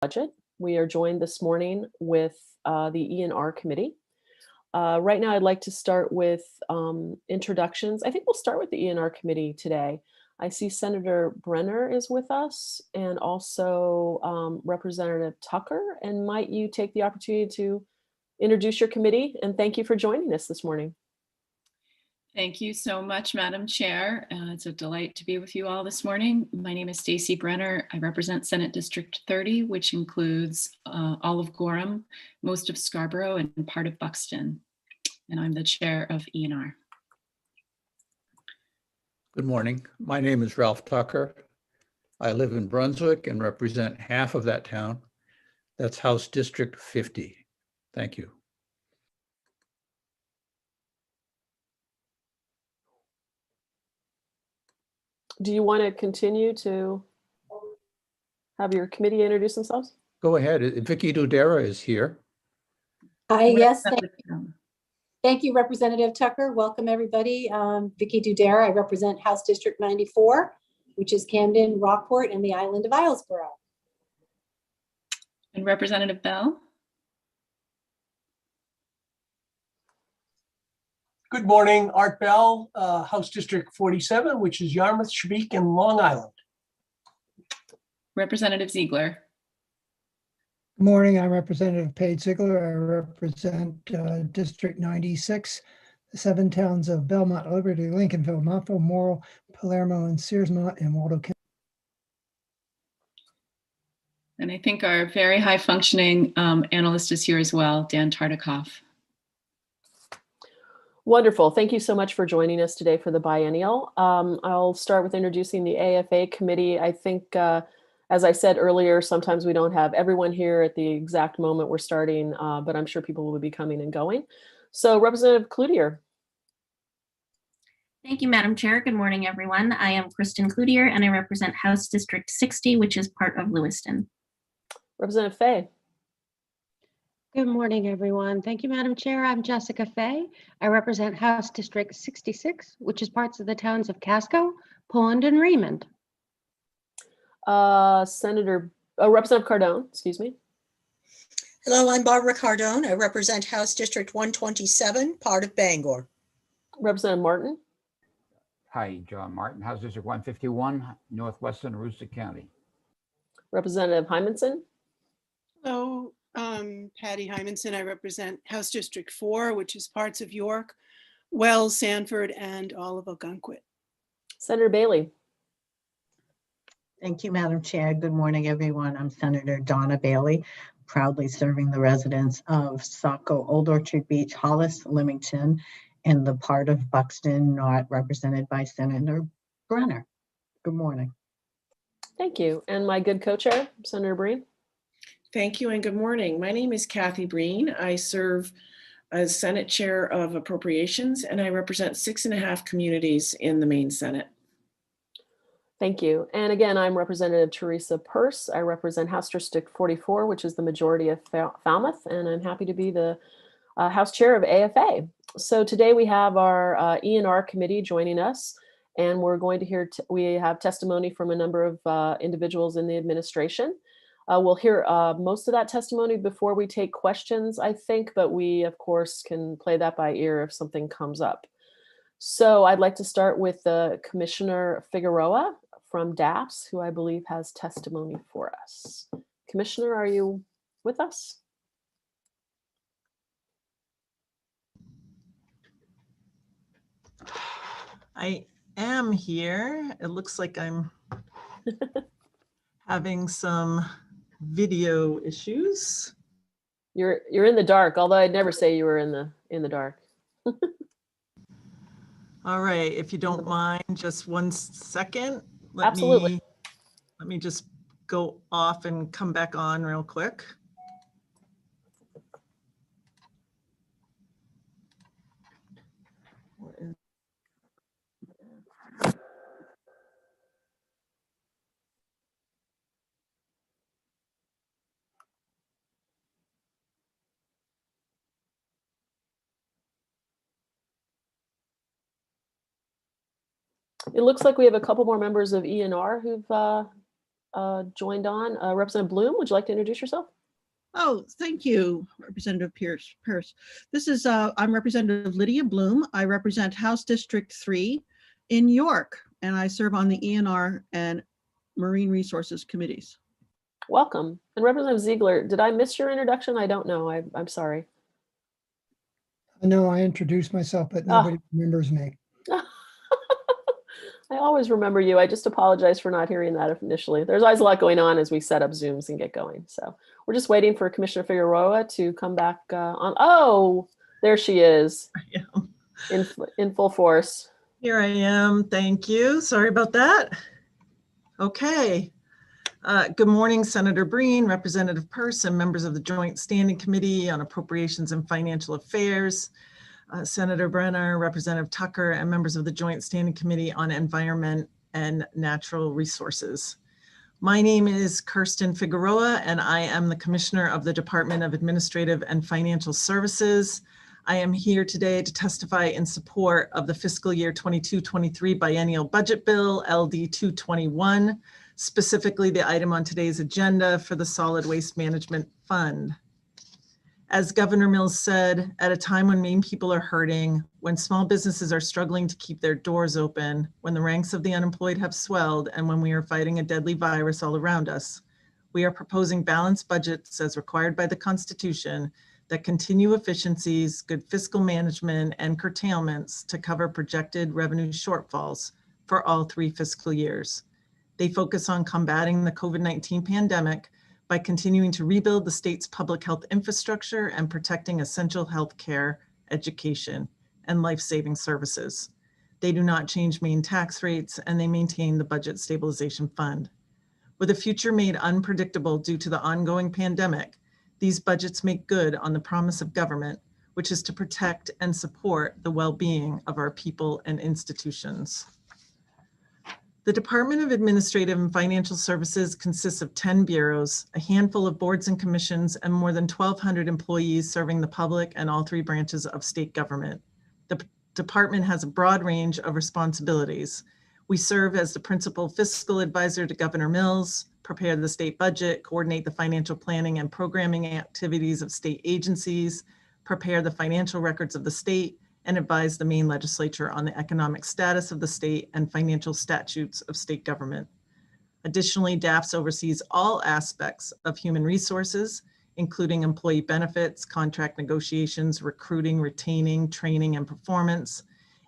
budget. We are joined this morning with the ENR committee. Right now, I'd like to start with introductions. I think we'll start with the ENR committee today. I see Senator Brenner is with us and also Representative Tucker. And might you take the opportunity to introduce your committee? And thank you for joining us this morning. Thank you so much, Madam Chair. It's a delight to be with you all this morning. My name is Stacy Brenner. I represent Senate District 30, which includes all of Gorham, most of Scarborough, and part of Buxton. And I'm the chair of ENR. Good morning. My name is Ralph Tucker. I live in Brunswick and represent half of that town. That's House District 50. Thank you. Do you want to continue to have your committee introduce themselves? Go ahead. Vicky Dudera is here. Yes, thank you, Representative Tucker. Welcome, everybody. Vicky Dudera. I represent House District 94, which is Camden, Rockport, and the island of Islesboro. And Representative Bell. Good morning, Art Bell, House District 47, which is Yarmouth, Shebeke, and Long Island. Representative Ziegler. Good morning, I'm Representative Paige Ziegler. I represent District 96, the 7 towns of Belmont, Liberty, Lincolnville, Montville, Morrill, Palermo, and Searsmont, and Waldo County. And I think our very high functioning analyst is here as well, Dan Tartikoff. Wonderful. Thank you so much for joining us today for the biennial. I'll start with introducing the AFA committee. I think, as I said earlier, sometimes we don't have everyone here at the exact moment we're starting, but I'm sure people will be coming and going. So Representative Cloutier. Thank you, Madam Chair. Good morning, everyone. I am Kristen Cloutier, and I represent House District 60, which is part of Lewiston. Representative Fay. Good morning, everyone. Thank you, Madam Chair. I'm Jessica Fay. I represent House District 66, which is parts of the towns of Casco, Pond, and Raymond. Representative Cardone, excuse me. Hello, I'm Barbara Cardone. I represent House District 127, part of Bangor. Representative Martin. Hi, John Martin, House District 151, Northwestern Aroostook County. Representative Hymanson. Hello, Patty Hymanson. I represent House District 4, which is parts of York, Wells, Sanford, and all of Ogunquit. Senator Bailey. Thank you, Madam Chair. Good morning, everyone. I'm Senator Donna Bailey, proudly serving the residents of Saco, Old Orchard Beach, Hollis, Leamington, and the part of Buxton not represented by Senator Brenner. Good morning. Thank you. And my good co-chair, Senator Breen. Thank you and good morning. My name is Kathy Breen. I serve as Senate Chair of Appropriations and I represent 6.5 communities in the Maine Senate. Thank you. And again, I'm Representative Teresa Peirce. I represent House District 44, which is the majority of Falmouth, and I'm happy to be the House Chair of AFA. So today we have our ENR committee joining us, and we're going to hear, we have testimony from a number of individuals in the administration. We'll hear most of that testimony before we take questions, I think, but we, of course, can play that by ear if something comes up. So I'd like to start with Commissioner Figueroa from DAPS, who I believe has testimony for us. Commissioner, are you with us? I am here. It looks like I'm having some video issues. You're in the dark, although I'd never say you were in the dark. All right, if you don't mind, just 1 second. Absolutely. Let me just go off and come back on real quick. It looks like we have a couple more members of ENR who've joined on. Representative Bloom, would you like to introduce yourself? Oh, thank you, Representative Pierce. This is, I'm Representative Lydia Bloom. I represent House District 3 in York, and I serve on the ENR and Marine Resources Committees. Welcome. And Representative Ziegler, did I miss your introduction? I don't know. I'm sorry. No, I introduced myself, but nobody remembers me. I always remember you. I just apologize for not hearing that initially. There's always a lot going on as we set up Zooms and get going. So we're just waiting for Commissioner Figueroa to come back on. Oh, there she is in full force. Here I am. Thank you. Sorry about that. Okay. Good morning, Senator Breen, Representative Peirce, and members of the Joint Standing Committee on Appropriations and Financial Affairs, Senator Brenner, Representative Tucker, and members of the Joint Standing Committee on Environment and Natural Resources. My name is Kirsten Figueroa, and I am the Commissioner of the Department of Administrative and Financial Services. I am here today to testify in support of the fiscal year 22-23 biennial budget bill, LD 221, specifically the item on today's agenda for the Solid Waste Management Fund. As Governor Mills said, at a time when Maine people are hurting, when small businesses are struggling to keep their doors open, when the ranks of the unemployed have swelled, and when we are fighting a deadly virus all around us, we are proposing balanced budgets as required by the Constitution that continue efficiencies, good fiscal management, and curtailments to cover projected revenue shortfalls for all 3 fiscal years. They focus on combating the COVID-19 pandemic by continuing to rebuild the state's public health infrastructure and protecting essential health care, education, and life-saving services. They do not change Maine tax rates, and they maintain the Budget Stabilization Fund. With a future made unpredictable due to the ongoing pandemic, these budgets make good on the promise of government, which is to protect and support the well-being of our people and institutions. The Department of Administrative and Financial Services consists of 10 bureaus, a handful of boards and commissions, and more than 1,200 employees serving the public and all 3 branches of state government. The department has a broad range of responsibilities. We serve as the principal fiscal advisor to Governor Mills, prepare the state budget, coordinate the financial planning and programming activities of state agencies, prepare the financial records of the state, and advise the Maine legislature on the economic status of the state and financial statutes of state government. Additionally, DAFS oversees all aspects of human resources, including employee benefits, contract negotiations, recruiting, retaining, training, and performance,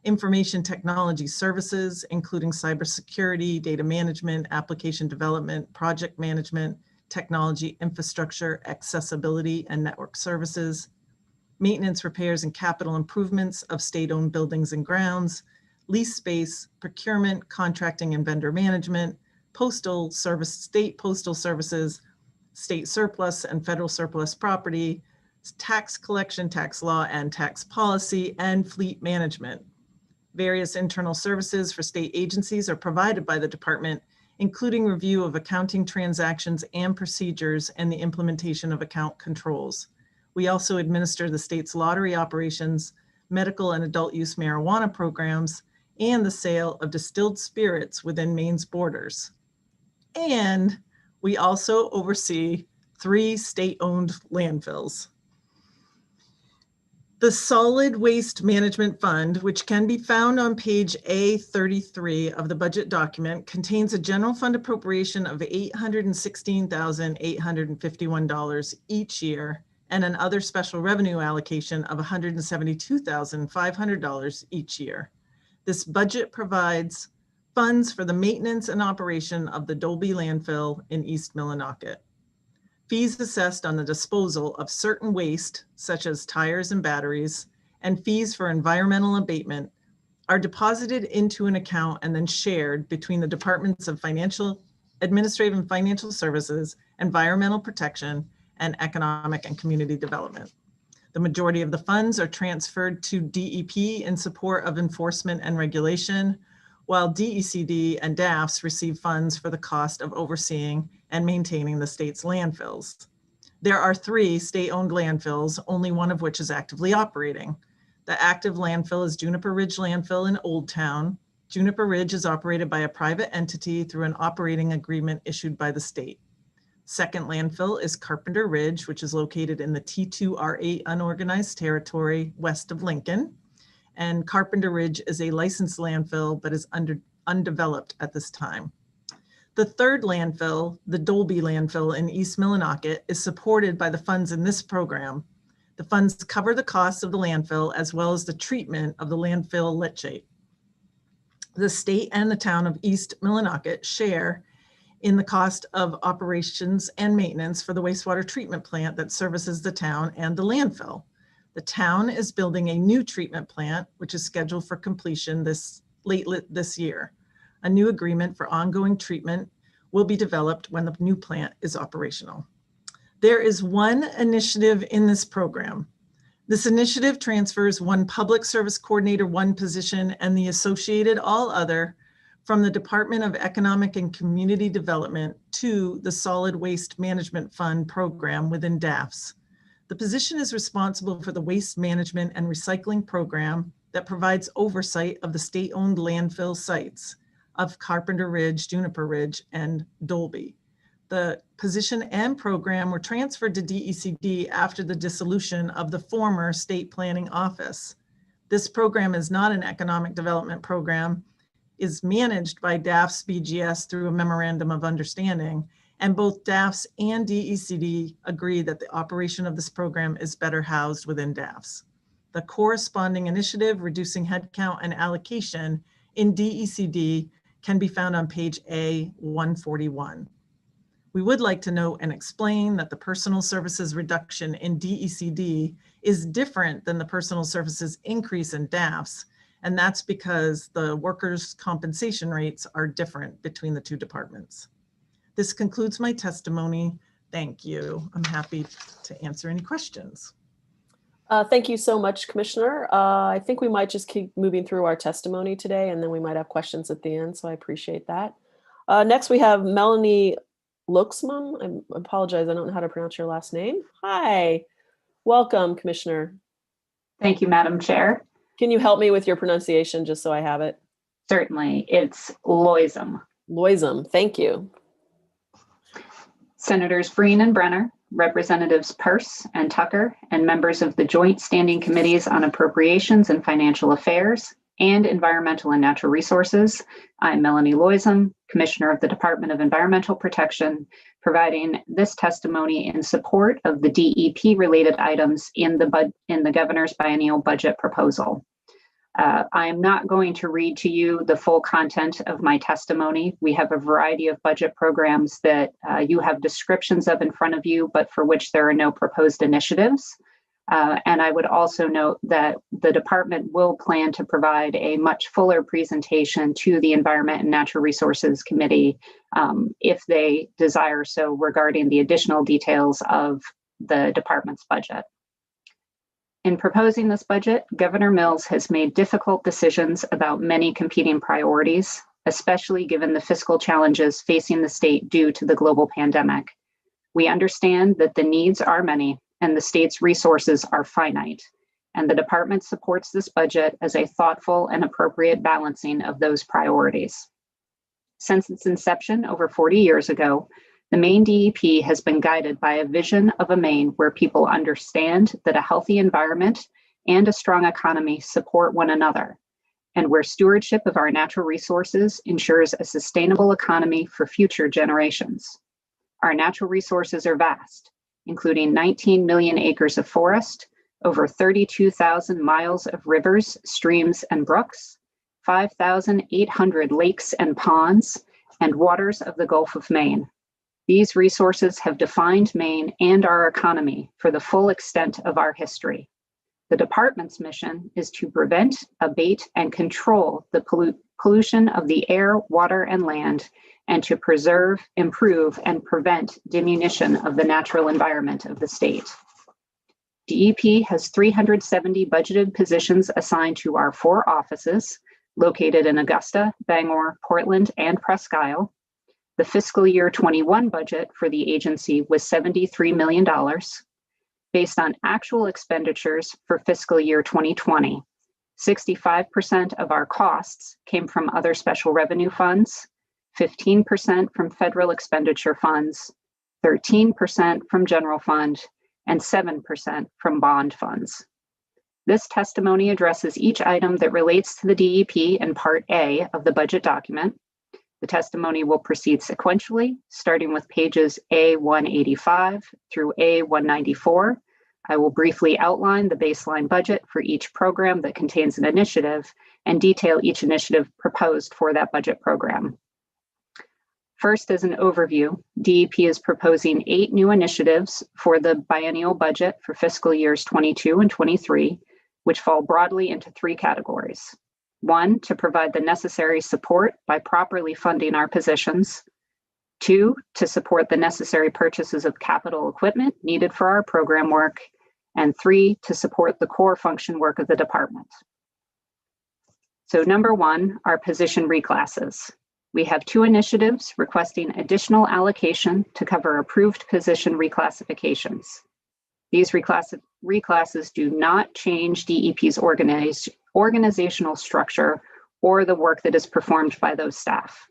information technology services, including cybersecurity, data management, application development, project management, technology infrastructure, accessibility, and network services, maintenance, repairs, and capital improvements of state-owned buildings and grounds, lease space, procurement, contracting and vendor management, postal service, state postal services, state surplus and federal surplus property, tax collection, tax law and tax policy, and fleet management. Various internal services for state agencies are provided by the department, including review of accounting transactions and procedures and the implementation of account controls. We also administer the state's lottery operations, medical and adult use marijuana programs, and the sale of distilled spirits within Maine's borders. And we also oversee 3 state-owned landfills. The Solid Waste Management Fund, which can be found on page A33 of the budget document, contains a general fund appropriation of $816,851 each year and an other special revenue allocation of $172,500 each year. This budget provides funds for the maintenance and operation of the Dolby landfill in East Millinocket. Fees assessed on the disposal of certain waste, such as tires and batteries, and fees for environmental abatement are deposited into an account and then shared between the Departments of Administrative and Financial Services, Environmental Protection, and Economic and Community Development. The majority of the funds are transferred to DEP in support of enforcement and regulation, while DECD and DAFS receive funds for the cost of overseeing and maintaining the state's landfills. There are 3 state-owned landfills, only one of which is actively operating. The active landfill is Juniper Ridge Landfill in Old Town, Juniper Ridge is operated by a private entity through an operating agreement issued by the state. Second landfill is Carpenter Ridge, which is located in the T2R8 unorganized territory west of Lincoln. And Carpenter Ridge is a licensed landfill, but is undeveloped at this time. The third landfill, the Dolby landfill in East Millinocket, is supported by the funds in this program. The funds cover the costs of the landfill as well as the treatment of the landfill leachate. The state and the town of East Millinocket share in the cost of operations and maintenance for the wastewater treatment plant that services the town and the landfill. The town is building a new treatment plant, which is scheduled for completion late this year. A new agreement for ongoing treatment will be developed when the new plant is operational. There is one initiative in this program. This initiative transfers one Public Service Coordinator 1 position and the associated all other from the Department of Economic and Community Development to the Solid Waste Management Fund program within DAFS. The position is responsible for the waste management and recycling program that provides oversight of the state-owned landfill sites of Carpenter Ridge, Juniper Ridge, and Dolby. The position and program were transferred to DECD after the dissolution of the former State Planning Office. This program is not an economic development program, is managed by DAFS BGS through a memorandum of understanding, and both DAFS and DECD agree that the operation of this program is better housed within DAFS. The corresponding initiative, reducing headcount and allocation in DECD, can be found on page A141. We would like to note and explain that the personal services reduction in DECD is different than the personal services increase in DAFS, and that's because the workers' compensation rates are different between the two departments. This concludes my testimony. Thank you. I'm happy to answer any questions. Thank you so much, Commissioner. I think we might just keep moving through our testimony today, and then we might have questions at the end, so I appreciate that. Next, we have Melanie Luxman. I apologize, I don't know how to pronounce your last name. Hi, welcome, Commissioner. Thank you, Madam Chair. Can you help me with your pronunciation just so I have it? Certainly, it's Loism. Loism, thank you. Senators Breen and Brenner, Representatives Peirce and Tucker, and members of the Joint Standing Committees on Appropriations and Financial Affairs and Environmental and Natural Resources. I'm Melanie Loism, Commissioner of the Department of Environmental Protection, providing this testimony in support of the DEP-related items in the Governor's biennial budget proposal. I am not going to read to you the full content of my testimony. We have a variety of budget programs that you have descriptions of in front of you, but for which there are no proposed initiatives. And I would also note that the department will plan to provide a much fuller presentation to the Environment and Natural Resources Committee if they desire so regarding the additional details of the department's budget. In proposing this budget, Governor Mills has made difficult decisions about many competing priorities, especially given the fiscal challenges facing the state due to the global pandemic. We understand that the needs are many and the state's resources are finite, and the department supports this budget as a thoughtful and appropriate balancing of those priorities. Since its inception over 40 years ago, the Maine DEP has been guided by a vision of a Maine where people understand that a healthy environment and a strong economy support one another, and where stewardship of our natural resources ensures a sustainable economy for future generations. Our natural resources are vast, including 19 million acres of forest, over 32,000 miles of rivers, streams, and brooks, 5,800 lakes and ponds, and waters of the Gulf of Maine. These resources have defined Maine and our economy for the full extent of our history. The department's mission is to prevent, abate, and control the pollution of the air, water, and land, and to preserve, improve, and prevent diminution of the natural environment of the state. DEP has 370 budgeted positions assigned to our 4 offices located in Augusta, Bangor, Portland, and Presque Isle. The fiscal year 21 budget for the agency was $73 million. Based on actual expenditures for fiscal year 2020, 65% of our costs came from other special revenue funds, 15% from federal expenditure funds, 13% from general fund, and 7% from bond funds. This testimony addresses each item that relates to the DEP in Part A of the budget document. The testimony will proceed sequentially, starting with pages A185 through A194. I will briefly outline the baseline budget for each program that contains an initiative and detail each initiative proposed for that budget program. First, as an overview, DEP is proposing 8 new initiatives for the biennial budget for fiscal years 22 and 23, which fall broadly into 3 categories. 1, to provide the necessary support by properly funding our positions. 2, to support the necessary purchases of capital equipment needed for our program work. And 3, to support the core function work of the department. So number 1, our position reclasses. We have 2 initiatives requesting additional allocation to cover approved position reclassifications. These reclasses do not change DEP's organizational structure or the work that is performed by those staff.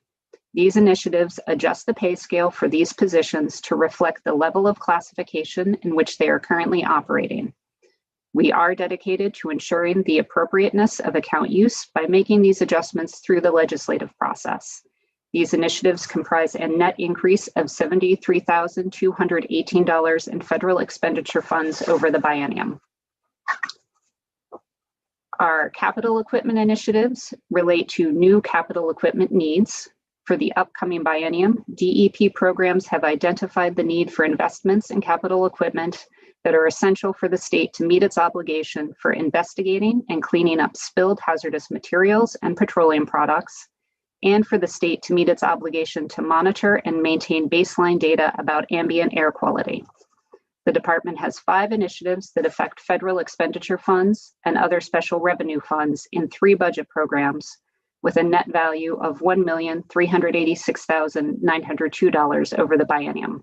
These initiatives adjust the pay scale for these positions to reflect the level of classification in which they are currently operating. We are dedicated to ensuring the appropriateness of account use by making these adjustments through the legislative process. These initiatives comprise a net increase of $73,218 in federal expenditure funds over the biennium. Our capital equipment initiatives relate to new capital equipment needs. For the upcoming biennium, DEP programs have identified the need for investments in capital equipment that are essential for the state to meet its obligation for investigating and cleaning up spilled hazardous materials and petroleum products, and for the state to meet its obligation to monitor and maintain baseline data about ambient air quality. The department has 5 initiatives that affect federal expenditure funds and other special revenue funds in 3 budget programs, with a net value of $1,386,902 over the biennium.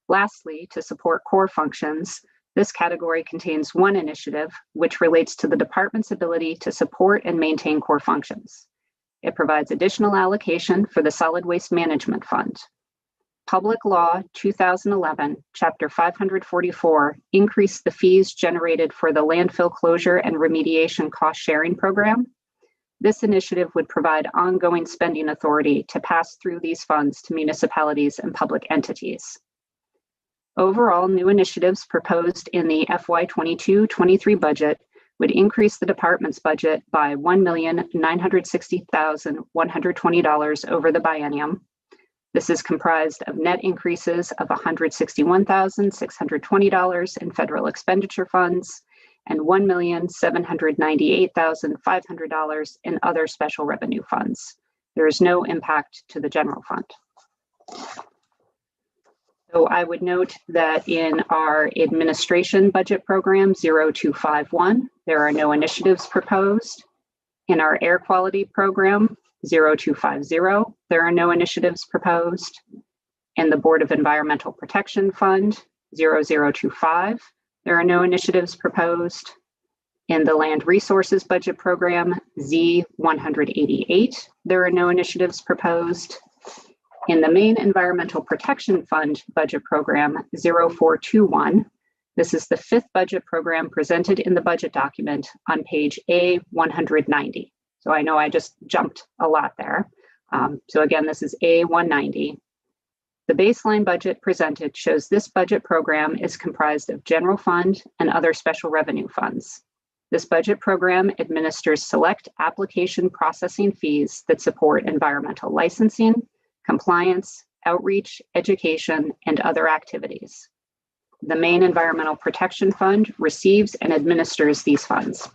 Lastly, to support core functions, this category contains 1 initiative which relates to the department's ability to support and maintain core functions. It provides additional allocation for the Solid Waste Management Fund. Public Law 2011, Chapter 544, increased the fees generated for the landfill closure and remediation cost sharing program. This initiative would provide ongoing spending authority to pass through these funds to municipalities and public entities. Overall, new initiatives proposed in the FY22-23 budget would increase the department's budget by $1,960,120 over the biennium. This is comprised of net increases of $161,620 in federal expenditure funds and $1,798,500 in other special revenue funds. There is no impact to the general fund. So I would note that in our administration budget program 0251, there are no initiatives proposed. In our air quality program 0250, there are no initiatives proposed. In the Board of Environmental Protection Fund 0025, there are no initiatives proposed. In the Land Resources Budget Program Z188, there are no initiatives proposed. In the Maine Environmental Protection Fund Budget Program 0421, this is the 5th budget program presented in the budget document on page A190. So I know I just jumped a lot there. So again, this is A190. The baseline budget presented shows this budget program is comprised of general fund and other special revenue funds. This budget program administers select application processing fees that support environmental licensing, compliance, outreach, education, and other activities. The Maine Environmental Protection Fund receives and administers these funds.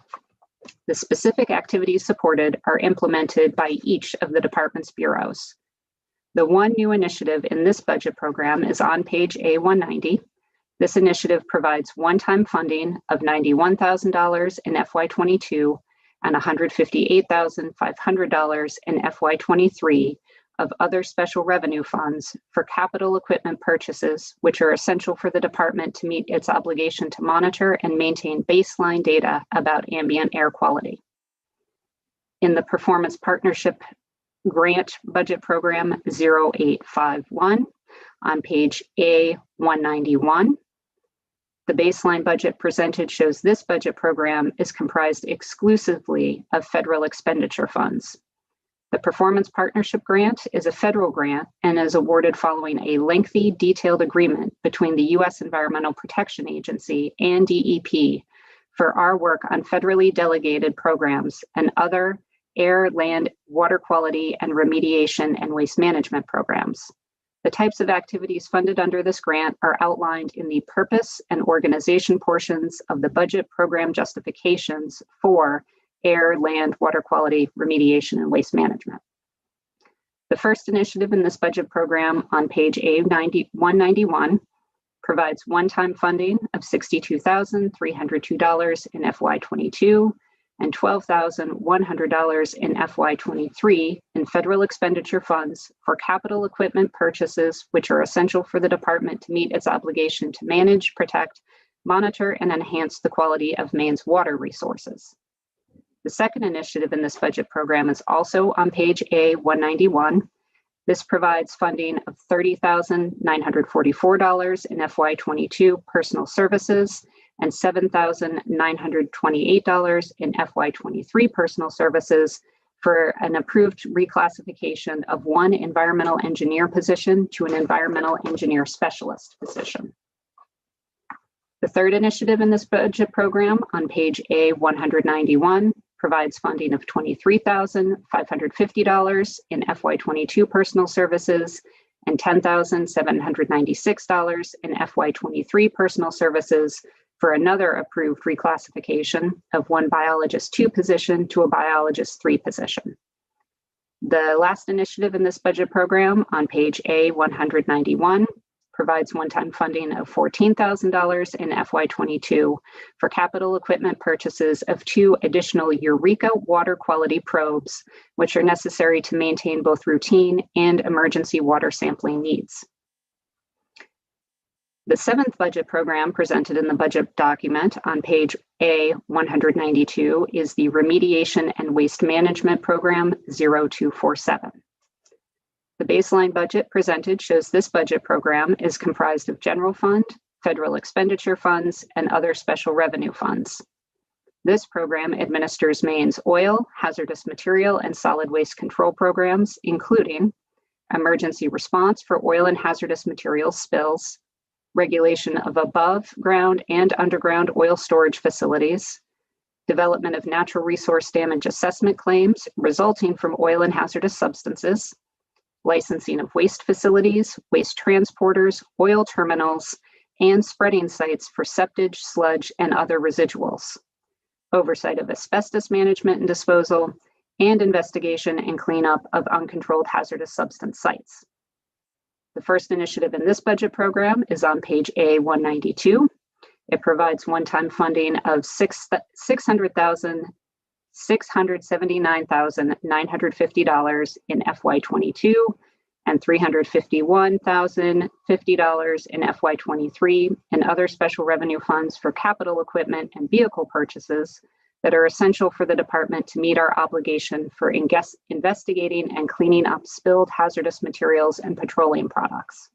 The specific activities supported are implemented by each of the department's bureaus. The 1 new initiative in this budget program is on page A190. This initiative provides one-time funding of $91,000 in FY22 and $158,500 in FY23 of other special revenue funds for capital equipment purchases, which are essential for the department to meet its obligation to monitor and maintain baseline data about ambient air quality. In the Performance Partnership Grant Budget Program 0851 on page A191, the baseline budget presented shows this budget program is comprised exclusively of federal expenditure funds. The Performance Partnership Grant is a federal grant and is awarded following a lengthy, detailed agreement between the U.S. Environmental Protection Agency and DEP for our work on federally delegated programs and other air, land, water quality, and remediation and waste management programs. The types of activities funded under this grant are outlined in the purpose and organization portions of the budget program justifications for air, land, water quality, remediation, and waste management. The first initiative in this budget program on page A191 provides one-time funding of $62,302 in FY22 and $12,100 in FY23 in federal expenditure funds for capital equipment purchases, which are essential for the department to meet its obligation to manage, protect, monitor, and enhance the quality of Maine's water resources. The second initiative in this budget program is also on page A191. This provides funding of $30,944 in FY22 personal services and $7,928 in FY23 personal services for an approved reclassification of one environmental engineer position to an environmental engineer specialist position. The third initiative in this budget program on page A191 provides funding of $23,550 in FY22 personal services and $10,796 in FY23 personal services for another approved reclassification of one biologist 2 position to a biologist 3 position. The last initiative in this budget program on page A191 provides one-time funding of $14,000 in FY22 for capital equipment purchases of 2 additional Eureka water quality probes, which are necessary to maintain both routine and emergency water sampling needs. The 7th budget program presented in the budget document on page A192 is the Remediation and Waste Management Program 0247. The baseline budget presented shows this budget program is comprised of general fund, federal expenditure funds, and other special revenue funds. This program administers Maine's oil, hazardous material, and solid waste control programs, including emergency response for oil and hazardous materials spills, regulation of above ground and underground oil storage facilities, development of natural resource damage assessment claims resulting from oil and hazardous substances, licensing of waste facilities, waste transporters, oil terminals, and spreading sites for septage, sludge, and other residuals, oversight of asbestos management and disposal, and investigation and cleanup of uncontrolled hazardous substance sites. The first initiative in this budget program is on page A192. It provides one-time funding of $679,950 in FY22 and $351,050 in FY23 and other special revenue funds for capital equipment and vehicle purchases that are essential for the department to meet our obligation for investigating and cleaning up spilled hazardous materials and petroleum products.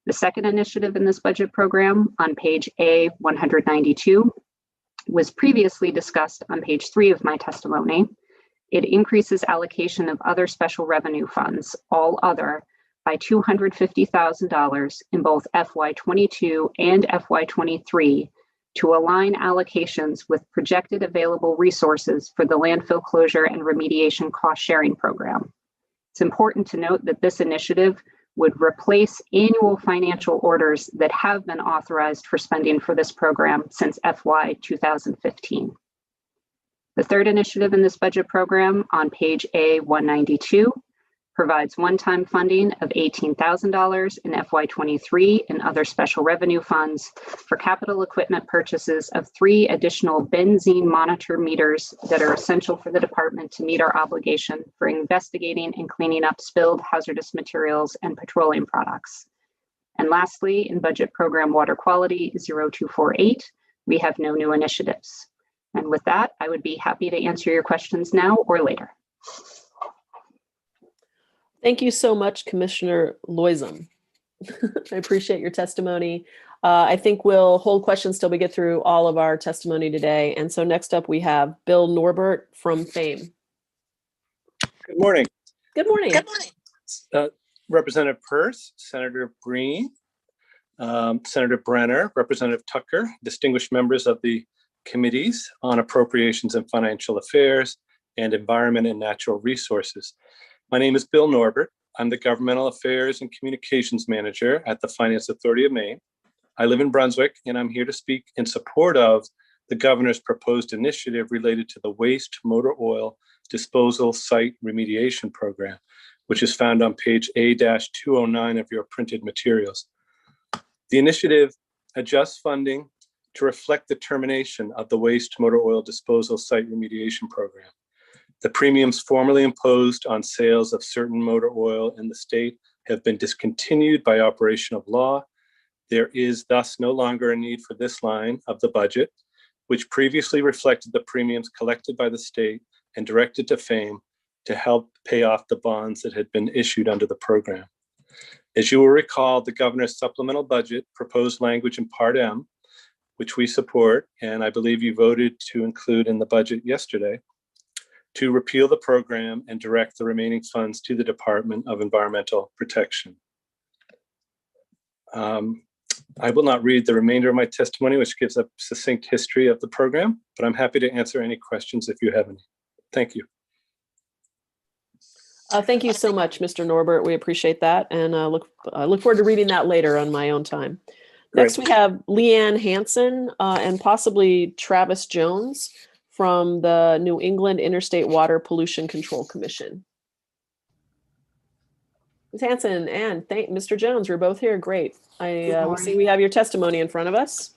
The second initiative in this budget program on page A192 was previously discussed on page 3 of my testimony. It increases allocation of other special revenue funds, all other, by $250,000 in both FY22 and FY23 to align allocations with projected available resources for the landfill closure and remediation cost sharing program. It's important to note that this initiative would replace annual financial orders that have been authorized for spending for this program since FY 2015. The third initiative in this budget program on page A192 provides one-time funding of $18,000 in FY23 and other special revenue funds for capital equipment purchases of 3 additional benzene monitor meters that are essential for the department to meet our obligation for investigating and cleaning up spilled hazardous materials and petroleum products. And lastly, in budget program water quality 0248, we have no new initiatives. And with that, I would be happy to answer your questions now or later. Thank you so much, Commissioner Loisem. I appreciate your testimony. I think we'll hold questions till we get through all of our testimony today. And so next up, we have Bill Norbert from FAME. Good morning. Good morning. Good morning. Representative Peirce, Senator Breen, Senator Brenner, Representative Tucker, distinguished members of the committees on Appropriations and Financial Affairs and Environment and Natural Resources. My name is Bill Norbert. I'm the Governmental Affairs and Communications Manager at the Finance Authority of Maine. I live in Brunswick, and I'm here to speak in support of the Governor's proposed initiative related to the Waste Motor Oil Disposal Site Remediation Program, which is found on page A-209 of your printed materials. The initiative adjusts funding to reflect the termination of the Waste Motor Oil Disposal Site Remediation Program. The premiums formerly imposed on sales of certain motor oil in the state have been discontinued by operation of law. There is thus no longer a need for this line of the budget, which previously reflected the premiums collected by the state and directed to FAME to help pay off the bonds that had been issued under the program. As you will recall, the governor's supplemental budget proposed language in Part M, which we support, and I believe you voted to include in the budget yesterday, to repeal the program and direct the remaining funds to the Department of Environmental Protection. I will not read the remainder of my testimony, which gives a succinct history of the program, but I'm happy to answer any questions if you have any. Thank you. Thank you so much, Mr. Norbert. We appreciate that, and look forward to reading that later on my own time. Next, we have Leanne Hansen and possibly Travis Jones from the New England Interstate Water Pollution Control Commission. Ms. Hansen and Mr. Jones, we're both here. Great. We see we have your testimony in front of us.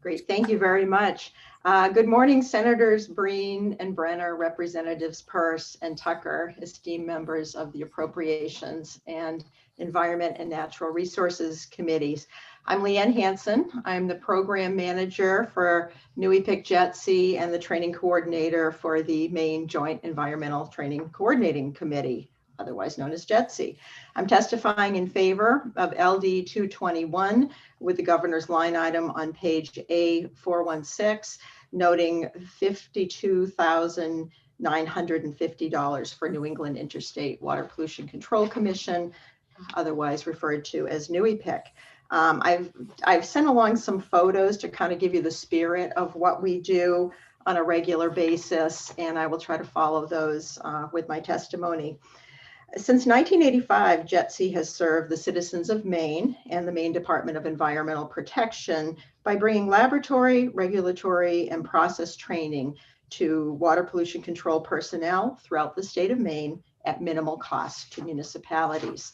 Great. Thank you very much. Good morning, Senators Breen and Brenner, Representatives Peirce and Tucker, esteemed members of the Appropriations and Environment and Natural Resources Committees. I'm Leanne Hansen. I'm the Program Manager for NUEPIC JETC and the Training Coordinator for the Maine Joint Environmental Training Coordinating Committee, otherwise known as JETC. I'm testifying in favor of LD 221 with the governor's line item on page A416, noting $52,950 for New England Interstate Water Pollution Control Commission, otherwise referred to as NUEPIC. I've sent along some photos to kind of give you the spirit of what we do on a regular basis, and I will try to follow those with my testimony. Since 1985, JETC has served the citizens of Maine and the Maine Department of Environmental Protection by bringing laboratory, regulatory, and process training to water pollution control personnel throughout the state of Maine at minimal cost to municipalities.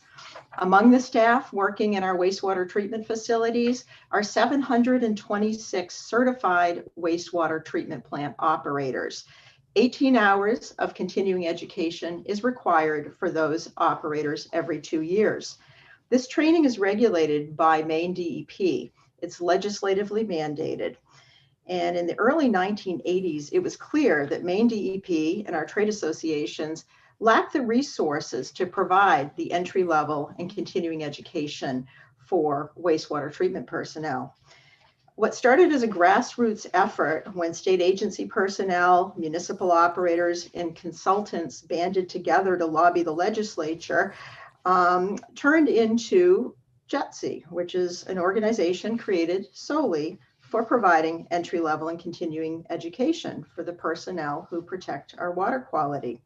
Among the staff working in our wastewater treatment facilities are 726 certified wastewater treatment plant operators. 18 hours of continuing education is required for those operators every 2 years. This training is regulated by Maine DEP. It's legislatively mandated. And in the early 1980s, it was clear that Maine DEP and our trade associations lacked the resources to provide the entry level and continuing education for wastewater treatment personnel. What started as a grassroots effort when state agency personnel, municipal operators, and consultants banded together to lobby the legislature turned into JETC, which is an organization created solely for providing entry-level and continuing education for the personnel who protect our water quality.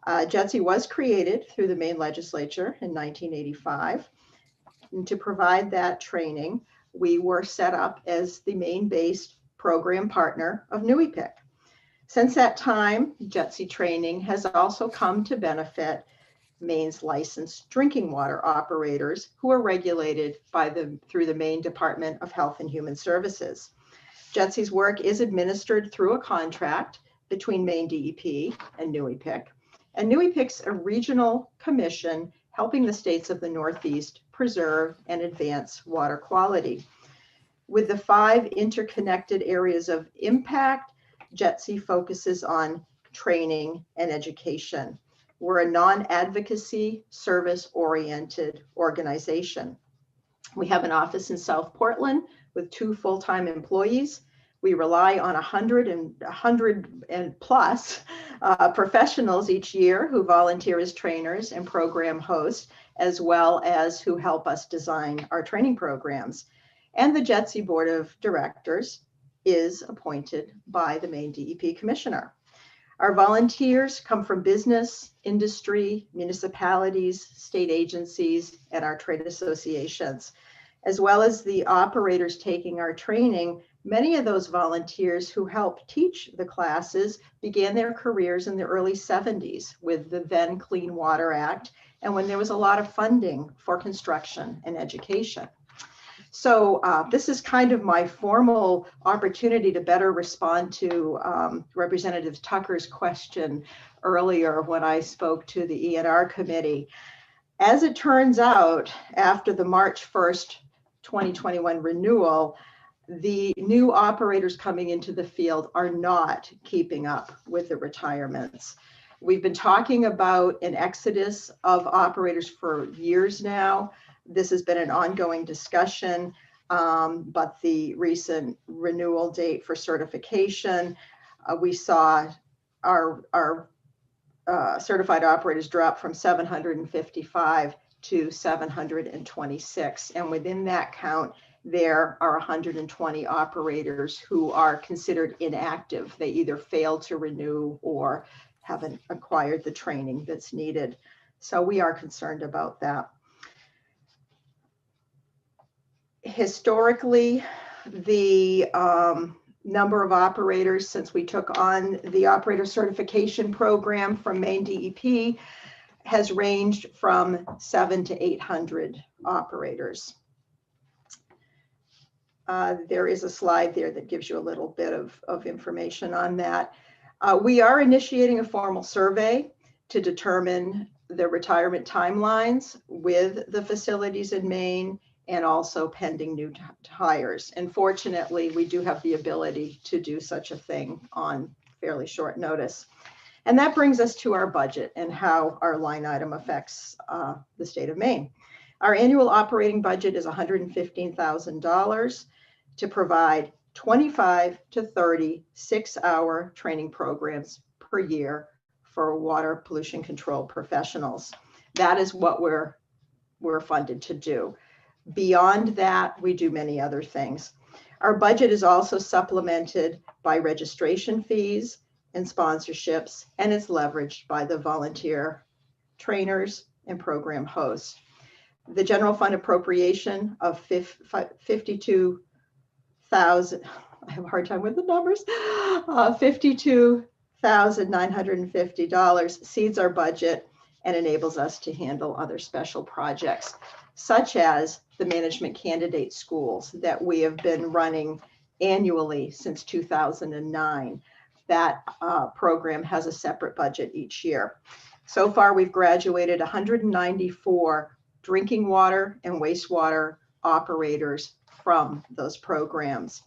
JETC was created through the Maine legislature in 1985. And to provide that training, we were set up as the Maine-based program partner of NUEPIC. Since that time, JETC training has also come to benefit Maine's licensed drinking water operators who are regulated through the Maine Department of Health and Human Services. JETSI's work is administered through a contract between Maine DEP and NUEPIC. And NUEPIC's a regional commission helping the states of the Northeast preserve and advance water quality. With the 5 interconnected areas of impact, JETSI focuses on training and education. We're a non-advocacy, service-oriented organization. We have an office in South Portland with 2 full-time employees. We rely on 100 and plus professionals each year who volunteer as trainers and program hosts, as well as who help us design our training programs. And the JETSI Board of Directors is appointed by the Maine DEP Commissioner. Our volunteers come from business, industry, municipalities, state agencies, and our trade associations. As well as the operators taking our training, many of those volunteers who help teach the classes began their careers in the early 70s with the then Clean Water Act, and when there was a lot of funding for construction and education. So this is kind of my formal opportunity to better respond to Representative Tucker's question earlier when I spoke to the ENR committee. As it turns out, after the March 1st, 2021 renewal, the new operators coming into the field are not keeping up with the retirements. We've been talking about an exodus of operators for years now. This has been an ongoing discussion, but the recent renewal date for certification, we saw our certified operators drop from 755 to 726. And within that count, there are 120 operators who are considered inactive. They either failed to renew or haven't acquired the training that's needed. So we are concerned about that. Historically, the number of operators since we took on the operator certification program from Maine DEP has ranged from 700 to 800 operators. There is a slide there that gives you a little bit of information on that. We are initiating a formal survey to determine the retirement timelines with the facilities in Maine and also pending new hires. And fortunately, we do have the ability to do such a thing on fairly short notice. And that brings us to our budget and how our line item affects the state of Maine. Our annual operating budget is $115,000 to provide 25 to 30 6-hour training programs per year for water pollution control professionals. That is what we're funded to do. Beyond that, we do many other things. Our budget is also supplemented by registration fees and sponsorships, and is leveraged by the volunteer trainers and program hosts. The general fund appropriation of 52,000, I have a hard time with the numbers, $52,950 seeds our budget and enables us to handle other special projects, such as the management candidate schools that we have been running annually since 2009. That program has a separate budget each year. So far, we've graduated 194 drinking water and wastewater operators from those programs.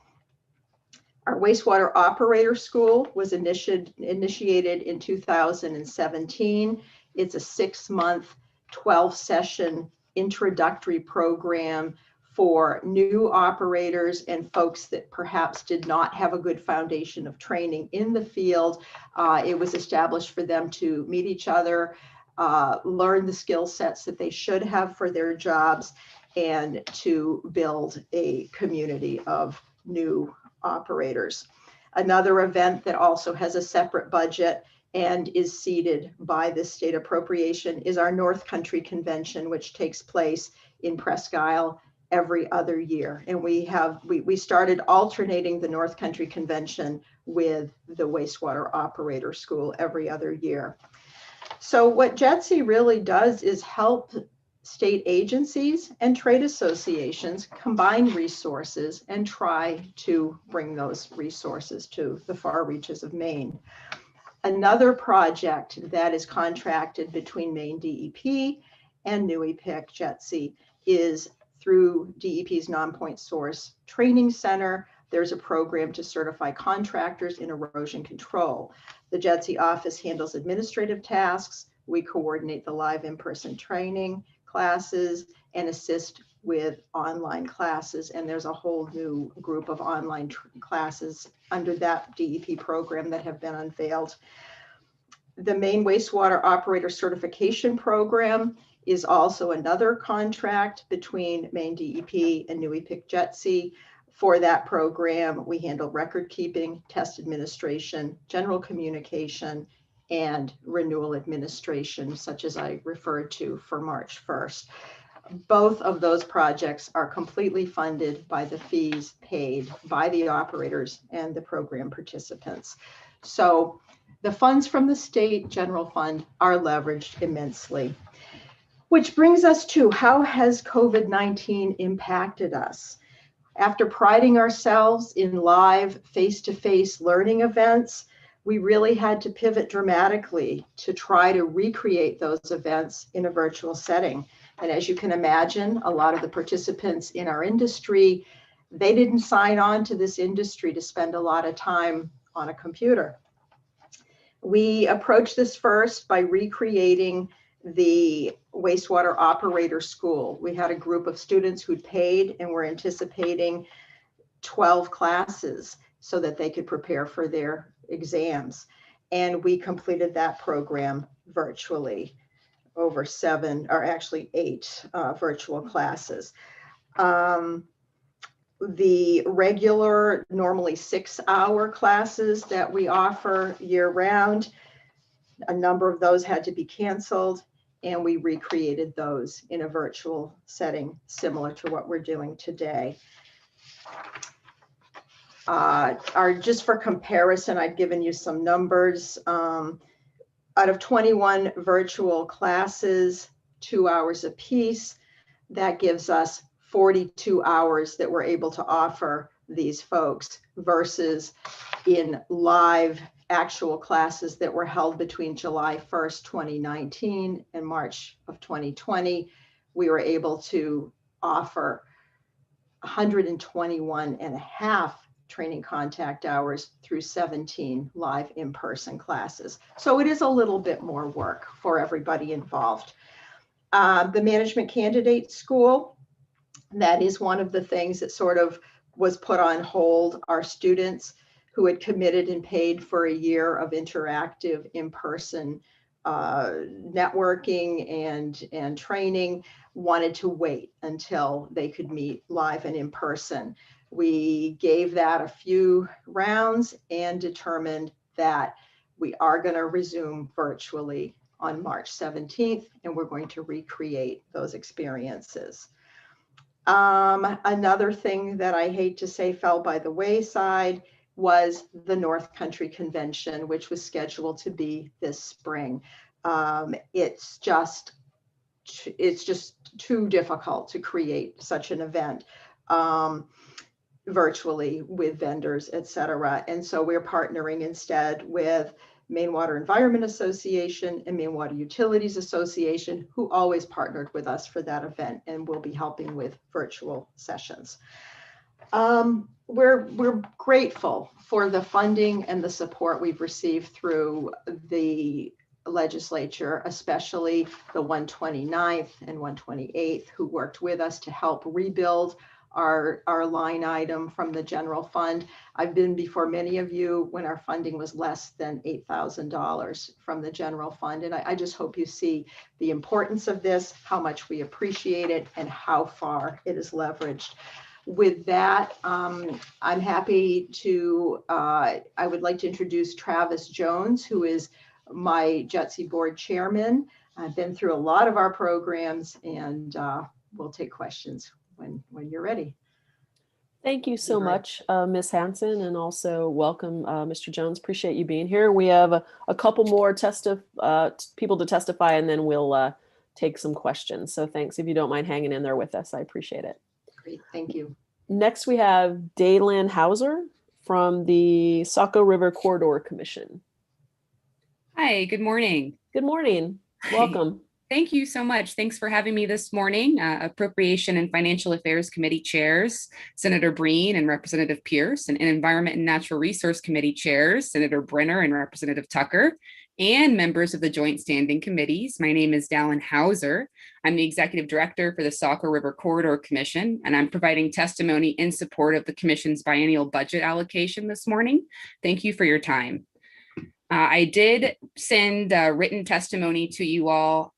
Our wastewater operator school was initiated in 2017. It's a 6-month, 12-session introductory program for new operators and folks that perhaps did not have a good foundation of training in the field. It was established for them to meet each other, learn the skill sets that they should have for their jobs, and to build a community of new operators. Another event that also has a separate budget and is seeded by the state appropriation is our North Country Convention, which takes place in Presque Isle every other year. And we started alternating the North Country Convention with the wastewater operator school every other year. So what JETSI really does is help state agencies and trade associations combine resources and try to bring those resources to the far reaches of Maine. Another project that is contracted between Maine DEP and NUIPIC JETSI is through DEP's non-point source training center. There's a program to certify contractors in erosion control. The JETSI office handles administrative tasks. We coordinate the live in-person training classes and assist with online classes. And there's a whole new group of online classes under that DEP program that have been unveiled. The Maine Wastewater Operator Certification Program is also another contract between Maine DEP and NUIPIC JETSI. For that program, we handle record keeping, test administration, general communication, and renewal administration, such as I referred to for March 1st. Both of those projects are completely funded by the fees paid by the operators and the program participants. So the funds from the state general fund are leveraged immensely. Which brings us to, how has COVID-19 impacted us? After priding ourselves in live face-to-face learning events, we really had to pivot dramatically to try to recreate those events in a virtual setting. And as you can imagine, a lot of the participants in our industry, they didn't sign on to this industry to spend a lot of time on a computer. We approached this first by recreating the wastewater operator school. We had a group of students who'd paid and were anticipating 12 classes so that they could prepare for their exams. And we completed that program virtually over 7, or actually 8 virtual classes. The regular, normally 6-hour classes that we offer year round, a number of those had to be canceled, and we recreated those in a virtual setting similar to what we're doing today. Just for comparison, I've given you some numbers. Out of 21 virtual classes, 2 hours apiece, that gives us 42 hours that we're able to offer these folks versus in live actual classes that were held between July 1st, 2019 and March of 2020, we were able to offer 121 and a half training contact hours through 17 live in-person classes. So it is a little bit more work for everybody involved. The Management Candidate School, that is one of the things that sort of was put on hold. Our students who had committed and paid for a year of interactive in-person networking and training wanted to wait until they could meet live and in person. We gave that a few rounds and determined that we are going to resume virtually on March 17th, and we're going to recreate those experiences. Another thing that I hate to say fell by the wayside was the North Country Convention, which was scheduled to be this spring. It's just too difficult to create such an event virtually with vendors, et cetera. And so we're partnering instead with Maine Water Environment Association and Maine Water Utilities Association, who always partnered with us for that event and will be helping with virtual sessions. We're grateful for the funding and the support we've received through the legislature, especially the 129th and 128th, who worked with us to help rebuild our line item from the general fund. I've been before many of you when our funding was less than $8,000 from the general fund. And I just hope you see the importance of this, how much we appreciate it, and how far it is leveraged. With that, I'm happy to, I would like to introduce Travis Jones, who is my JETSI board chairman. I've been through a lot of our programs, and we'll take questions when you're ready. Thank you so much, Ms. Hanson, and also welcome, Mr. Jones. Appreciate you being here. We have a couple more people to testify, and then we'll take some questions. So thanks if you don't mind hanging in there with us. I appreciate it. Great, thank you. Next, we have Daylan Hauser from the Saco River Corridor Commission. Hi, good morning. Good morning. Welcome. Thank you so much. Thanks for having me this morning. Appropriation and Financial Affairs Committee chairs, Senator Breen and Representative Pierce, and Environment and Natural Resource Committee chairs, Senator Brenner and Representative Tucker, and members of the Joint Standing Committees. My name is Dallin Hauser. I'm the Executive Director for the Saco River Corridor Commission, and I'm providing testimony in support of the Commission's biennial budget allocation this morning. Thank you for your time. I did send written testimony to you all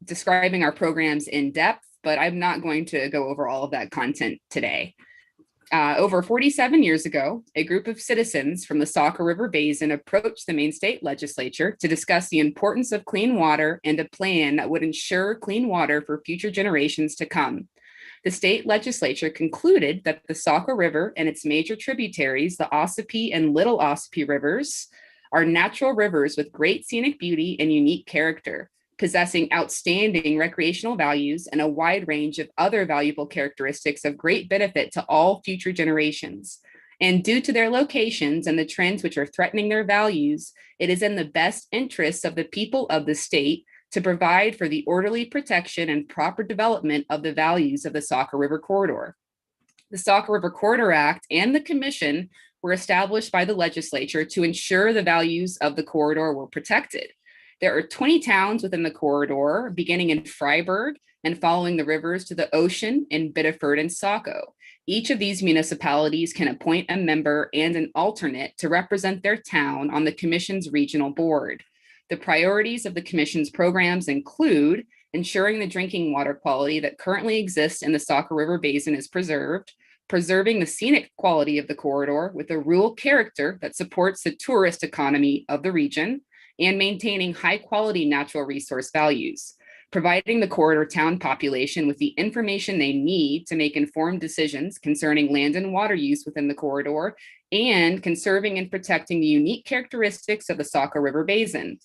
describing our programs in depth, but I'm not going to go over all of that content today. Over 47 years ago, a group of citizens from the Saco River Basin approached the Maine State Legislature to discuss the importance of clean water and a plan that would ensure clean water for future generations to come. The state legislature concluded that the Saco River and its major tributaries, the Ossipee and Little Ossipee rivers, are natural rivers with great scenic beauty and unique character, possessing outstanding recreational values and a wide range of other valuable characteristics of great benefit to all future generations. And due to their locations and the trends which are threatening their values, it is in the best interests of the people of the state to provide for the orderly protection and proper development of the values of the Saco River Corridor. The Saco River Corridor Act and the Commission were established by the legislature to ensure the values of the corridor were protected. There are 20 towns within the corridor, beginning in Freiburg and following the rivers to the ocean in Biddeford and Saco. Each of these municipalities can appoint a member and an alternate to represent their town on the Commission's regional board. The priorities of the Commission's programs include ensuring the drinking water quality that currently exists in the Saco River Basin is preserved, preserving the scenic quality of the corridor with a rural character that supports the tourist economy of the region, and maintaining high-quality natural resource values, providing the corridor town population with the information they need to make informed decisions concerning land and water use within the corridor, and conserving and protecting the unique characteristics of the Saco River Basin.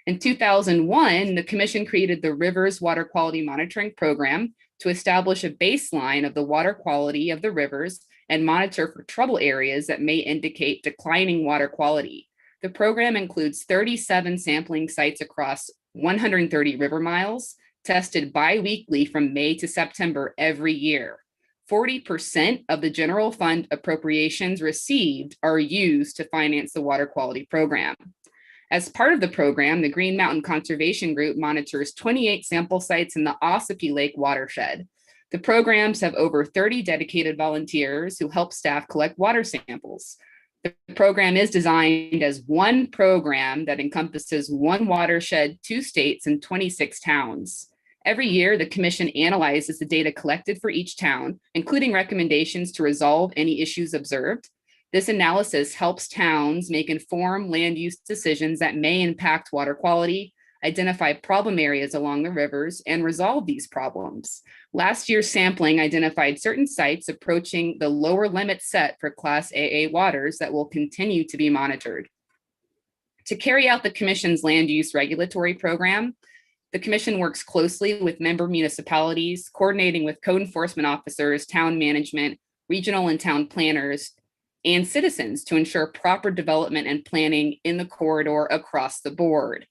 In 2001, the Commission created the Rivers Water Quality Monitoring Program to establish a baseline of the water quality of the rivers and monitor for trouble areas that may indicate declining water quality. The program includes 37 sampling sites across 130 river miles, tested bi-weekly from May to September every year. 40% of the general fund appropriations received are used to finance the water quality program. As part of the program, the Green Mountain Conservation Group monitors 28 sample sites in the Ossipee Lake watershed. The programs have over 30 dedicated volunteers who help staff collect water samples. The program is designed as one program that encompasses one watershed, 2 states, and 26 towns. Every year, the Commission analyzes the data collected for each town, including recommendations to resolve any issues observed. This analysis helps towns make informed land use decisions that may impact water quality, identify problem areas along the rivers, and resolve these problems. Last year's sampling identified certain sites approaching the lower limit set for Class AA waters that will continue to be monitored. To carry out the Commission's land use regulatory program, the Commission works closely with member municipalities, coordinating with code enforcement officers, town management, regional and town planners, and citizens to ensure proper development and planning in the corridor across the board.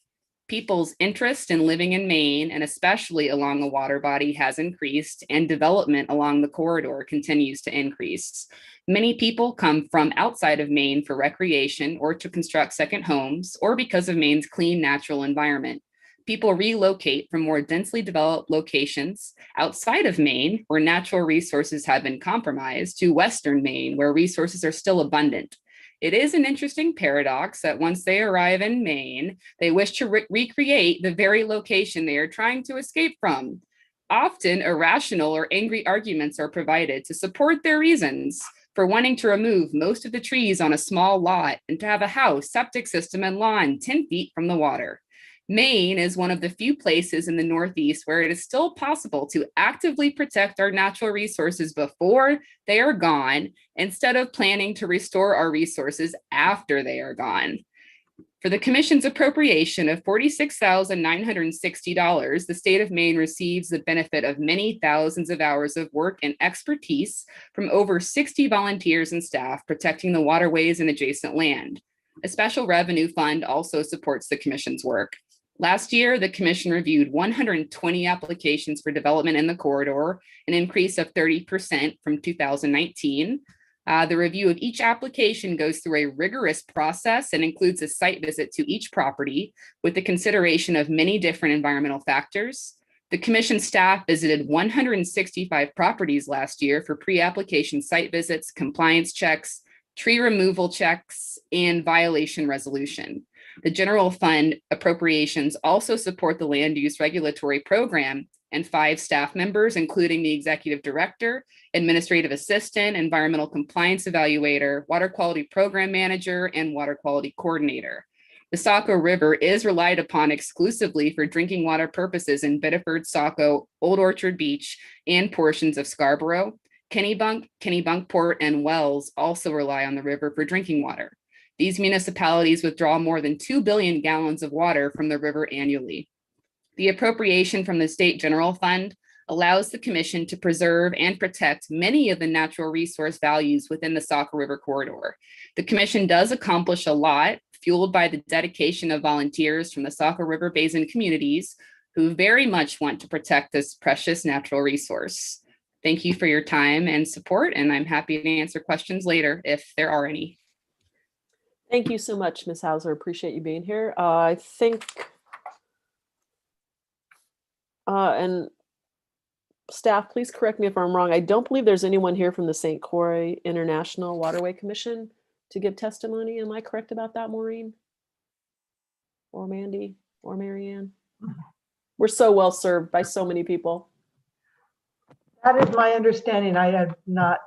People's interest in living in Maine, and especially along the water body, has increased, and development along the corridor continues to increase. Many people come from outside of Maine for recreation or to construct second homes, or because of Maine's clean natural environment. People relocate from more densely developed locations outside of Maine, where natural resources have been compromised, to Western Maine, where resources are still abundant. It is an interesting paradox that once they arrive in Maine, they wish to recreate the very location they are trying to escape from. Often irrational or angry arguments are provided to support their reasons for wanting to remove most of the trees on a small lot and to have a house, septic system, and lawn 10 feet from the water. Maine is one of the few places in the Northeast where it is still possible to actively protect our natural resources before they are gone, instead of planning to restore our resources after they are gone. For the Commission's appropriation of $46,960, the state of Maine receives the benefit of many thousands of hours of work and expertise from over 60 volunteers and staff protecting the waterways and adjacent land. A special revenue fund also supports the Commission's work. Last year, the Commission reviewed 120 applications for development in the corridor, an increase of 30% from 2019. The review of each application goes through a rigorous process and includes a site visit to each property with the consideration of many different environmental factors. The Commission staff visited 165 properties last year for pre-application site visits, compliance checks, tree removal checks, and violation resolution. The general fund appropriations also support the land use regulatory program, and 5 staff members, including the executive director, administrative assistant, environmental compliance evaluator, water quality program manager, and water quality coordinator. The Saco River is relied upon exclusively for drinking water purposes in Biddeford, Saco, Old Orchard Beach, and portions of Scarborough. Kennebunkport, and Wells also rely on the river for drinking water. These municipalities withdraw more than 2 billion gallons of water from the river annually. The appropriation from the State General Fund allows the Commission to preserve and protect many of the natural resource values within the Saco River corridor. The Commission does accomplish a lot, fueled by the dedication of volunteers from the Saco River Basin communities who very much want to protect this precious natural resource. Thank you for your time and support, and I'm happy to answer questions later if there are any. Thank you so much, Ms. Hauser. Appreciate you being here. I think, and staff, please correct me if I'm wrong. I don't believe there's anyone here from the St. Croix International Waterway Commission to give testimony. Am I correct about that, Maureen? Or Mandy? Or Marianne? We're so well served by so many people. That is my understanding. I have not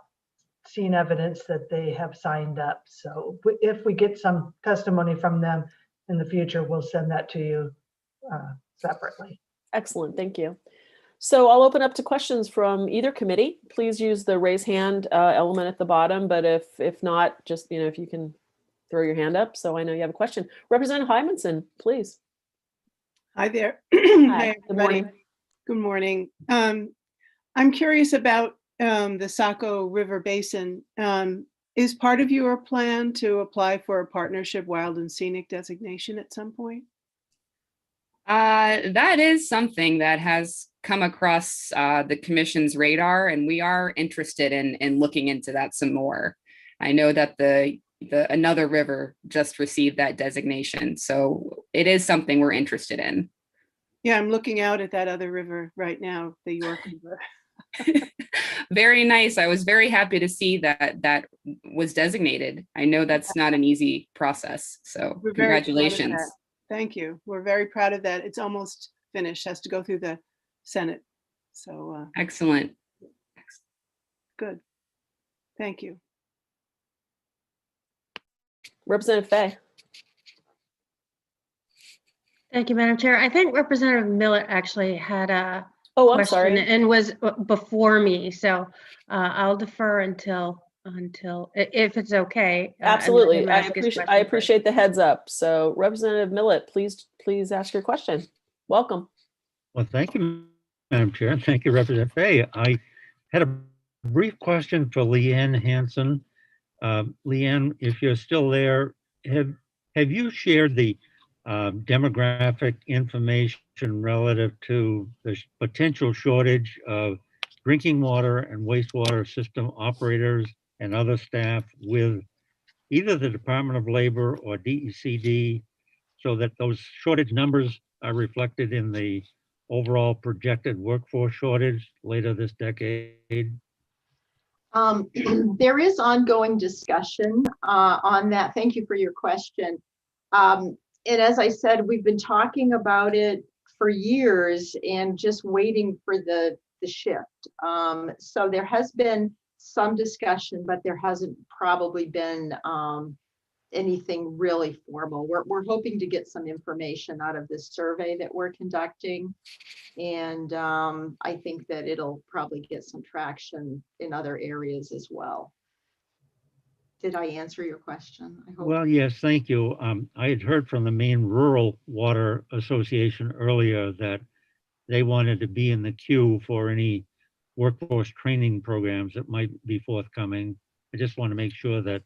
seen evidence that they have signed up. So if we get some testimony from them in the future, we'll send that to you separately. Excellent, thank you. So I'll open up to questions from either committee. Please use the raise hand element at the bottom, but if not, just, if you can throw your hand up so I know you have a question. Representative Hymanson, please. Hi there. Hi, good morning. Good morning. I'm curious about the Saco River Basin. Is part of your plan to apply for a partnership wild and scenic designation at some point? That is something that has come across the Commission's radar, and we are interested in looking into that some more. I know that another river just received that designation, so it is something we're interested in. Yeah, I'm looking out at that other river right now, the York River. Very nice. I was very happy to see that was designated. I know that's not an easy process, so congratulations. Thank you. We're very proud of that. It's almost finished, has to go through the Senate. So excellent. Good. Thank you. Representative Fay. Thank you, Madam Chair. I think Representative Millett actually had a question I'm sorry. And was before me, so I'll defer until if it's okay. Absolutely, I appreciate the heads up. So Representative Millett, please ask your question. Welcome. Well, thank you, Madam Chair. Thank you, Representative Fay. I had a brief question for Leanne Hansen. Leanne, if you're still there, have you shared the demographic information relative to the potential shortage of drinking water and wastewater system operators and other staff with either the Department of Labor or DECD, so that those shortage numbers are reflected in the overall projected workforce shortage later this decade? There is ongoing discussion on that. Thank you for your question. And as I said, we've been talking about it for years and just waiting for the shift. So there has been some discussion, but there hasn't probably been anything really formal. We're hoping to get some information out of this survey that we're conducting. And I think that it'll probably get some traction in other areas as well. Did I answer your question? I hope. Well, yes, thank you. I had heard from the Maine Rural Water Association earlier that they wanted to be in the queue for any workforce training programs that might be forthcoming. I just want to make sure that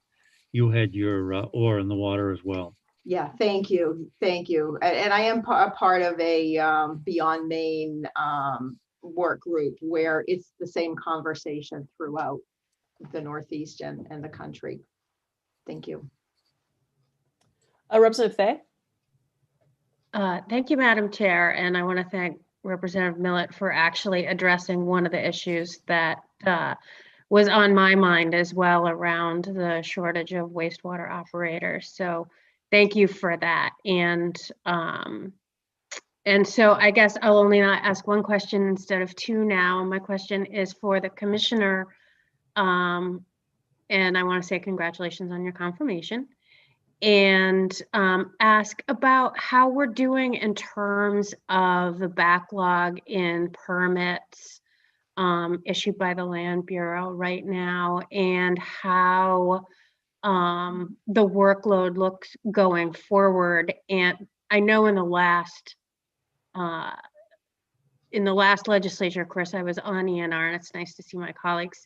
you had your oar in the water as well. Yeah, thank you. Thank you. And I am a part of a Beyond Maine work group where it's the same conversation throughout the Northeast and the country. Thank you. Representative Fay? Thank you, Madam Chair. And I want to thank Representative Millett for actually addressing one of the issues that was on my mind as well around the shortage of wastewater operators. So thank you for that. And so I guess I'll only not ask one question instead of two now. My question is for the commissioner. And I want to say congratulations on your confirmation. And ask about how we're doing in terms of the backlog in permits issued by the Land Bureau right now, and how the workload looks going forward. And I know in the last legislature, of course, I was on ENR, and it's nice to see my colleagues.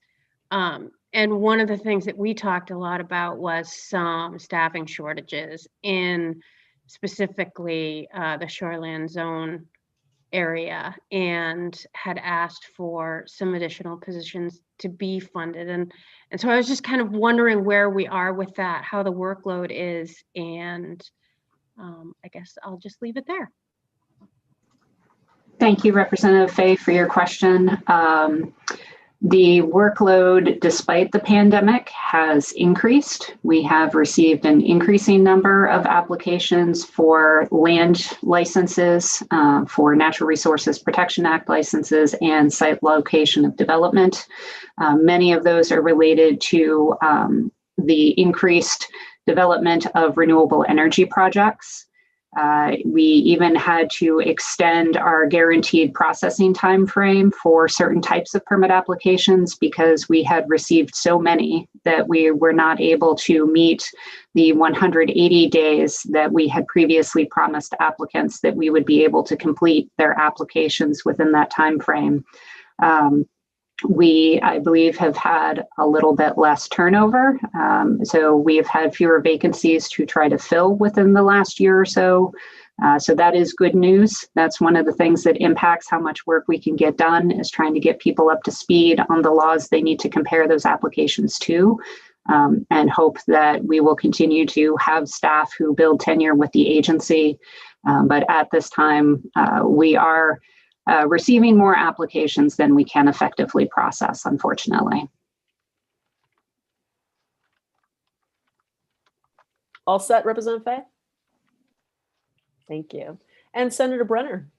And one of the things that we talked a lot about was some staffing shortages in specifically the shoreland zone area, and had asked for some additional positions to be funded. And so I was just kind of wondering where we are with that, how the workload is, and I guess I'll just leave it there. Thank you, Representative Fay, for your question. The workload, despite the pandemic, has increased. We have received an increasing number of applications for land licenses, for Natural Resources Protection Act licenses, and site location of development. Many of those are related to the increased development of renewable energy projects. We even had to extend our guaranteed processing time frame for certain types of permit applications because we had received so many that we were not able to meet the 180 days that we had previously promised applicants that we would be able to complete their applications within that time frame. We, I believe, have had a little bit less turnover. So we have had fewer vacancies to try to fill within the last year or so. So that is good news. That's one of the things that impacts how much work we can get done, is trying to get people up to speed on the laws they need to compare those applications to, and hope that we will continue to have staff who build tenure with the agency. But at this time, we are receiving more applications than we can effectively process, unfortunately. All set, Representative Fay? Thank you. And Senator Brenner.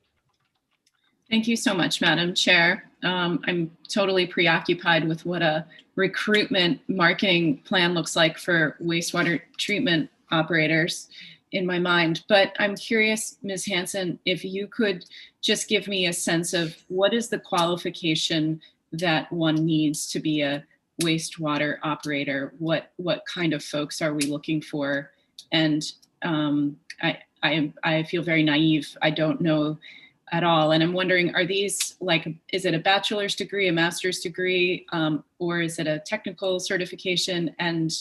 Thank you so much, Madam Chair. I'm totally preoccupied with what a recruitment marketing plan looks like for wastewater treatment operators in my mind, but I'm curious, Ms. Hanson, if you could just give me a sense of what is the qualification that one needs to be a wastewater operator? What kind of folks are we looking for? And I feel very naive. I don't know at all. And I'm wondering, are these like, is it a bachelor's degree, a master's degree, or is it a technical certification? And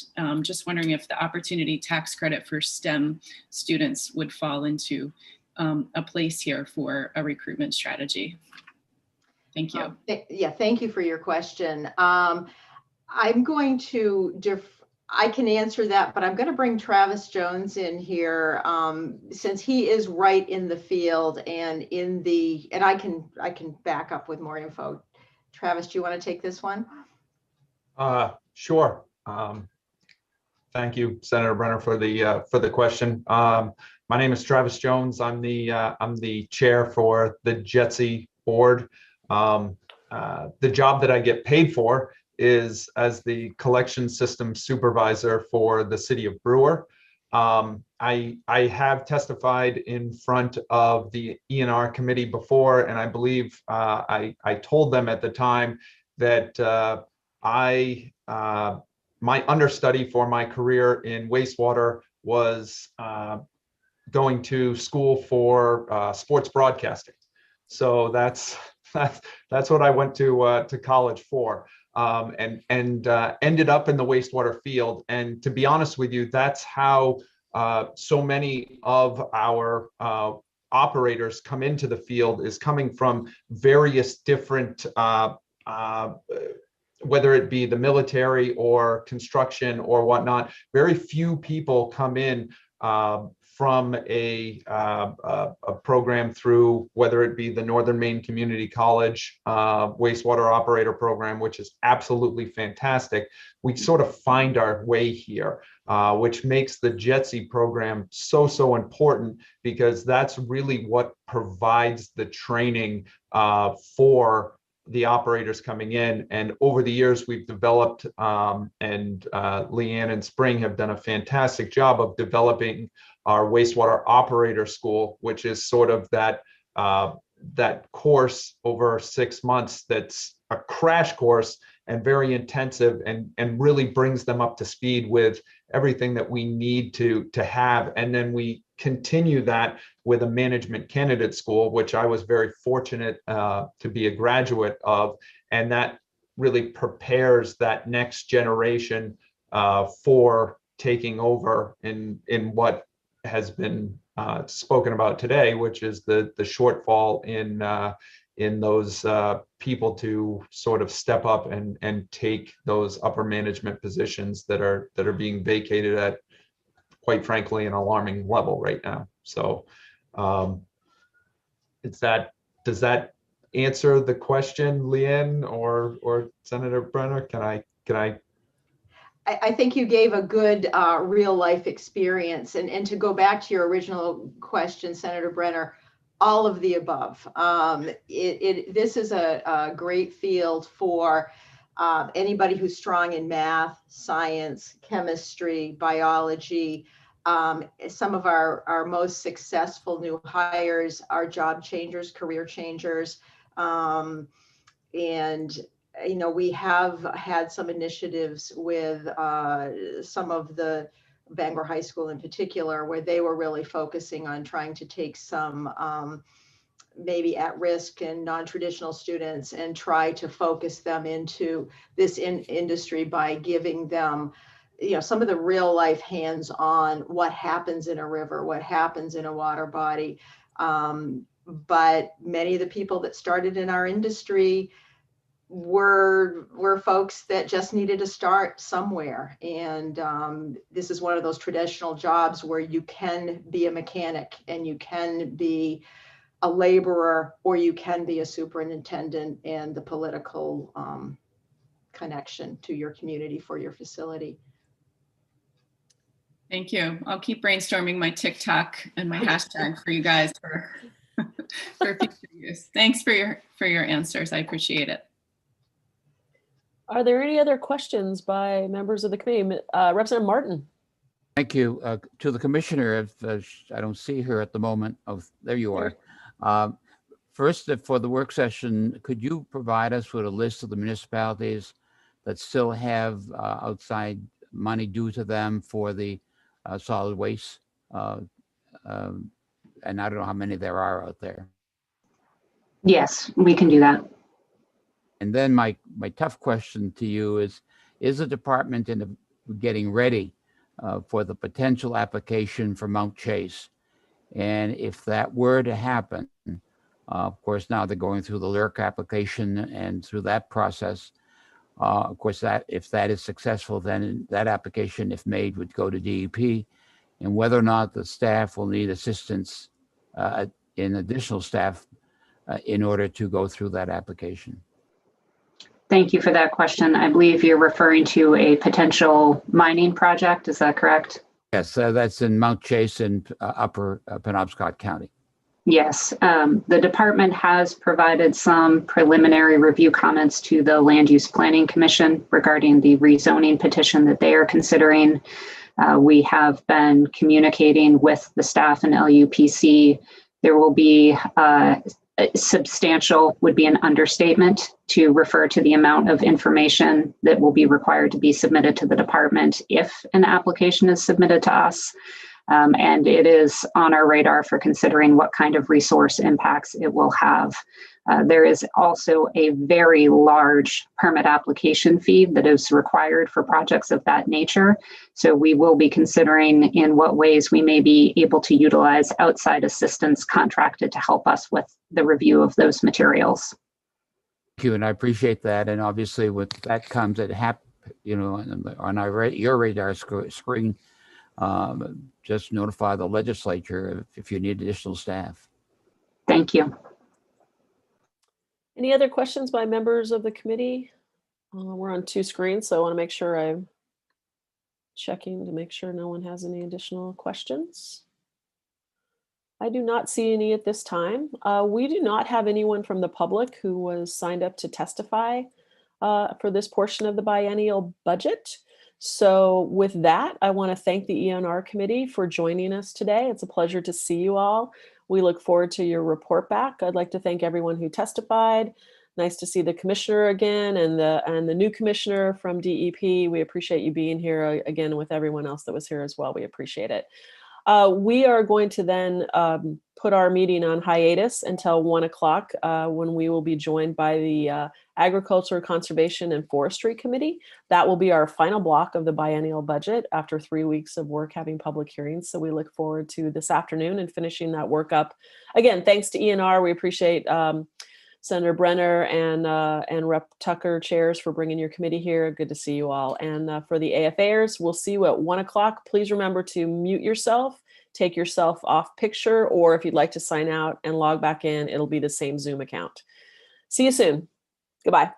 just wondering if the opportunity tax credit for STEM students would fall into a place here for a recruitment strategy. Thank you. Yeah, thank you for your question. I'm going to I can answer that, but I'm going to bring Travis Jones in here since he is right in the field and I can back up with more info. Travis, do you want to take this one? Sure. Thank you, Senator Brenner, for the question. My name is Travis Jones. I'm the chair for the JETSI board. The job that I get paid for is as the collection system supervisor for the city of Brewer. I have testified in front of the ENR committee before, and I believe I told them at the time that my understudy for my career in wastewater was going to school for sports broadcasting. So that's what I went to college for, and ended up in the wastewater field. And to be honest with you, that's how so many of our operators come into the field, is coming from various different, whether it be the military or construction or whatnot. Very few people come in from a program through, whether it be the Northern Maine Community College wastewater operator program, which is absolutely fantastic. We sort of find our way here, which makes the JETSI program so important, because that's really what provides the training for the operators coming in. And over the years, we've developed, and Leanne and Spring have done a fantastic job of developing our wastewater operator school, which is sort of that course over 6 months that's a crash course and very intensive, and really brings them up to speed with everything that we need to have. And then we continue that with a management candidate school, which I was very fortunate to be a graduate of, and that really prepares that next generation for taking over in what has been spoken about today, which is the shortfall in those people to sort of step up and take those upper management positions that are being vacated at, quite frankly, an alarming level right now. So does that answer the question, Leanne or Senator Brenner? Can I? I think you gave a good real life experience. And to go back to your original question, Senator Brenner, all of the above. This is a great field for anybody who's strong in math, science, chemistry, biology. Some of our most successful new hires are job changers, career changers. And we have had some initiatives with some of the Bangor High School in particular, where they were really focusing on trying to take some maybe at-risk and non-traditional students and try to focus them into this industry by giving them some of the real life hands-on, what happens in a river, what happens in a water body. But many of the people that started in our industry were folks that just needed to start somewhere. And this is one of those traditional jobs where you can be a mechanic and you can be a laborer, or you can be a superintendent, and the political connection to your community for your facility. Thank you. I'll keep brainstorming my TikTok and my hashtag for you guys for future use. Thanks for your answers. I appreciate it. Are there any other questions by members of the committee? Representative Martin. Thank you. To the commissioner, if I don't see her at the moment. Oh, there you are. First, for the work session, could you provide us with a list of the municipalities that still have outside money due to them for the solid waste? And I don't know how many there are out there. Yes, we can do that. And then my tough question to you is the department getting ready for the potential application for Mount Chase? And if that were to happen, of course, now they're going through the LRC application, and through that process, of course, that if that is successful, then that application, if made, would go to DEP, and whether or not the staff will need assistance in additional staff in order to go through that application. Thank you for that question. I believe you're referring to a potential mining project. Is that correct? Yes, that's in Mount Chase in upper Penobscot County. Yes, the department has provided some preliminary review comments to the Land Use Planning Commission regarding the rezoning petition that they are considering. We have been communicating with the staff and LUPC. There will be substantial would be an understatement to refer to the amount of information that will be required to be submitted to the department if an application is submitted to us. And it is on our radar for considering what kind of resource impacts it will have. There is also a very large permit application fee that is required for projects of that nature. So we will be considering in what ways we may be able to utilize outside assistance contracted to help us with the review of those materials. Thank you, and I appreciate that. And obviously with that comes at on your radar screen, just notify the legislature if you need additional staff. Thank you. Any other questions by members of the committee? We're on 2 screens, so I want to make sure I'm checking to make sure no one has any additional questions. I do not see any at this time. We do not have anyone from the public who was signed up to testify for this portion of the biennial budget. So with that, I want to thank the ENR committee for joining us today. It's a pleasure to see you all. We look forward to your report back. I'd like to thank everyone who testified. Nice to see the commissioner again and the new commissioner from DEP. We appreciate you being here again with everyone else that was here as well. We appreciate it. We are going to then put our meeting on hiatus until 1 o'clock when we will be joined by the Agriculture, Conservation, and Forestry Committee. That will be our final block of the biennial budget after 3 weeks of work having public hearings. So we look forward to this afternoon and finishing that work up. Again, thanks to ENR. We appreciate Senator Brenner and Rep. Tucker chairs for bringing your committee here. Good to see you all. And for the AFAers, we'll see you at 1 o'clock. Please remember to mute yourself, take yourself off picture, or if you'd like to sign out and log back in, it'll be the same Zoom account. See you soon. Goodbye.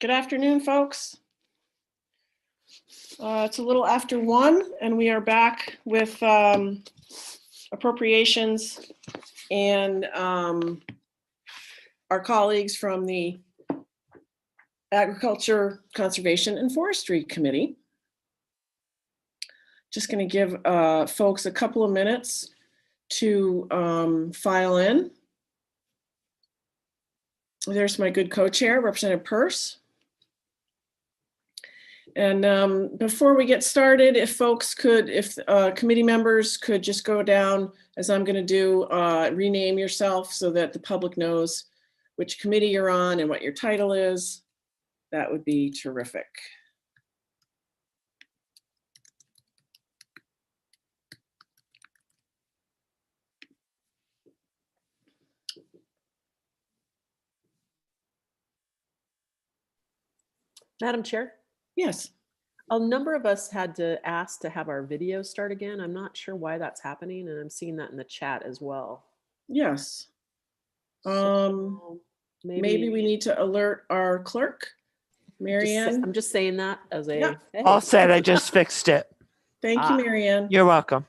Good afternoon, folks. It's a little after 1, and we are back with appropriations and our colleagues from the Agriculture, Conservation, and Forestry Committee. Just going to give folks a couple of minutes to file in. There's my good co-chair, Representative Peirce. And before we get started, if folks could, if committee members could just go down, as I'm going to do, rename yourself so that the public knows which committee you're on and what your title is, that would be terrific. Madam Chair? Yes. A number of us had to ask to have our video start again. I'm not sure why that's happening, and I'm seeing that in the chat as well. Yes. So maybe we need to alert our clerk, Marianne. I'm just saying that as a... Yeah. Hey. All set. I just fixed it. Thank you, Marianne. You're welcome.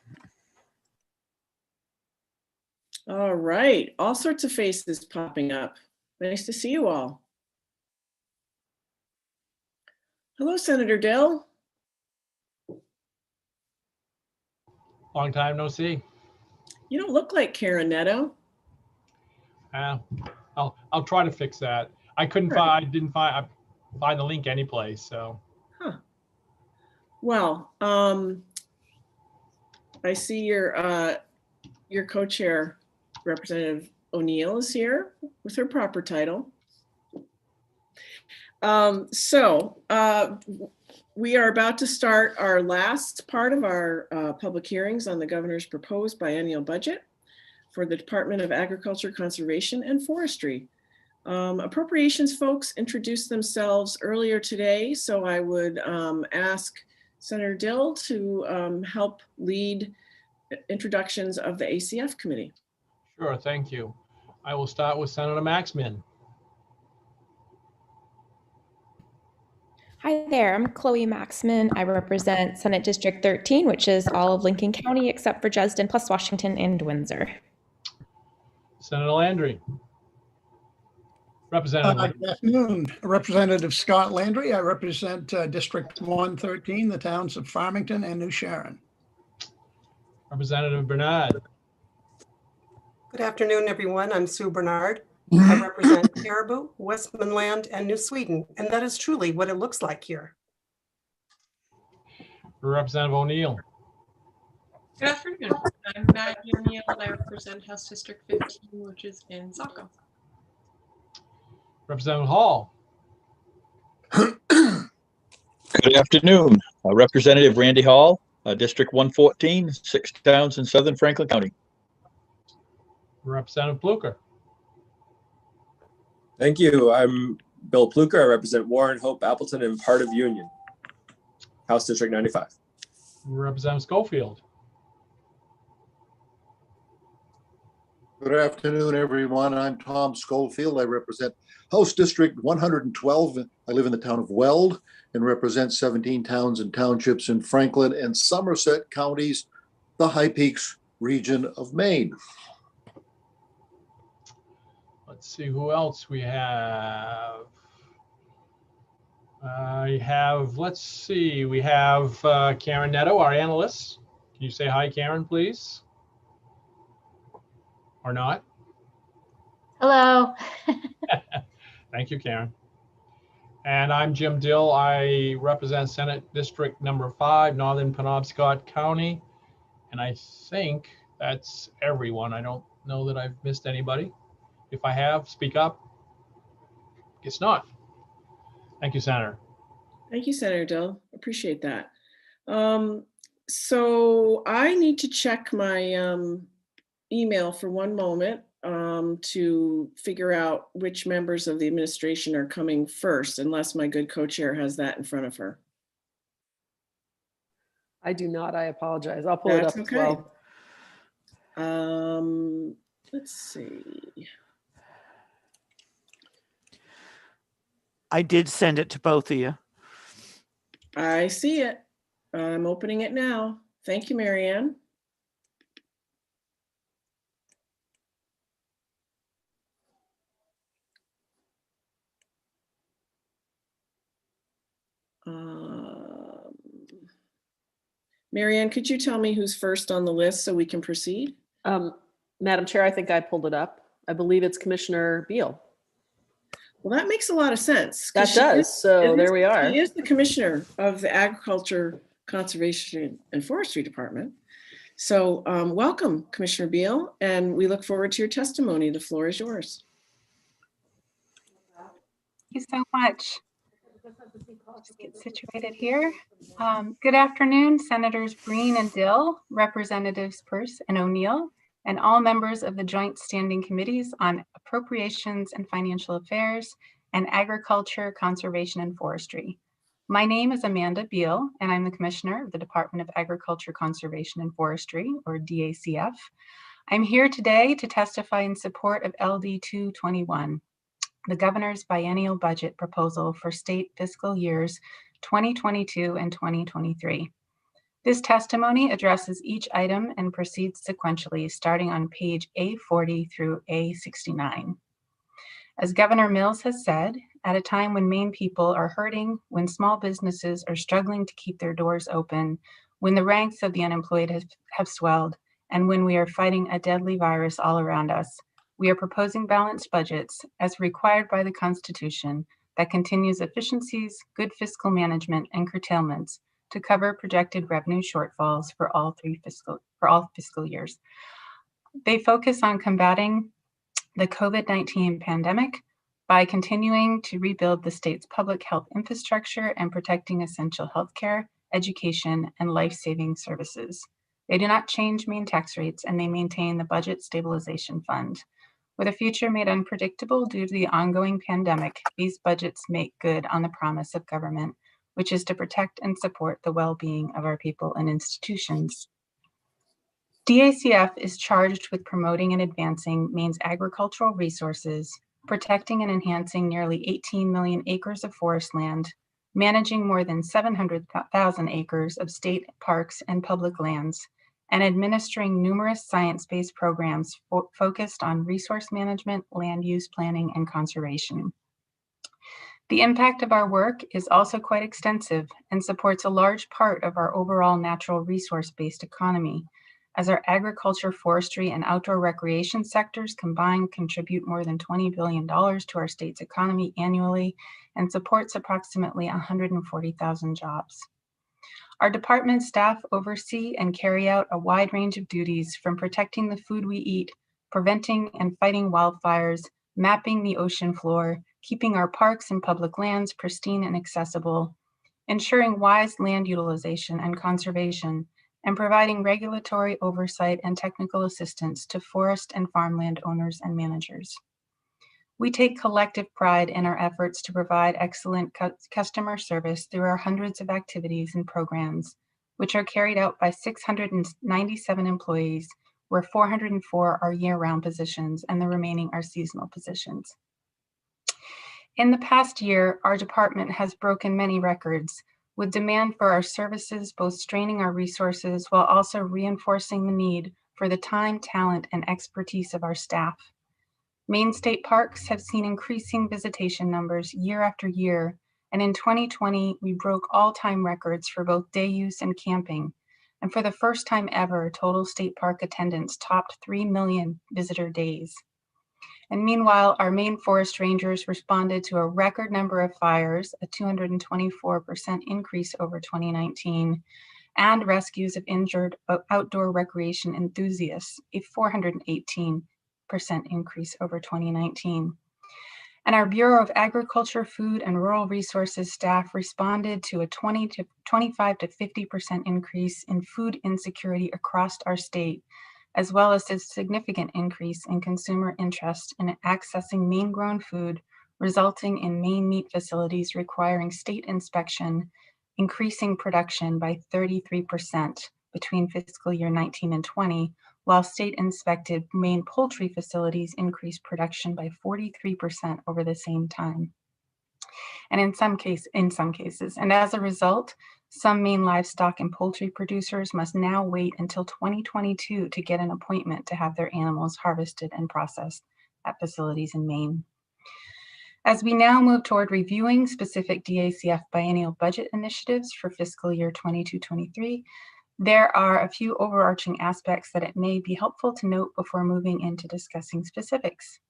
All right. All sorts of faces popping up. Nice to see you all. Hello, Senator Dill. Long time no see. You don't look like Karen Netto. I'll try to fix that. I couldn't find. I didn't find the link anyplace. So. Huh. Well, I see your co-chair, Representative O'Neill, is here with her proper title. We are about to start our last part of our public hearings on the governor's proposed biennial budget for the Department of Agriculture, Conservation, and Forestry. Appropriations folks introduced themselves earlier today, so I would ask Senator Dill to help lead introductions of the ACF committee. Sure, thank you. I will start with Senator Maxman. Hi there, I'm Chloe Maxman. I represent Senate District 13, which is all of Lincoln County except for Dresden, plus Washington and Windsor. Senator Landry. Representative. Good afternoon, Representative Scott Landry. I represent District 113, the towns of Farmington and New Sharon. Representative Bernard. Good afternoon, everyone. I'm Sue Bernard. I represent Caribou, Westmanland, and New Sweden, and that is truly what it looks like here. Representative O'Neill. Good afternoon. I'm Biennial, and I represent House District 15, which is in Saco. Representative Hall. Good afternoon. Representative Randy Hall, District 114, 6 towns in southern Franklin County. Representative Pluker. Thank you. I'm Bill Pluker. I represent Warren, Hope, Appleton, and part of Union. House District 95. Representative Schofield. Good afternoon, everyone. I'm Tom Schofield. I represent House District 112. I live in the town of Weld and represent 17 towns and townships in Franklin and Somerset counties, the High Peaks region of Maine. Let's see who else we have. Let's see, we have Karen Netto, our analyst. Can you say hi, Karen, please? Or not? Hello. Thank you, Karen. And I'm Jim Dill. I represent Senate District number 5, Northern Penobscot County. And I think that's everyone. I don't know that I've missed anybody. If I have, speak up. Guess not. Thank you, Senator. Thank you, Senator Dill. Appreciate that. So I need to check my email for one moment to figure out which members of the administration are coming first, unless my good co-chair has that in front of her. I do not. I apologize. I'll pull it up as well. Let's see. I did send it to both of you. I see it. I'm opening it now. Thank you, Marianne. Marianne, could you tell me who's first on the list so we can proceed? Madam Chair, I think I pulled it up. I believe it's Commissioner Beal. Well, that makes a lot of sense. That does. So there we are. She is the commissioner of the Agriculture, Conservation, and Forestry Department. So welcome, Commissioner Beal, and we look forward to your testimony. The floor is yours. Thank you so much. Just get situated here. Good afternoon, Senators Breen and Dill, Representatives Peirce and O'Neill, and all members of the Joint Standing Committees on Appropriations and Financial Affairs and Agriculture, Conservation, and Forestry. My name is Amanda Beal, and I'm the Commissioner of the Department of Agriculture, Conservation, and Forestry, or DACF. I'm here today to testify in support of LD 221, the Governor's Biennial Budget Proposal for state fiscal years 2022 and 2023. This testimony addresses each item and proceeds sequentially, starting on page A40 through A69. As Governor Mills has said, at a time when Maine people are hurting, when small businesses are struggling to keep their doors open, when the ranks of the unemployed have swelled, and when we are fighting a deadly virus all around us, we are proposing balanced budgets as required by the Constitution that continues efficiencies, good fiscal management, and curtailments to cover projected revenue shortfalls for all fiscal years. They focus on combating the COVID-19 pandemic by continuing to rebuild the state's public health infrastructure and protecting essential healthcare, education, and life-saving services. They do not change Maine tax rates, and they maintain the Budget Stabilization Fund. With a future made unpredictable due to the ongoing pandemic, these budgets make good on the promise of government, which is to protect and support the well-being of our people and institutions. DACF is charged with promoting and advancing Maine's agricultural resources, protecting and enhancing nearly 18 million acres of forest land, managing more than 700,000 acres of state parks and public lands, and administering numerous science-based programs focused on resource management, land use planning, and conservation. The impact of our work is also quite extensive and supports a large part of our overall natural resource-based economy, as our agriculture, forestry, and outdoor recreation sectors combined contribute more than $20 billion to our state's economy annually and supports approximately 140,000 jobs. Our department staff oversee and carry out a wide range of duties, from protecting the food we eat, preventing and fighting wildfires, mapping the ocean floor, keeping our parks and public lands pristine and accessible, ensuring wise land utilization and conservation, and providing regulatory oversight and technical assistance to forest and farmland owners and managers. We take collective pride in our efforts to provide excellent customer service through our hundreds of activities and programs, which are carried out by 697 employees, where 404 are year-round positions and the remaining are seasonal positions. In the past year, our department has broken many records, with demand for our services both straining our resources while also reinforcing the need for the time, talent, and expertise of our staff. Maine state parks have seen increasing visitation numbers year after year, and in 2020, we broke all-time records for both day use and camping, and for the first time ever, total state park attendance topped 3 million visitor days. And meanwhile, our Maine forest rangers responded to a record number of fires, a 224% increase over 2019, and rescues of injured outdoor recreation enthusiasts, a 418% increase over 2019. And our Bureau of Agriculture, Food, and Rural Resources staff responded to a 25 to 50% increase in food insecurity across our state, as well as a significant increase in consumer interest in accessing Maine-grown food, resulting in Maine meat facilities requiring state inspection, increasing production by 33% between fiscal year 19 and 20, while state-inspected Maine poultry facilities increased production by 43% over the same time. and in some cases. And as a result, some Maine livestock and poultry producers must now wait until 2022 to get an appointment to have their animals harvested and processed at facilities in Maine. As we now move toward reviewing specific DACF biennial budget initiatives for fiscal year 22-23, there are a few overarching aspects that it may be helpful to note before moving into discussing specifics.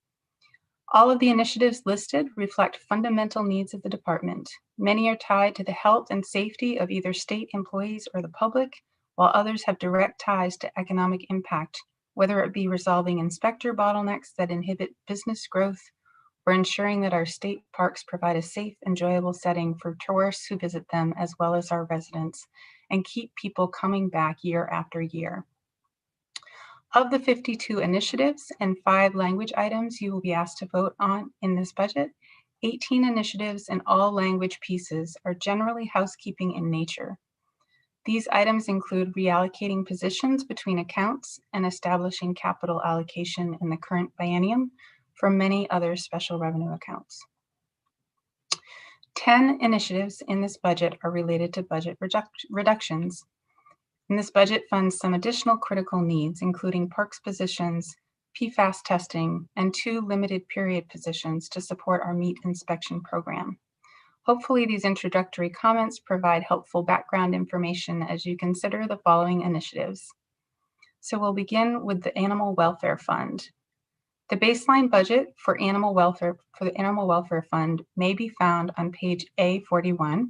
All of the initiatives listed reflect fundamental needs of the department. Many are tied to the health and safety of either state employees or the public, while others have direct ties to economic impact, whether it be resolving inspector bottlenecks that inhibit business growth or ensuring that our state parks provide a safe, enjoyable setting for tourists who visit them, as well as our residents, and keep people coming back year after year. Of the 52 initiatives and 5 language items you will be asked to vote on in this budget, 18 initiatives and all language pieces are generally housekeeping in nature. These items include reallocating positions between accounts and establishing capital allocation in the current biennium for many other special revenue accounts. 10 initiatives in this budget are related to budget reductions. And this budget funds some additional critical needs, including parks positions, PFAS testing, and 2 limited period positions to support our meat inspection program. Hopefully, these introductory comments provide helpful background information as you consider the following initiatives. So we'll begin with the Animal Welfare Fund. The baseline budget for the Animal Welfare Fund may be found on page A41.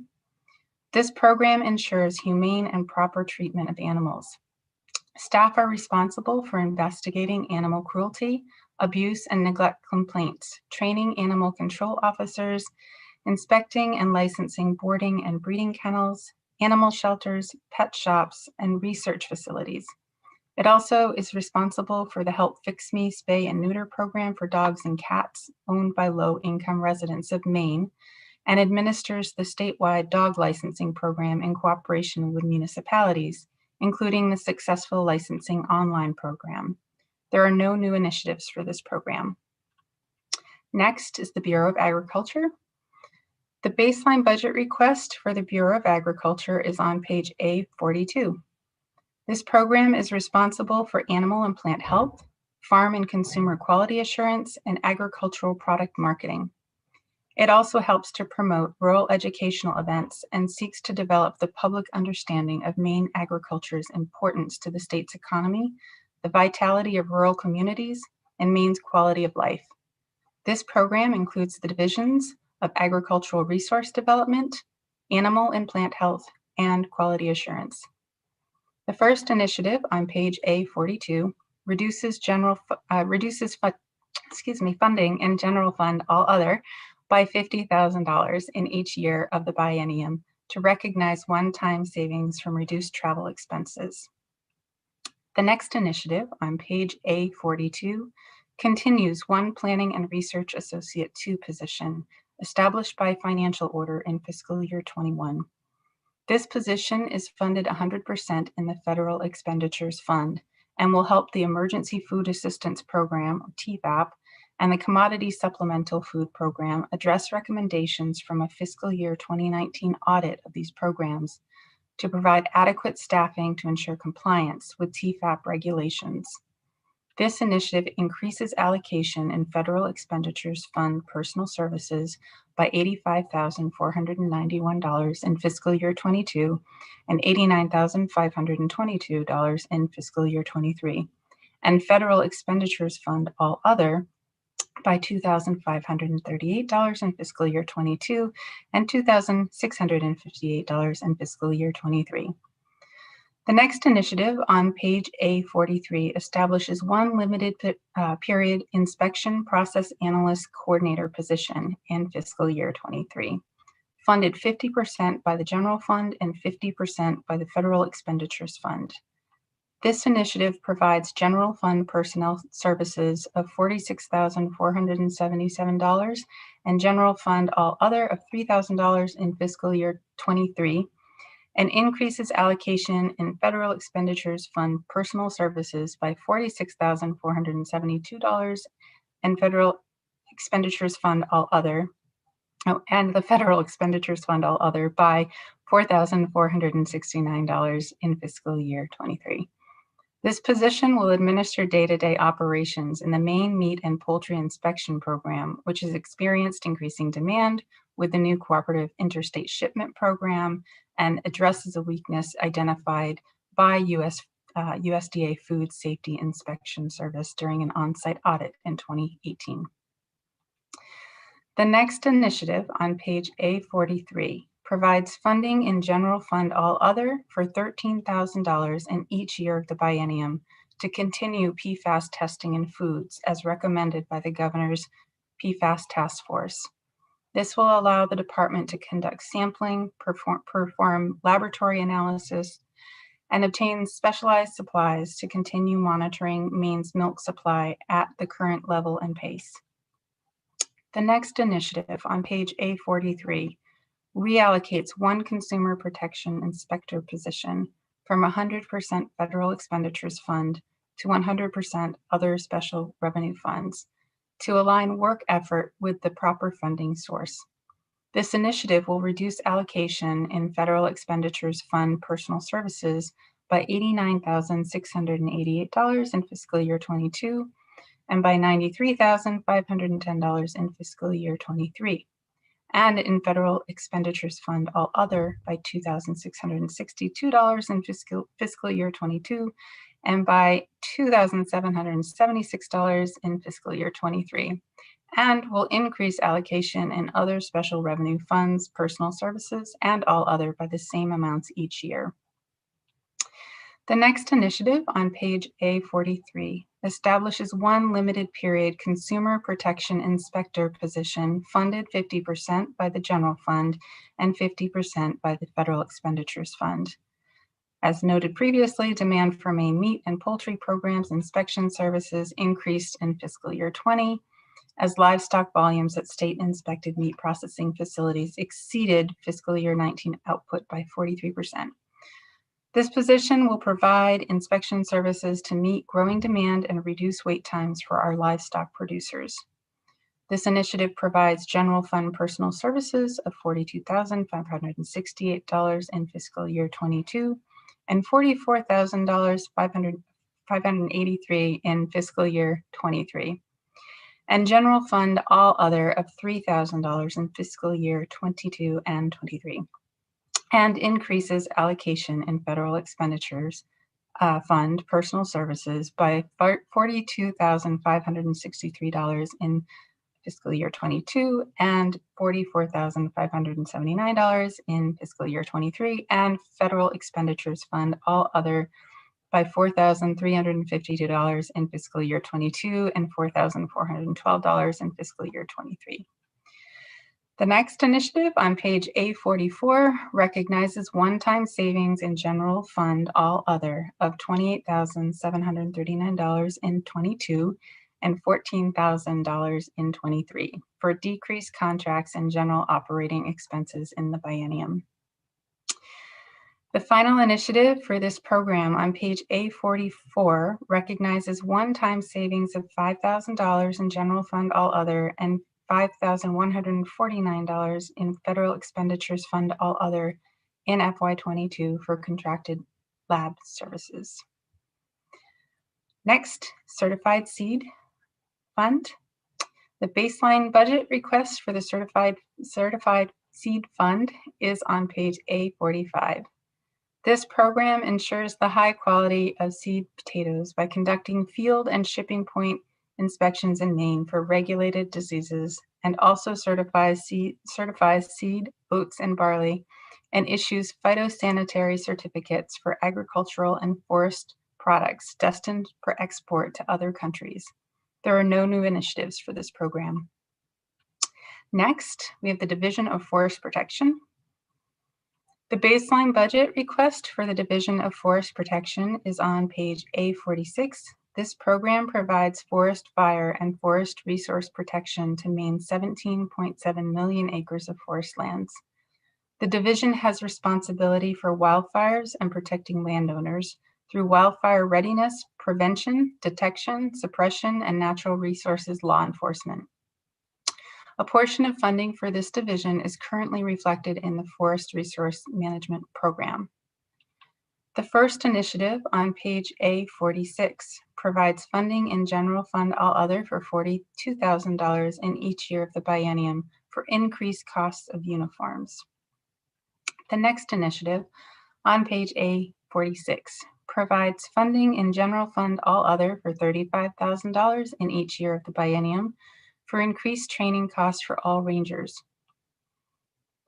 This program ensures humane and proper treatment of animals. Staff are responsible for investigating animal cruelty, abuse, and neglect complaints, training animal control officers, inspecting and licensing boarding and breeding kennels, animal shelters, pet shops, and research facilities. It also is responsible for the Help Fix Me spay and neuter program for dogs and cats owned by low-income residents of Maine, and administers the statewide dog licensing program in cooperation with municipalities, including the successful licensing online program. There are no new initiatives for this program. Next is the Bureau of Agriculture. The baseline budget request for the Bureau of Agriculture is on page A42. This program is responsible for animal and plant health, farm and consumer quality assurance, and agricultural product marketing. It also helps to promote rural educational events and seeks to develop the public understanding of Maine agriculture's importance to the state's economy, the vitality of rural communities, and Maine's quality of life. This program includes the divisions of agricultural resource development, animal and plant health, and quality assurance. The first initiative on page A42 reduces funding in general fund all other by $50,000 in each year of the biennium to recognize one-time savings from reduced travel expenses. The next initiative on page A42 continues one Planning and Research Associate 2 position established by financial order in fiscal year 21. This position is funded 100% in the Federal Expenditures Fund and will help the Emergency Food Assistance Program, or TFAP, and the Commodity Supplemental Food Program address recommendations from a fiscal year 2019 audit of these programs to provide adequate staffing to ensure compliance with TFAP regulations. This initiative increases allocation in Federal Expenditures Fund personal services by $85,491 in fiscal year 22 and $89,522 in fiscal year 23, and Federal Expenditures Fund all other by $2,538 in fiscal year 22 and $2,658 in fiscal year 23. The next initiative on page A43 establishes one limited period inspection process analyst coordinator position in fiscal year 23, funded 50% by the general fund and 50% by the Federal Expenditures Fund. This initiative provides general fund personnel services of $46,477 and general fund all other of $3,000 in fiscal year 23, and increases allocation in Federal Expenditures Fund personal services by $46,472 and Federal Expenditures Fund all other and the Federal Expenditures Fund, all other, by $4,469 in fiscal year 23. This position will administer day-to-day operations in the main meat and poultry inspection program, which has experienced increasing demand with the new cooperative interstate shipment program and addresses a weakness identified by USDA Food Safety Inspection Service during an on-site audit in 2018. The next initiative on page A43 provides funding in General Fund All Other for $13,000 in each year of the biennium to continue PFAS testing in foods as recommended by the Governor's PFAS Task Force. This will allow the department to conduct sampling, perform laboratory analysis, and obtain specialized supplies to continue monitoring Maine's milk supply at the current level and pace. The next initiative on page A43 reallocates one consumer protection inspector position from 100% federal expenditures fund to 100% other special revenue funds to align work effort with the proper funding source. This initiative will reduce allocation in federal expenditures fund personal services by $89,688 in fiscal year 22 and by $93,510 in fiscal year 23. And in federal expenditures fund all other by $2,662 in fiscal year 22 and by $2,776 in fiscal year 23, and will increase allocation in other special revenue funds, personal services, and all other by the same amounts each year. The next initiative on page A43 establishes one limited period consumer protection inspector position funded 50% by the general fund and 50% by the federal expenditures fund. As noted previously, demand for Maine meat and poultry programs inspection services increased in fiscal year 20 as livestock volumes at state inspected meat processing facilities exceeded fiscal year 19 output by 43%. This position will provide inspection services to meet growing demand and reduce wait times for our livestock producers. This initiative provides general fund personal services of $42,568 in fiscal year 22 and $44,583 in fiscal year 23, and general fund all other of $3,000 in fiscal year 22 and 23. And increases allocation in federal expenditures fund personal services by $42,563 in fiscal year 22 and $44,579 in fiscal year 23, and federal expenditures fund all other by $4,352 in fiscal year 22 and $4,412 in fiscal year 23. The next initiative on page A44 recognizes one-time savings in general fund all other of $28,739 in 22 and $14,000 in 23 for decreased contracts and general operating expenses in the biennium. The final initiative for this program on page A44 recognizes one-time savings of $5,000 in general fund all other and $5,149 in federal expenditures fund all other in FY22 for contracted lab services. Next, certified seed fund. The baseline budget request for the certified seed fund is on page A45. This program ensures the high quality of seed potatoes by conducting field and shipping point inspections in Maine for regulated diseases, and also certifies seed, oats, and barley, and issues phytosanitary certificates for agricultural and forest products destined for export to other countries. There are no new initiatives for this program. Next, we have the Division of Forest Protection. The baseline budget request for the Division of Forest Protection is on page A46. This program provides forest fire and forest resource protection to Maine's 17.7 million acres of forest lands. The division has responsibility for wildfires and protecting landowners through wildfire readiness, prevention, detection, suppression, and natural resources law enforcement. A portion of funding for this division is currently reflected in the Forest Resource Management Program. The first initiative on page A46 provides funding in General Fund All Other for $42,000 in each year of the biennium for increased costs of uniforms. The next initiative on page A46 provides funding in General Fund All Other for $35,000 in each year of the biennium for increased training costs for all rangers.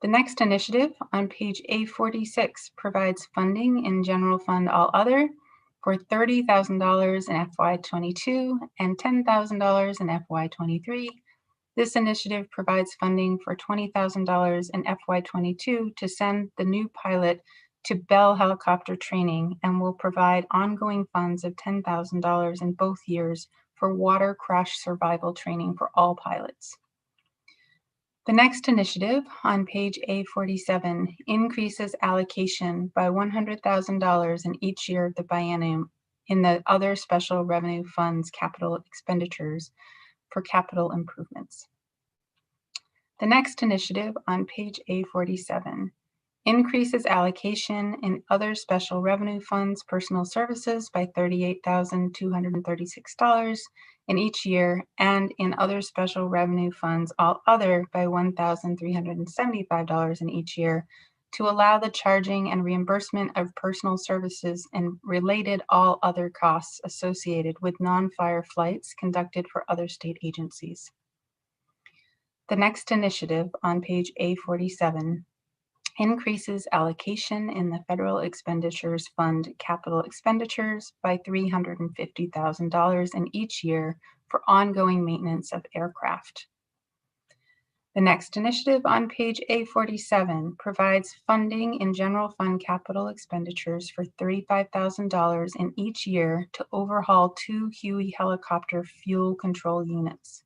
The next initiative on page A46 provides funding in General Fund All Other for $30,000 in FY22 and $10,000 in FY23. This initiative provides funding for $20,000 in FY22 to send the new pilot to Bell helicopter training and will provide ongoing funds of $10,000 in both years for water crash survival training for all pilots. The next initiative on page A47 increases allocation by $100,000 in each year of the biennium in the other special revenue funds capital expenditures for capital improvements. The next initiative on page A47 increases allocation in other special revenue funds personal services by $38,236 in each year, and in other special revenue funds all other by $1,375 in each year, to allow the charging and reimbursement of personal services and related all other costs associated with non-fire flights conducted for other state agencies. The next initiative on page A47 increases allocation in the Federal Expenditures Fund capital expenditures by $350,000 in each year for ongoing maintenance of aircraft. The next initiative on page A47 provides funding in General Fund capital expenditures for $35,000 in each year to overhaul 2 Huey helicopter fuel control units.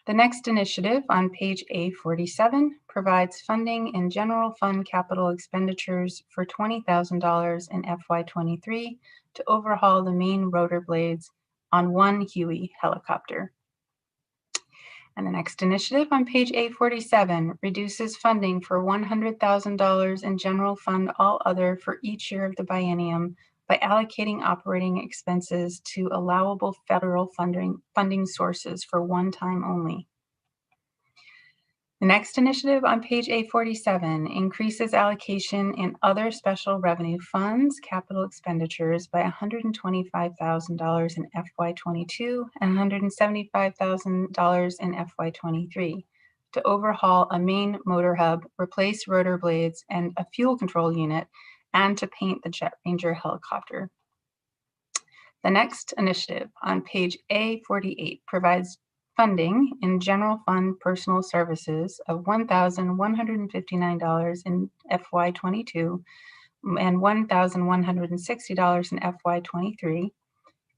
The next initiative on page A47 provides funding in General Fund capital expenditures for $20,000 in FY23 to overhaul the main rotor blades on 1 Huey helicopter. And the next initiative on page A47 reduces funding for $100,000 in General Fund All Other for each year of the biennium by allocating operating expenses to allowable federal funding sources for one time only. The next initiative on page A47 increases allocation in other special revenue funds capital expenditures by $125,000 in FY22 and $175,000 in FY23 to overhaul a main motor hub, replace rotor blades and a fuel control unit, and to paint the Jet Ranger helicopter. The next initiative on page A48 provides funding in General Fund personal services of $1,159 in FY22 and $1,160 in FY23,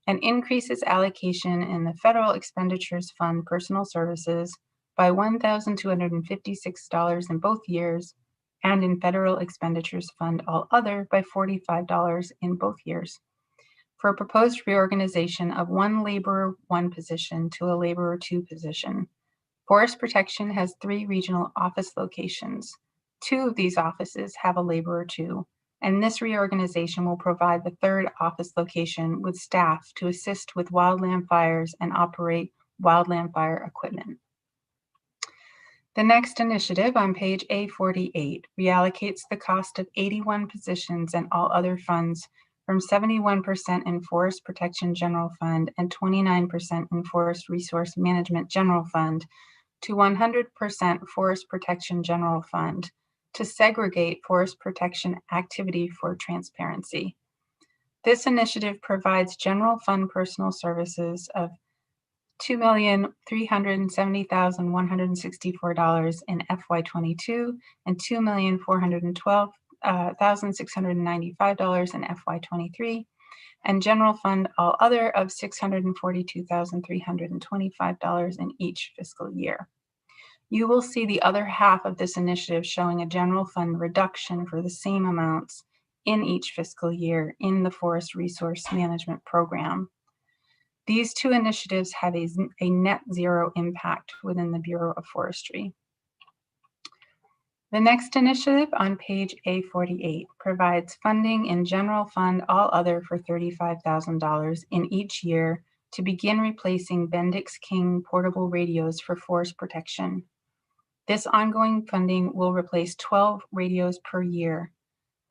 and increases allocation in the Federal Expenditures Fund personal services by $1,256 in both years, and in Federal Expenditures Fund All Other by $45 in both years, for a proposed reorganization of 1 laborer 1 position to a laborer 2 position. Forest Protection has 3 regional office locations. 2 of these offices have a laborer 2, and this reorganization will provide the 3rd office location with staff to assist with wildland fires and operate wildland fire equipment. The next initiative on page A48 reallocates the cost of 81 positions and all other funds from 71% in Forest Protection General Fund and 29% in Forest Resource Management General Fund to 100% Forest Protection General Fund to segregate forest protection activity for transparency. This initiative provides general fund personal services of $2,370,164 in FY22 and $2,412,695 in FY23, and General Fund All Other of $642,325 in each fiscal year. You will see the other half of this initiative showing a general fund reduction for the same amounts in each fiscal year in the Forest Resource Management Program. These two initiatives have a net zero impact within the Bureau of Forestry. The next initiative on page A48 provides funding in general fund all other for $35,000 in each year to begin replacing Bendix King portable radios for forest protection. This ongoing funding will replace 12 radios per year.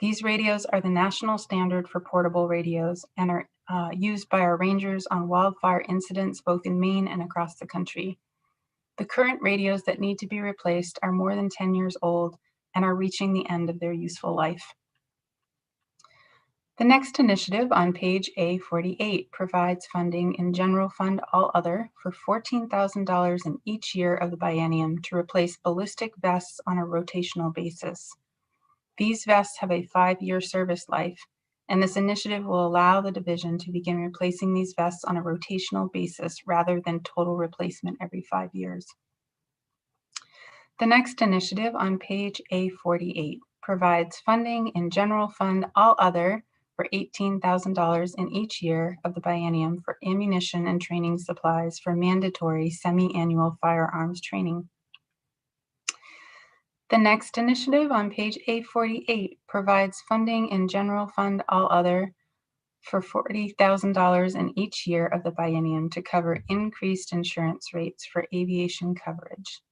These radios are the national standard for portable radios and are used by our rangers on wildfire incidents both in Maine and across the country. The current radios that need to be replaced are more than 10 years old and are reaching the end of their useful life. The next initiative on page A48 provides funding in general fund all other for $14,000 in each year of the biennium to replace ballistic vests on a rotational basis. These vests have a 5-year service life, and this initiative will allow the division to begin replacing these vests on a rotational basis rather than total replacement every 5 years. The next initiative on page A48 provides funding in general fund all other for $18,000 in each year of the biennium for ammunition and training supplies for mandatory semi-annual firearms training. The next initiative on page A48 provides funding in general fund all other for $40,000 in each year of the biennium to cover increased insurance rates for aviation coverage.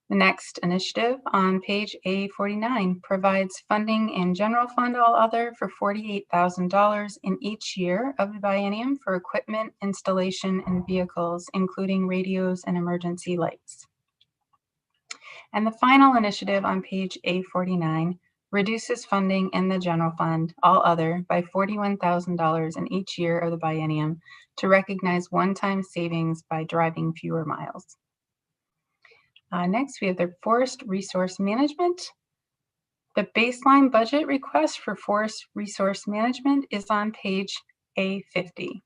The next initiative on page A49 provides funding in general fund all other for $48,000 in each year of the biennium for equipment, installation, and vehicles, including radios and emergency lights. And the final initiative on page A49 reduces funding in the general fund, all other, by $41,000 in each year of the biennium to recognize one-time savings by driving fewer miles. Next, we have the forest resource management. The baseline budget request for forest resource management is on page A50.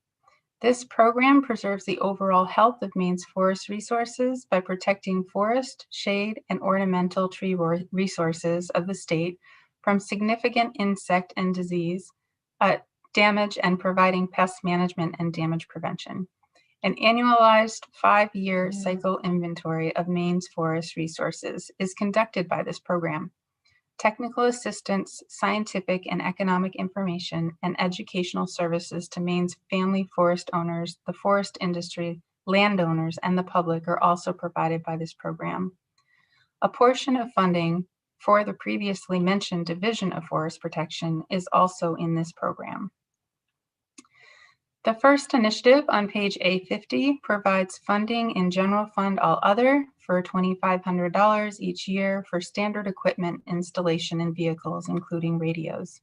This program preserves the overall health of Maine's forest resources by protecting forest, shade, and ornamental tree resources of the state from significant insect and disease damage and providing pest management and damage prevention. An annualized 5-year cycle inventory of Maine's forest resources is conducted by this program. Technical assistance, scientific and economic information, and educational services to Maine's family forest owners, the forest industry, landowners, and the public are also provided by this program. A portion of funding for the previously mentioned Division of Forest Protection is also in this program. The first initiative on page A50 provides funding in general fund all other for $2,500 each year for standard equipment installation in vehicles, including radios.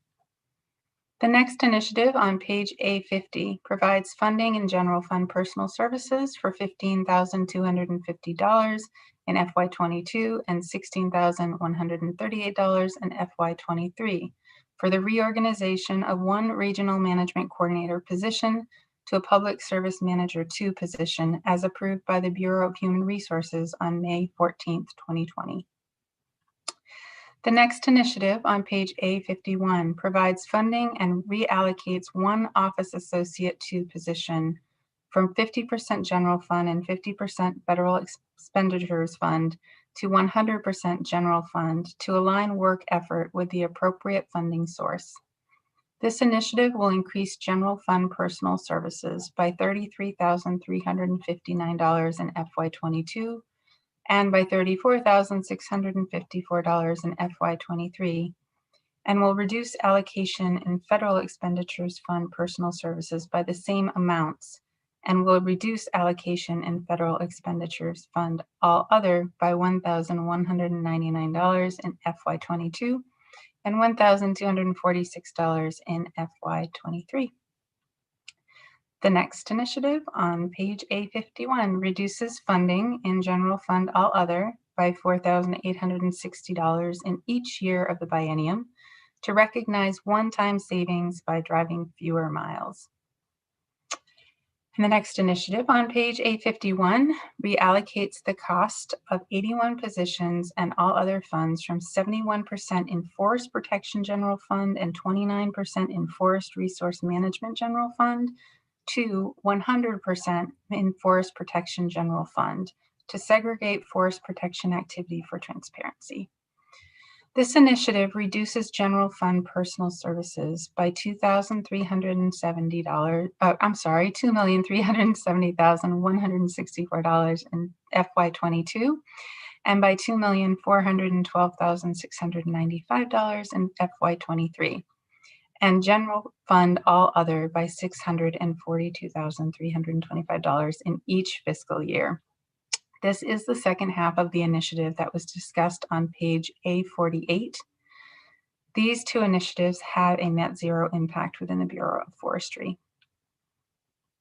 The next initiative on page A50 provides funding in general fund personal services for $15,250 in FY22 and $16,138 in FY23 for the reorganization of one regional management coordinator position to a public service manager 2 position as approved by the Bureau of Human Resources on May 14th, 2020. The next initiative on page A51 provides funding and reallocates one office associate 2 position from 50% general fund and 50% federal expenditures fund to 100% general fund to align work effort with the appropriate funding source. This initiative will increase general fund personal services by $33,359 in FY22 and by $34,654 in FY23, and will reduce allocation in federal expenditures fund personal services by the same amounts, and will reduce allocation in federal expenditures fund all other by $1,199 in FY22 and $1,246 in FY23. The next initiative on page A51 reduces funding in general fund all other by $4,860 in each year of the biennium to recognize one-time savings by driving fewer miles. And the next initiative on page A51 reallocates the cost of 81 positions and all other funds from 71% in Forest Protection General Fund and 29% in Forest Resource Management General Fund to 100% in Forest Protection General Fund to segregate forest protection activity for transparency. This initiative reduces general fund personal services by $2,370,164 in FY22 and by $2,412,695 in FY23, and general fund all other by $642,325 in each fiscal year. This is the second half of the initiative that was discussed on page A48. These two initiatives have a net zero impact within the Bureau of Forestry.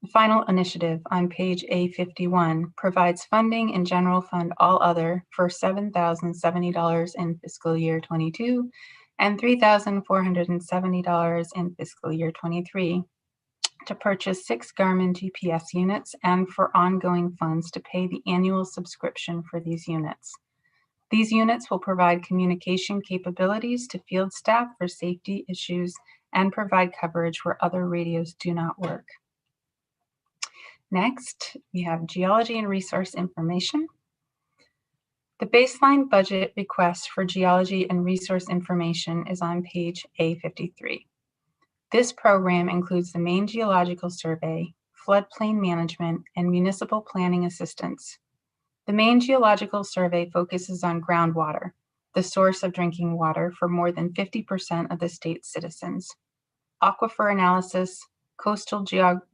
The final initiative on page A51 provides funding in general fund all other for $7,070 in fiscal year 22 and $3,470 in fiscal year 23 to purchase 6 Garmin GPS units and for ongoing funds to pay the annual subscription for these units. These units will provide communication capabilities to field staff for safety issues and provide coverage where other radios do not work. Next, we have geology and resource information. The baseline budget request for geology and resource information is on page A53. This program includes the main geological survey, floodplain management, and municipal planning assistance. The main geological survey focuses on groundwater, the source of drinking water for more than 50% of the state's citizens. Aquifer analysis, coastal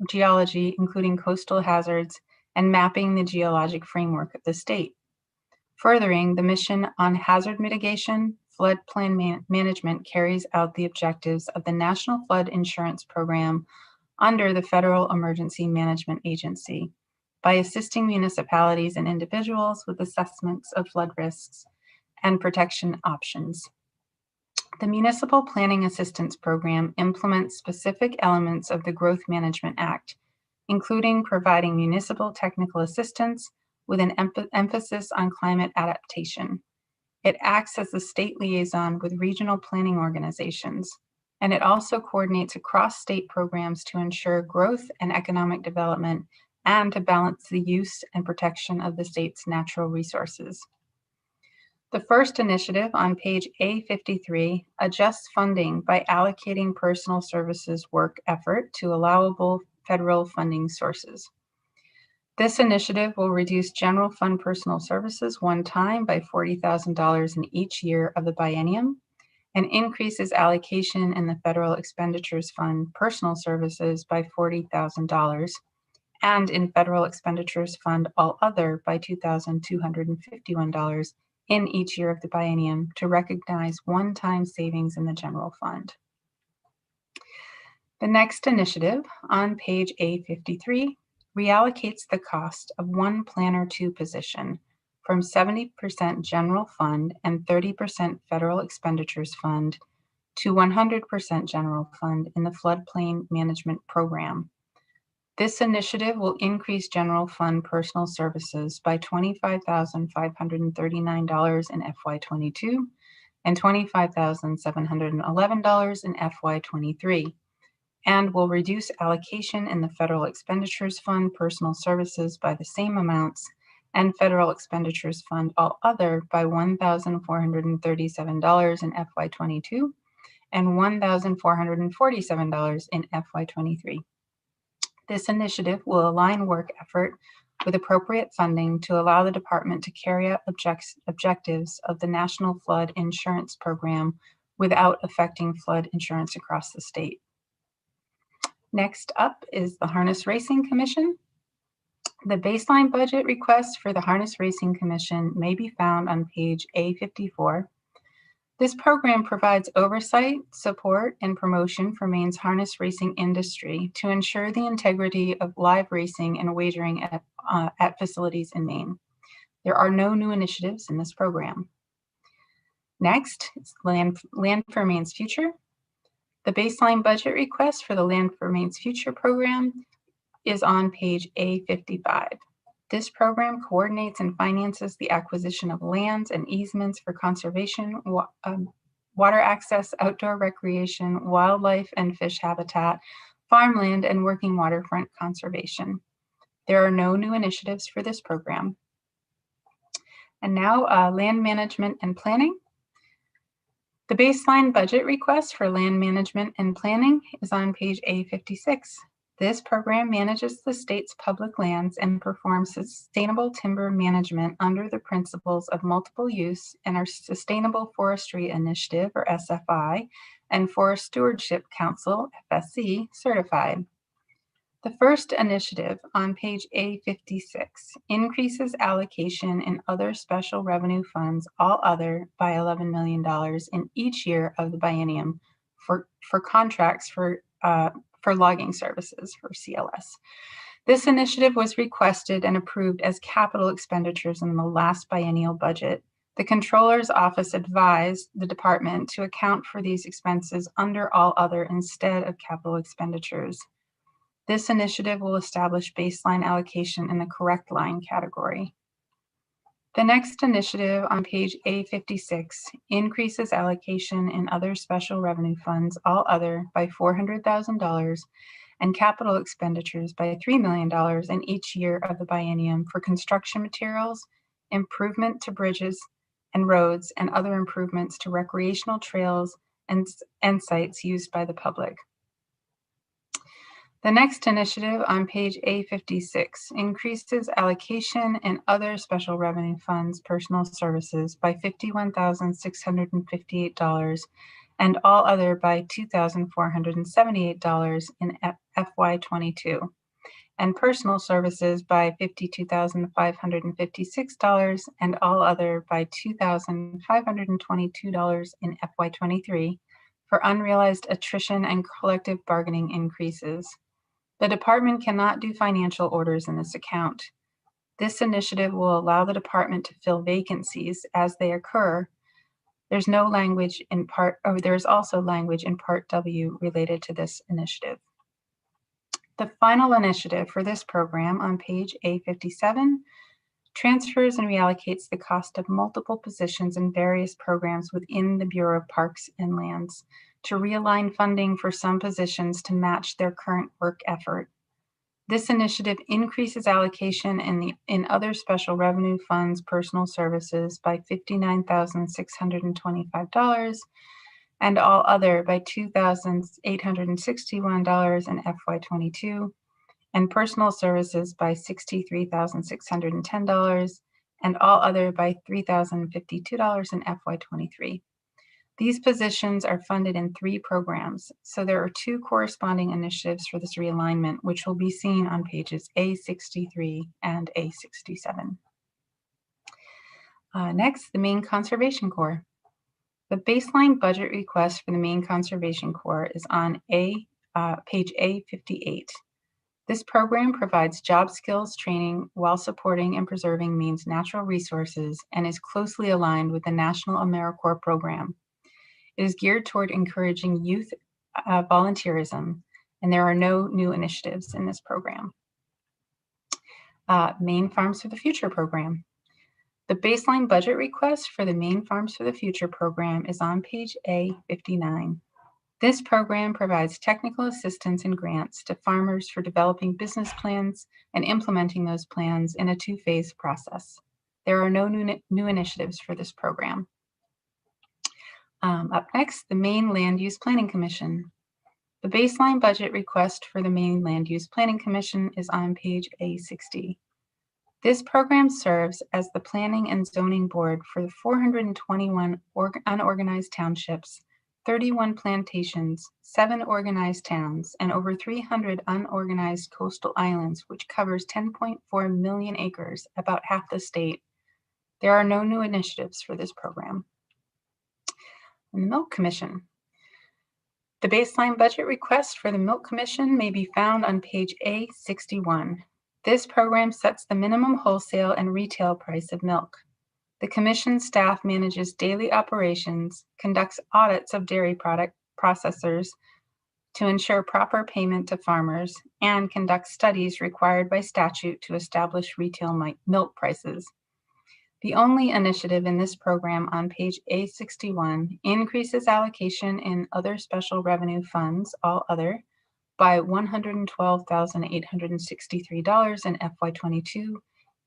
geology, including coastal hazards, and mapping the geologic framework of the state. Furthering the mission on hazard mitigation, floodplain management carries out the objectives of the National Flood Insurance Program under the Federal Emergency Management Agency by assisting municipalities and individuals with assessments of flood risks and protection options. The Municipal Planning Assistance Program implements specific elements of the Growth Management Act, including providing municipal technical assistance with an emphasis on climate adaptation. It acts as the state liaison with regional planning organizations, and it also coordinates across state programs to ensure growth and economic development and to balance the use and protection of the state's natural resources. The first initiative on page A53 adjusts funding by allocating personal services work effort to allowable federal funding sources. This initiative will reduce general fund personal services one time by $40,000 in each year of the biennium and increases allocation in the Federal Expenditures Fund personal services by $40,000 and in Federal Expenditures Fund all other by $2,251 in each year of the biennium to recognize one-time savings in the general fund. The next initiative on page A53 reallocates the cost of one Planner 2 position from 70% general fund and 30% federal expenditures fund to 100% general fund in the floodplain management program. This initiative will increase general fund personal services by $25,539 in FY22 and $25,711 in FY23, and will reduce allocation in the Federal Expenditures Fund personal services by the same amounts and Federal Expenditures Fund all other by $1,437 in FY22 and $1,447 in FY23. This initiative will align work effort with appropriate funding to allow the department to carry out objectives of the National Flood Insurance Program without affecting flood insurance across the state. Next up is the Harness Racing Commission. The baseline budget request for the Harness Racing Commission may be found on page A54. This program provides oversight, support, and promotion for Maine's harness racing industry to ensure the integrity of live racing and wagering at facilities in Maine. There are no new initiatives in this program. Next, it's Land for Maine's Future. The baseline budget request for the Land for Maine's Future program is on page A55. This program coordinates and finances the acquisition of lands and easements for conservation, water access, outdoor recreation, wildlife and fish habitat, farmland and working waterfront conservation. There are no new initiatives for this program. And now land management and planning. The baseline budget request for land management and planning is on page A56. This program manages the state's public lands and performs sustainable timber management under the principles of multiple use and our Sustainable Forestry Initiative, or SFI, and Forest Stewardship Council, FSC, certified. The first initiative on page A56 increases allocation in other special revenue funds, all other, by $11 million in each year of the biennium for contracts for logging services, for CLS. This initiative was requested and approved as capital expenditures in the last biennial budget. The Controller's Office advised the department to account for these expenses under all other instead of capital expenditures. This initiative will establish baseline allocation in the correct line category. The next initiative on page A56 increases allocation in other special revenue funds, all other, by $400,000 and capital expenditures by $3 million in each year of the biennium for construction materials, improvement to bridges and roads, and other improvements to recreational trails and sites used by the public. The next initiative on page A56 increases allocation in other special revenue funds, personal services, by $51,658 and all other by $2,478 in FY22, and personal services by $52,556 and all other by $2,522 in FY23 for unrealized attrition and collective bargaining increases. The department cannot do financial orders in this account. This initiative will allow the department to fill vacancies as they occur. There's no language in part, or there's also language in Part W related to this initiative. The final initiative for this program on page A57 transfers and reallocates the cost of multiple positions in various programs within the Bureau of Parks and Lands to realign funding for some positions to match their current work effort. This initiative increases allocation in other special revenue funds, personal services by $59,625 and all other by $2,861 in FY22, and personal services by $63,610 and all other by $3,052 in FY23. These positions are funded in 3 programs, so there are 2 corresponding initiatives for this realignment, which will be seen on pages A63 and A67. Next, the Maine Conservation Corps. The baseline budget request for the Maine Conservation Corps is on page A58. This program provides job skills training while supporting and preserving Maine's natural resources and is closely aligned with the National AmeriCorps program. It is geared toward encouraging youth volunteerism, and there are no new initiatives in this program. Maine Farms for the Future program. The baseline budget request for the Maine Farms for the Future program is on page A59. This program provides technical assistance and grants to farmers for developing business plans and implementing those plans in a 2-phase process. There are no new initiatives for this program. Up next, the Maine Land Use Planning Commission. The baseline budget request for the Maine Land Use Planning Commission is on page A60. This program serves as the planning and zoning board for the 421 unorganized townships, 31 plantations, 7 organized towns, and over 300 unorganized coastal islands, which covers 10.4 million acres, about half the state. There are no new initiatives for this program. And the Milk Commission. The baseline budget request for the Milk Commission may be found on page A61. This program sets the minimum wholesale and retail price of milk. The Commission staff manages daily operations, conducts audits of dairy product processors to ensure proper payment to farmers, and conducts studies required by statute to establish retail milk prices. The only initiative in this program on page A61 increases allocation in other special revenue funds, all other, by $112,863 in FY22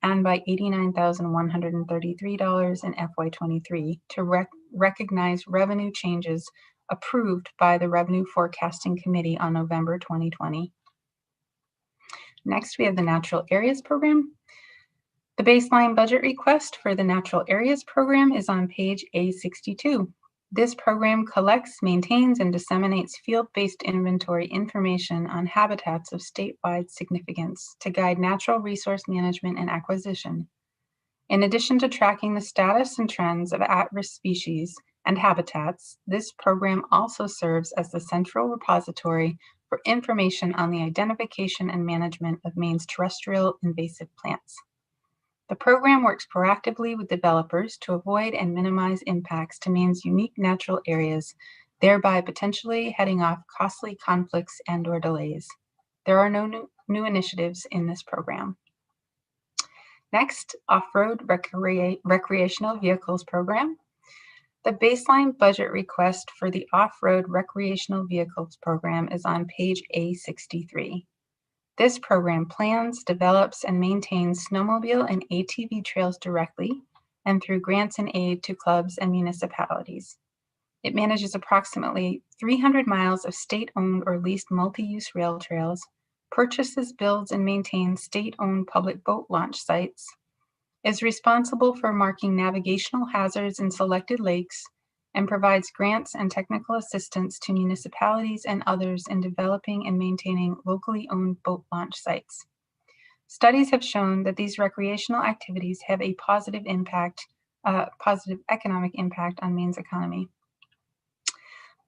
and by $89,133 in FY23 to recognize revenue changes approved by the Revenue Forecasting Committee on November 2020. Next, we have the Natural Areas Program. The baseline budget request for the Natural Areas Program is on page A62. This program collects, maintains, and disseminates field-based inventory information on habitats of statewide significance to guide natural resource management and acquisition. In addition to tracking the status and trends of at-risk species and habitats, this program also serves as the central repository for information on the identification and management of Maine's terrestrial invasive plants. The program works proactively with developers to avoid and minimize impacts to Maine's unique natural areas, thereby potentially heading off costly conflicts and/or delays. There are no new initiatives in this program. Next, Off-Road Recreational Vehicles Program. The baseline budget request for the Off-Road Recreational Vehicles Program is on page A63. This program plans, develops, and maintains snowmobile and ATV trails directly and through grants and aid to clubs and municipalities. It manages approximately 300 miles of state-owned or leased multi-use rail trails, purchases, builds, and maintains state-owned public boat launch sites, is responsible for marking navigational hazards in selected lakes, and provides grants and technical assistance to municipalities and others in developing and maintaining locally owned boat launch sites. Studies have shown that these recreational activities have a positive economic impact on Maine's economy.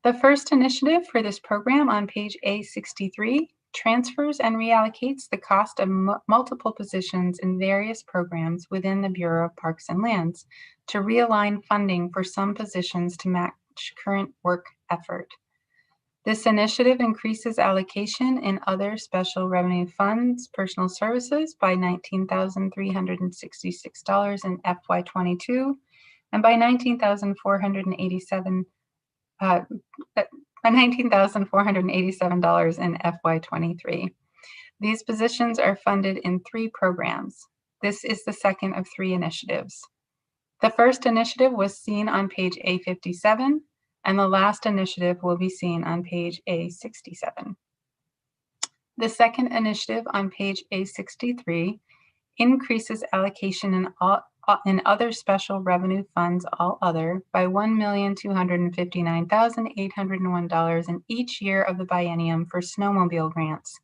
The first initiative for this program on page A63 transfers and reallocates the cost of multiple positions in various programs within the Bureau of Parks and Lands to realign funding for some positions to match current work effort. This initiative increases allocation in other special revenue funds, personal services by $19,366 in FY22 and by $19,487 in FY23. These positions are funded in 3 programs. This is the second of 3 initiatives. The first initiative was seen on page A57, and the last initiative will be seen on page A67. The second initiative on page A63 increases allocation in other special revenue funds, all other, by $1,259,801 in each year of the biennium for snowmobile grants.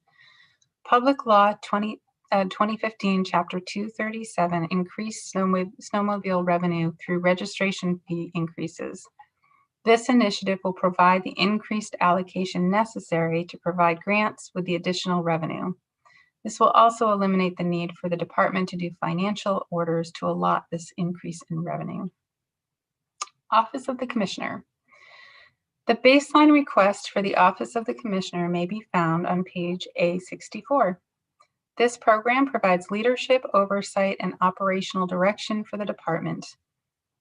Public Law 2015, Chapter 237 increased snowmobile revenue through registration fee increases. This initiative will provide the increased allocation necessary to provide grants with the additional revenue. This will also eliminate the need for the department to do financial orders to allot this increase in revenue. Office of the Commissioner. The baseline request for the Office of the Commissioner may be found on page A64. This program provides leadership, oversight, and operational direction for the department.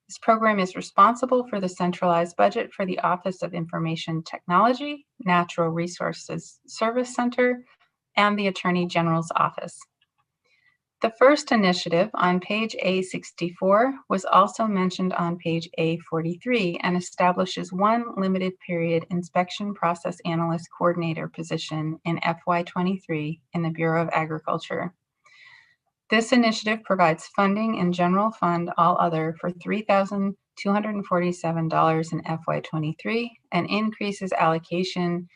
This program is responsible for the centralized budget for the Office of Information Technology, Natural Resources Service Center, and the Attorney General's Office. The first initiative on page A64 was also mentioned on page A43 and establishes one limited period inspection process analyst coordinator position in FY23 in the Bureau of Agriculture. This initiative provides funding in general fund all other for $3,247 in FY23 and increases allocation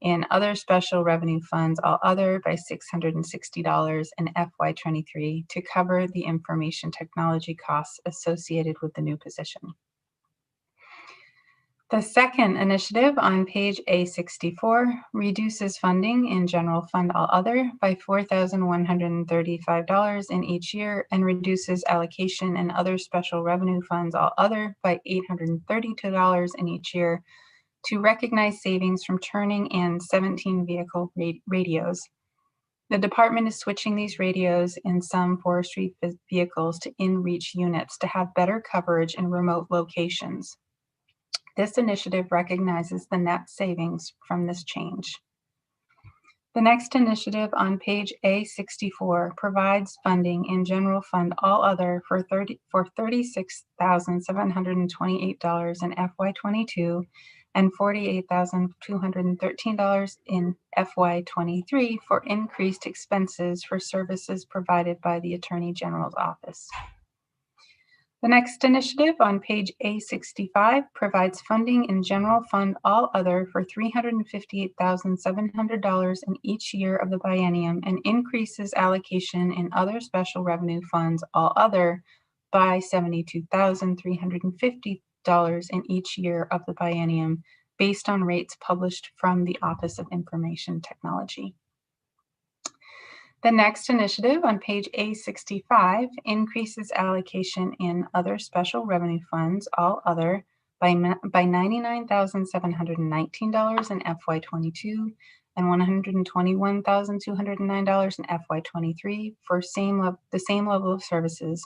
in other special revenue funds, all other, by $660 in FY23 to cover the information technology costs associated with the new position. The second initiative on page A64 reduces funding in general fund, all other, by $4,135 in each year and reduces allocation in other special revenue funds, all other, by $832 in each year to recognize savings from turning in 17 vehicle radios. The department is switching these radios in some forestry vehicles to in-reach units to have better coverage in remote locations. This initiative recognizes the net savings from this change. The next initiative on page A64 provides funding in general fund all other for $36,728 in FY22 and $48,213 in FY23 for increased expenses for services provided by the Attorney General's office. The next initiative on page A65 provides funding in general fund all other for $358,700 in each year of the biennium and increases allocation in other special revenue funds all other by $72,350 in each year of the biennium based on rates published from the Office of Information Technology. The next initiative on page A65 increases allocation in other special revenue funds, all other, by $99,719 in FY22 and $121,209 in FY23 for the same level of services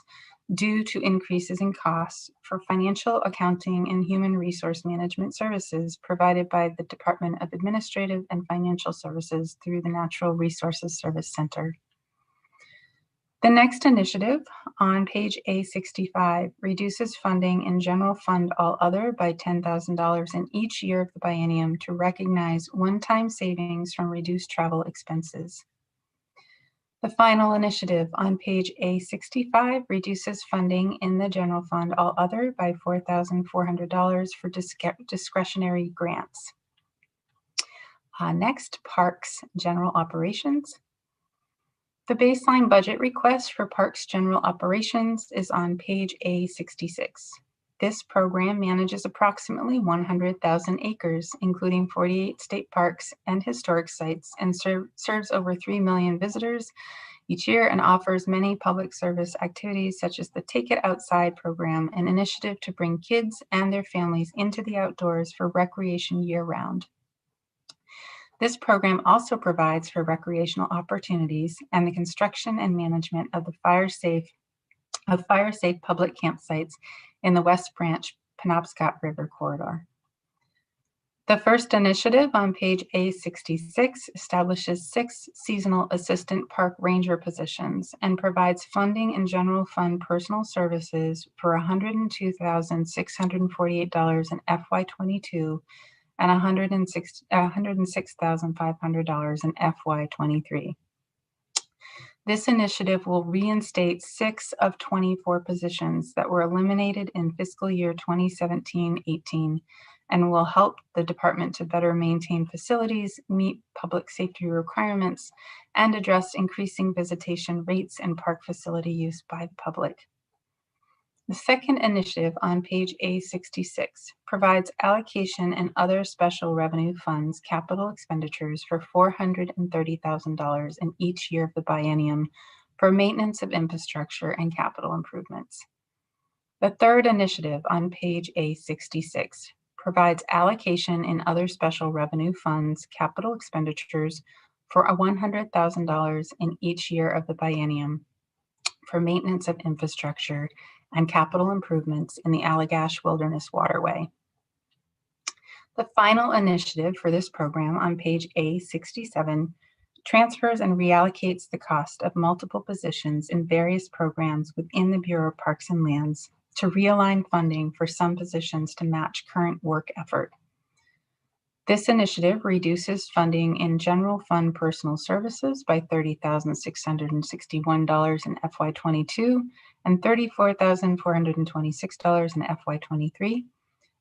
due to increases in costs for financial, accounting, and human resource management services provided by the Department of Administrative and Financial Services through the Natural Resources Service Center. The next initiative on page A65 reduces funding in general fund all other by $10,000 in each year of the biennium to recognize one-time savings from reduced travel expenses. The final initiative on page A65 reduces funding in the general fund all other by $4,400 for discretionary grants. Next, Parks General Operations. The baseline budget request for Parks General Operations is on page A66. This program manages approximately 100,000 acres, including 48 state parks and historic sites, and serves over 3 million visitors each year and offers many public service activities such as the Take It Outside program, an initiative to bring kids and their families into the outdoors for recreation year-round. This program also provides for recreational opportunities and the construction and management of the fire-safe public campsites in the West Branch Penobscot River corridor. The first initiative on page A66 establishes 6 seasonal assistant park ranger positions and provides funding in general fund personal services for $102,648 in FY22 and $106,500 in FY23. This initiative will reinstate 6 of 24 positions that were eliminated in fiscal year 2017-18 and will help the department to better maintain facilities, meet public safety requirements, and address increasing visitation rates and park facility use by the public. The second initiative on page A66 provides allocation and other special revenue funds capital expenditures for $430,000 in each year of the biennium for maintenance of infrastructure and capital improvements. The third initiative on page A66 provides allocation in other special revenue funds capital expenditures for $100,000 in each year of the biennium for maintenance of infrastructure and capital improvements in the Allagash Wilderness Waterway. The final initiative for this program on page A67 transfers and reallocates the cost of multiple positions in various programs within the Bureau of Parks and Lands to realign funding for some positions to match current work effort. This initiative reduces funding in general fund personal services by $30,661 in FY22 and $34,426 in FY23.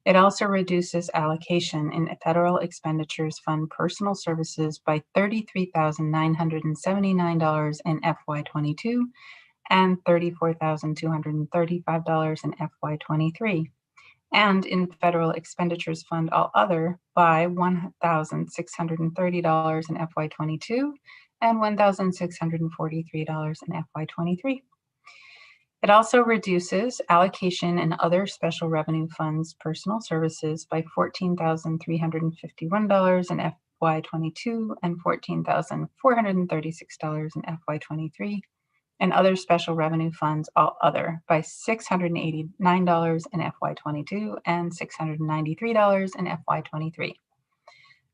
It also reduces allocation in federal expenditures fund personal services by $33,979 in FY22 and $34,235 in FY23. And in federal expenditures fund all other by $1,630 in FY22 and $1,643 in FY23. It also reduces allocation in other special revenue funds personal services by $14,351 in FY22 and $14,436 in FY23. And other special revenue funds, all other, by $689 in FY22 and $693 in FY23.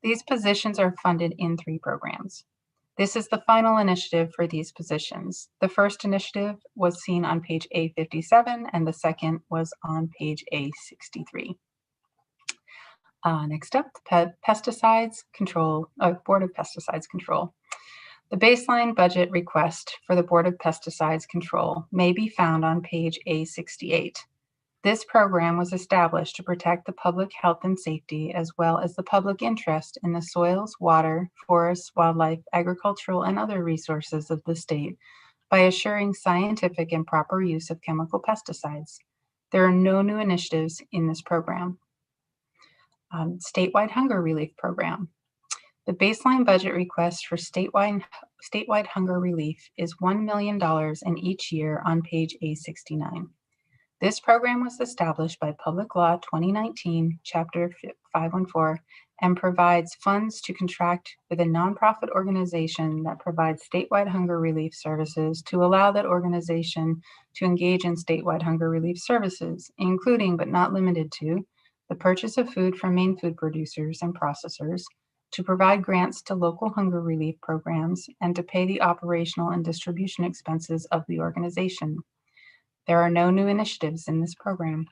These positions are funded in 3 programs. This is the final initiative for these positions. The first initiative was seen on page A57 and the second was on page A63. Next up, pesticides control, Board of Pesticides Control. The baseline budget request for the Board of Pesticides Control may be found on page A68. This program was established to protect the public health and safety, as well as the public interest in the soils, water, forests, wildlife, agricultural, and other resources of the state by assuring scientific and proper use of chemical pesticides. There are no new initiatives in this program. Statewide Hunger Relief Program. The baseline budget request for statewide hunger relief is $1 million in each year on page A69. This program was established by Public Law 2019, Chapter 514, and provides funds to contract with a nonprofit organization that provides statewide hunger relief services to allow that organization to engage in statewide hunger relief services, including but not limited to the purchase of food from main food producers and processors, to provide grants to local hunger relief programs, and to pay the operational and distribution expenses of the organization. There are no new initiatives in this program.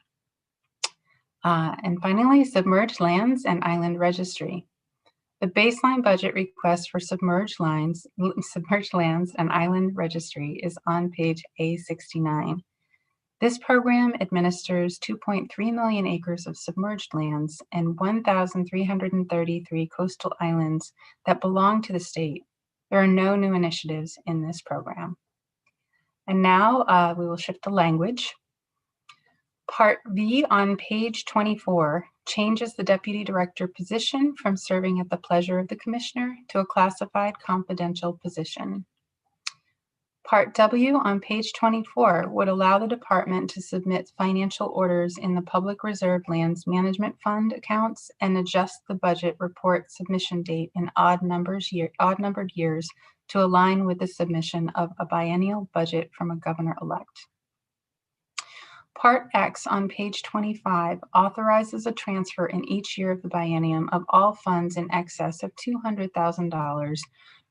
And finally, Submerged Lands and Island Registry. The baseline budget request for Submerged Lands and Island Registry is on page A69. This program administers 2.3 million acres of submerged lands and 1,333 coastal islands that belong to the state. There are no new initiatives in this program. And now we will shift to language. Part V on page 24 changes the deputy director position from serving at the pleasure of the commissioner to a classified confidential position. Part W on page 24 would allow the department to submit financial orders in the Public Reserve Lands Management Fund accounts and adjust the budget report submission date in odd-numbered years to align with the submission of a biennial budget from a governor-elect. Part X on page 25 authorizes a transfer in each year of the biennium of all funds in excess of $200,000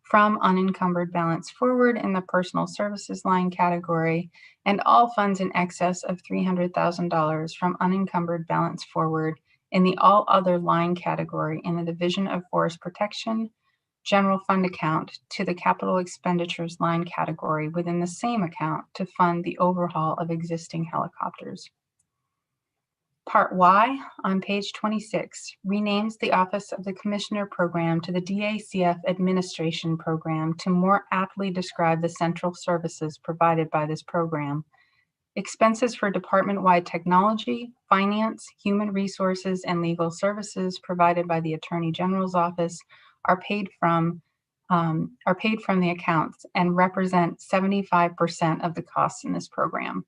from unencumbered balance forward in the personal services line category and all funds in excess of $300,000 from unencumbered balance forward in the all other line category in the Division of Forest Protection general fund account to the capital expenditures line category within the same account to fund the overhaul of existing helicopters. Part Y on page 26 renames the Office of the Commissioner Program to the DACF Administration Program to more aptly describe the central services provided by this program. Expenses for department-wide technology, finance, human resources, and legal services provided by the Attorney General's Office are paid from the accounts and represent 75% of the costs in this program.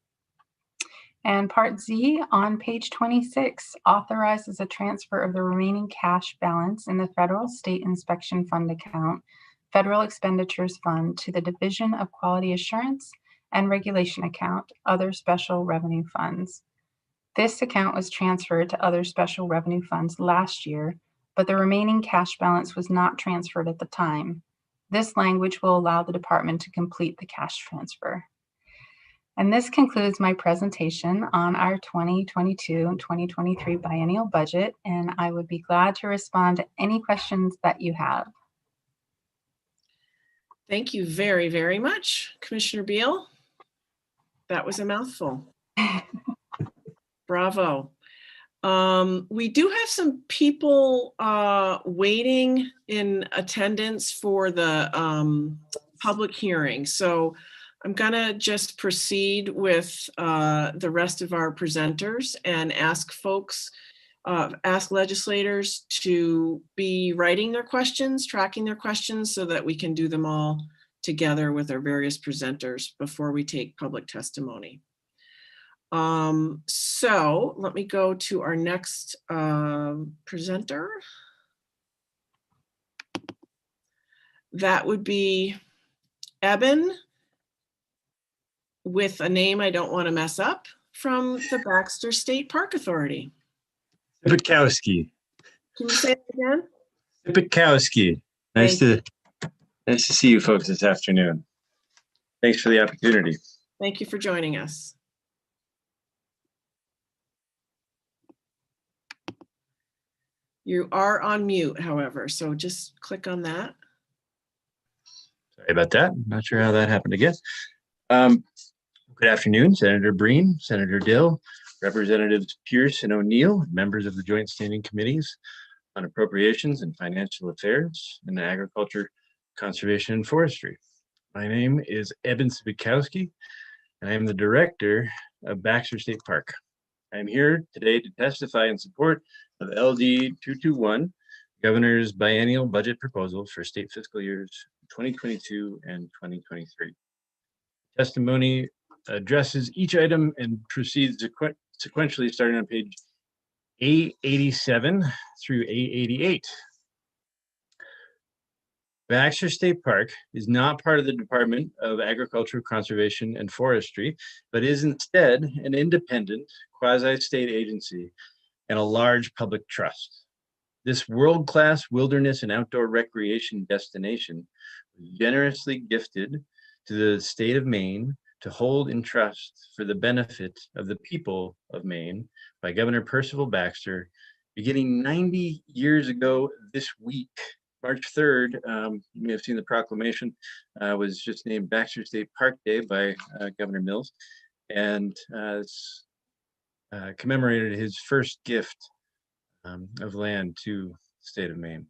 And Part Z on page 26 authorizes a transfer of the remaining cash balance in the Federal State Inspection Fund account, Federal Expenditures Fund, to the Division of Quality Assurance and Regulation account, Other Special Revenue Funds. This account was transferred to Other Special Revenue Funds last year, but the remaining cash balance was not transferred at the time. This language will allow the department to complete the cash transfer. And this concludes my presentation on our 2022 and 2023 biennial budget, and I would be glad to respond to any questions that you have. Thank you very, very much, Commissioner Beal. That was a mouthful. Bravo. We do have some people waiting in attendance for the public hearing. So I'm gonna just proceed with the rest of our presenters and ask folks, ask legislators to be writing their questions, tracking their questions so that we can do them all together with our various presenters before we take public testimony. So let me go to our next presenter. That would be Eben, with a name I don't want to mess up, from the Baxter State Park Authority. Sipikowski. Can you say it again? Sipikowski. Nice to Nice to see you folks this afternoon. Thanks for the opportunity. Thank you for joining us. You are on mute, however, so just click on that. Sorry about that. Not sure how that happened again. Good afternoon, Senator Breen, Senator Dill, Representatives Pierce and O'Neill, members of the Joint Standing Committees on Appropriations and Financial Affairs and Agriculture, Conservation and Forestry. My name is Eben Sibikowski, and I am the Director of Baxter State Park. I am here today to testify in support of LD 221, Governor's Biennial Budget Proposal for state fiscal years 2022 and 2023. Testimony addresses each item and proceeds sequentially starting on page A87 through A88. Baxter State Park is not part of the Department of Agriculture, Conservation, and Forestry, but is instead an independent quasi-state agency and a large public trust. This world-class wilderness and outdoor recreation destination was generously gifted to the state of Maine to hold in trust for the benefit of the people of Maine by Governor Percival Baxter, beginning 90 years ago this week. March 3rd, you may have seen the proclamation, was just named Baxter State Park Day by Governor Mills, and commemorated his first gift of land to the state of Maine.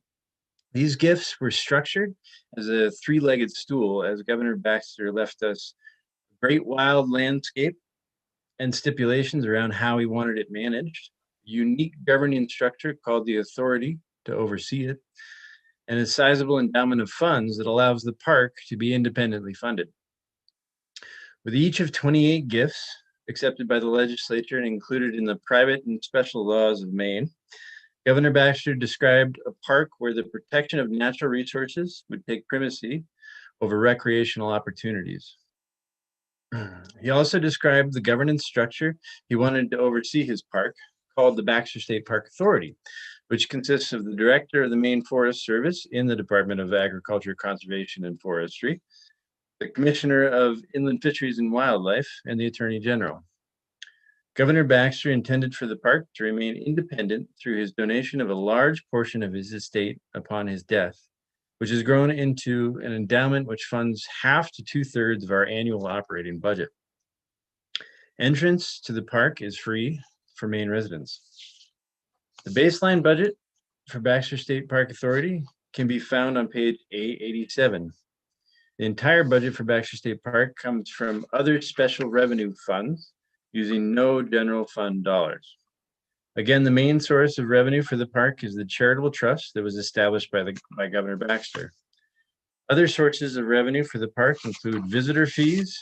These gifts were structured as a three-legged stool as Governor Baxter left us great wild landscape and stipulations around how he wanted it managed, unique governing structure called the authority to oversee it, and a sizable endowment of funds that allows the park to be independently funded. With each of 28 gifts accepted by the legislature and included in the private and special laws of Maine, Governor Baxter described a park where the protection of natural resources would take primacy over recreational opportunities. He also described the governance structure he wanted to oversee his park, called the Baxter State Park Authority, which consists of the Director of the Maine Forest Service in the Department of Agriculture, Conservation, and Forestry, the Commissioner of Inland Fisheries and Wildlife, and the Attorney General. Governor Baxter intended for the park to remain independent through his donation of a large portion of his estate upon his death, which has grown into an endowment which funds half to 2/3 of our annual operating budget. Entrance to the park is free for Maine residents. The baseline budget for Baxter State Park Authority can be found on page A87. The entire budget for Baxter State Park comes from other special revenue funds using no general fund dollars. Again, the main source of revenue for the park is the charitable trust that was established by Governor Baxter. Other sources of revenue for the park include visitor fees,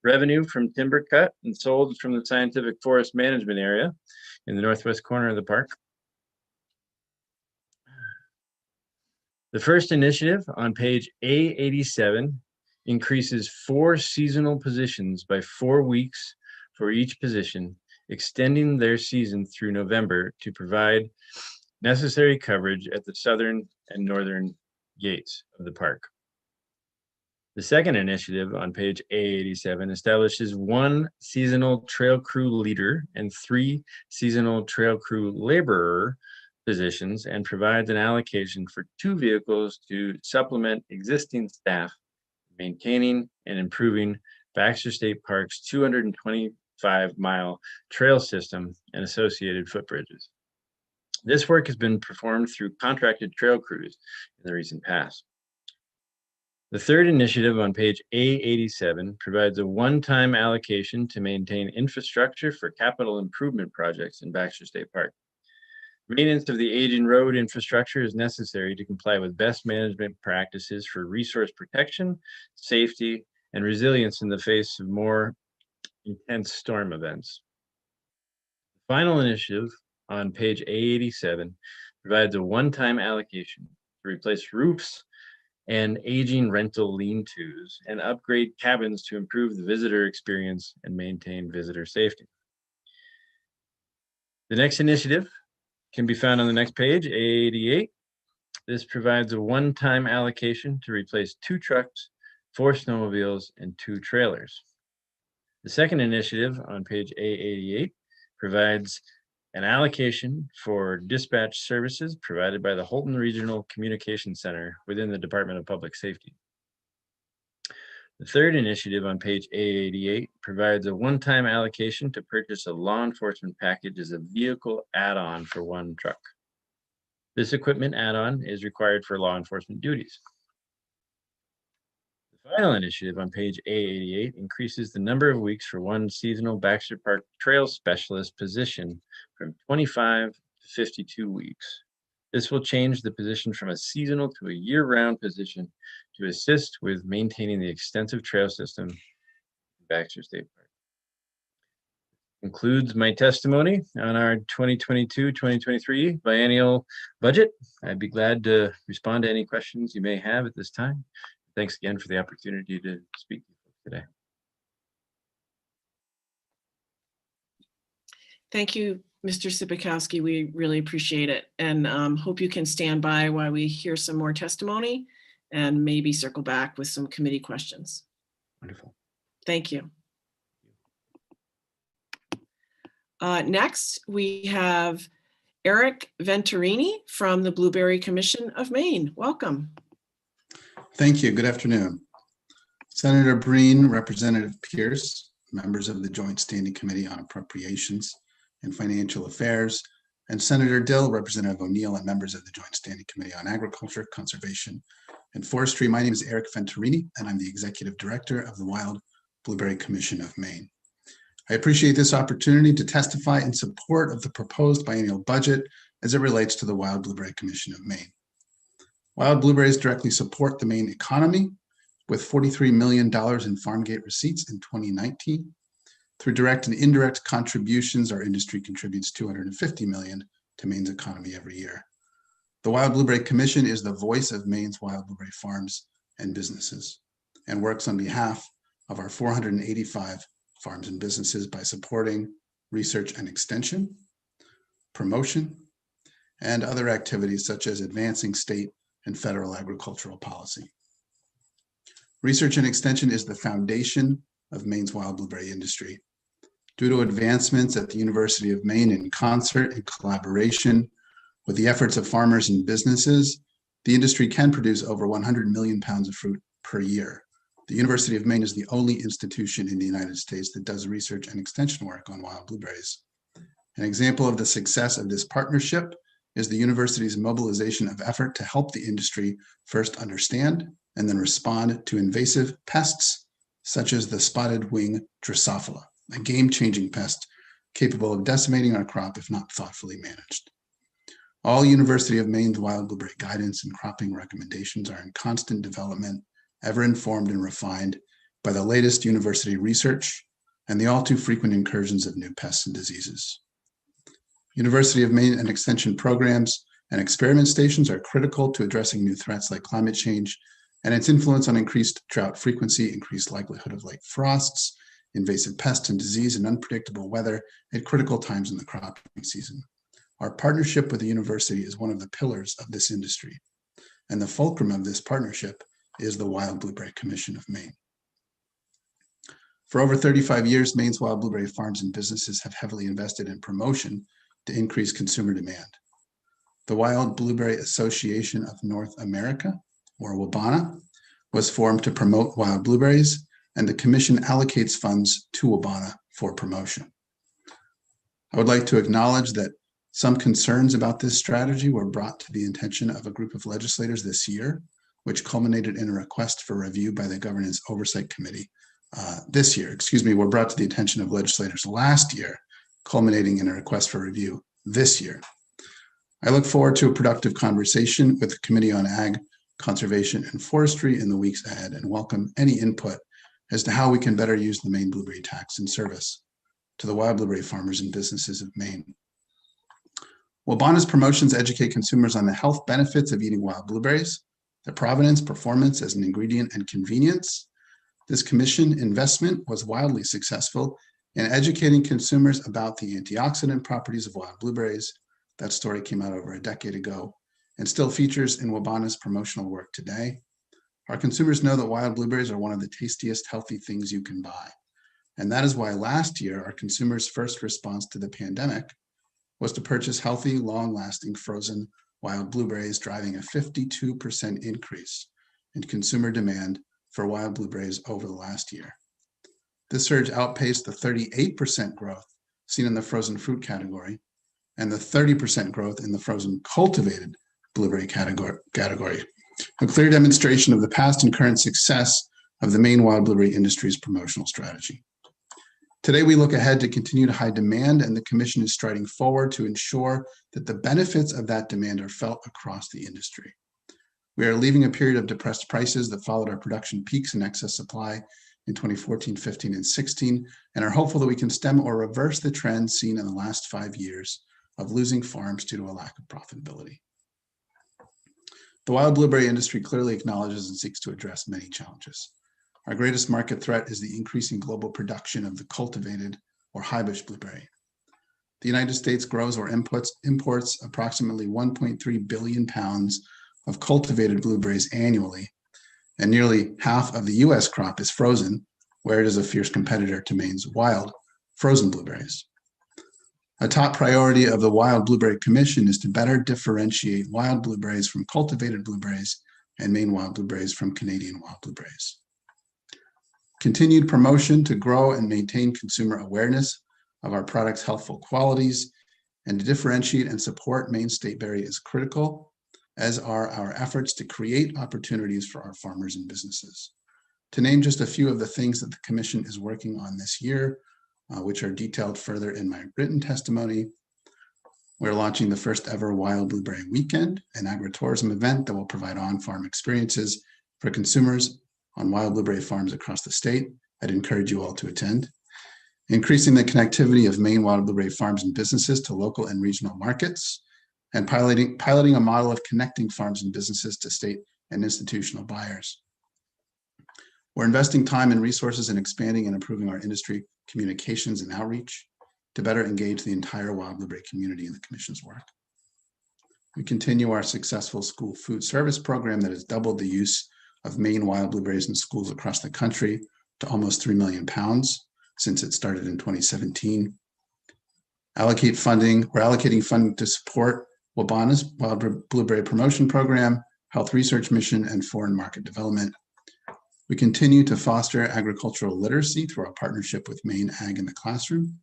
revenue from timber cut and sold from the Scientific Forest Management Area in the northwest corner of the park. The first initiative on page A87 increases 4 seasonal positions by 4 weeks for each position, extending their season through November to provide necessary coverage at the southern and northern gates of the park. The second initiative on page A87 establishes 1 seasonal trail crew leader and 3 seasonal trail crew laborer positions and provides an allocation for 2 vehicles to supplement existing staff, maintaining and improving Baxter State Park's 225-mile trail system and associated footbridges. This work has been performed through contracted trail crews in the recent past. The third initiative on page A87 provides a one-time allocation to maintain infrastructure for capital improvement projects in Baxter State Park. Maintenance of the aging road infrastructure is necessary to comply with best management practices for resource protection, safety, and resilience in the face of more intense storm events. The final initiative on page A87 provides a one-time allocation to replace roofs and aging rental lean-tos and upgrade cabins to improve the visitor experience and maintain visitor safety. The next initiative can be found on the next page, A88. This provides a one-time allocation to replace 2 trucks, 4 snowmobiles, and 2 trailers. The second initiative on page A88 provides an allocation for dispatch services provided by the Holton Regional Communication Center within the Department of Public Safety. The third initiative on page A88 provides a one-time allocation to purchase a law enforcement package as a vehicle add-on for 1 truck. This equipment add-on is required for law enforcement duties. The final initiative on page A88 increases the number of weeks for 1 seasonal Baxter Park Trail Specialist position from 25 to 52 weeks. This will change the position from a seasonal to a year-round position to assist with maintaining the extensive trail system in Baxter State Park. Concludes my testimony on our 2022-2023 biennial budget. I'd be glad to respond to any questions you may have at this time. Thanks again for the opportunity to speak today. Thank you, Mr. Sipikowski. We really appreciate it, and hope you can stand by while we hear some more testimony and maybe circle back with some committee questions. Wonderful. Thank you. Next, we have Eric Venturini from the Blueberry Commission of Maine. Welcome. Thank you. Good afternoon. Senator Breen, Representative Pierce, members of the Joint Standing Committee on Appropriations and Financial Affairs, and Senator Dill, Representative O'Neill, and members of the Joint Standing Committee on Agriculture, Conservation, and Forestry. My name is Eric Venturini, and I'm the Executive Director of the Wild Blueberry Commission of Maine. I appreciate this opportunity to testify in support of the proposed biennial budget as it relates to the Wild Blueberry Commission of Maine. Wild blueberries directly support the Maine economy with $43 million in farm gate receipts in 2019. Through direct and indirect contributions, our industry contributes $250 million to Maine's economy every year. The Wild Blueberry Commission is the voice of Maine's wild blueberry farms and businesses and works on behalf of our 485 farms and businesses by supporting research and extension, promotion, and other activities such as advancing state and federal agricultural policy. Research and extension is the foundation of Maine's wild blueberry industry. Due to advancements at the University of Maine in concert and collaboration with the efforts of farmers and businesses, the industry can produce over 100 million pounds of fruit per year. The University of Maine is the only institution in the United States that does research and extension work on wild blueberries. An example of the success of this partnership is the university's mobilization of effort to help the industry first understand and then respond to invasive pests such as the spotted wing Drosophila, a game-changing pest capable of decimating our crop if not thoughtfully managed. All University of Maine's wild blueberry guidance and cropping recommendations are in constant development, ever informed and refined by the latest university research and the all too frequent incursions of new pests and diseases. University of Maine and extension programs and experiment stations are critical to addressing new threats like climate change and its influence on increased drought frequency, increased likelihood of late frosts, invasive pests and disease, and unpredictable weather at critical times in the cropping season. Our partnership with the university is one of the pillars of this industry, and the fulcrum of this partnership is the Wild Blueberry Commission of Maine. For over 35 years, Maine's wild blueberry farms and businesses have heavily invested in promotion to increase consumer demand. The Wild Blueberry Association of North America, or WBANA, was formed to promote wild blueberries, and the commission allocates funds to WBANA for promotion. I would like to acknowledge that some concerns about this strategy were brought to the attention of a group of legislators this year, which culminated in a request for review by the Governance Oversight Committee were brought to the attention of legislators last year, culminating in a request for review this year. I look forward to a productive conversation with the Committee on Ag, Conservation, and Forestry in the weeks ahead, and welcome any input as to how we can better use the Maine blueberry tax in service to the wild blueberry farmers and businesses of Maine. WBANA's promotions educate consumers on the health benefits of eating wild blueberries, their provenance, performance as an ingredient, and convenience. This commission investment was wildly successful in educating consumers about the antioxidant properties of wild blueberries. That story came out over a decade ago, and still features in Wabana's promotional work today. Our consumers know that wild blueberries are one of the tastiest, healthy things you can buy. And that is why last year, our consumers' first response to the pandemic was to purchase healthy, long-lasting frozen wild blueberries, driving a 52% increase in consumer demand for wild blueberries over the last year. This surge outpaced the 38% growth seen in the frozen fruit category and the 30% growth in the frozen cultivated blueberry category, a clear demonstration of the past and current success of the Maine wild blueberry industry's promotional strategy. Today, we look ahead to continued high demand, and the Commission is striding forward to ensure that the benefits of that demand are felt across the industry. We are leaving a period of depressed prices that followed our production peaks in excess supply in 2014, 15, and 16, and are hopeful that we can stem or reverse the trend seen in the last 5 years of losing farms due to a lack of profitability. The wild blueberry industry clearly acknowledges and seeks to address many challenges. Our greatest market threat is the increasing global production of the cultivated or high-bush blueberry. The United States grows or imports approximately 1.3 billion pounds of cultivated blueberries annually, and nearly half of the US crop is frozen, where it is a fierce competitor to Maine's wild frozen blueberries. A top priority of the Wild Blueberry Commission is to better differentiate wild blueberries from cultivated blueberries and Maine wild blueberries from Canadian wild blueberries. Continued promotion to grow and maintain consumer awareness of our product's healthful qualities and to differentiate and support Maine state berry is critical, as are our efforts to create opportunities for our farmers and businesses. To name just a few of the things that the Commission is working on this year, which are detailed further in my written testimony, we're launching the first ever Wild Blueberry Weekend, an agritourism event that will provide on-farm experiences for consumers on wild blueberry farms across the state. I'd encourage you all to attend. Increasing the connectivity of Maine wild blueberry farms and businesses to local and regional markets, and piloting a model of connecting farms and businesses to state and institutional buyers. We're investing time and resources in expanding and improving our industry communications and outreach to better engage the entire wild blueberry community in the Commission's work. We continue our successful school food service program that has doubled the use of Maine wild blueberries in schools across the country to almost 3 million pounds since it started in 2017. We're allocating funding to support Wabana's Wild Blueberry Promotion Program, Health Research Mission, and Foreign Market Development. We continue to foster agricultural literacy through our partnership with Maine Ag in the Classroom.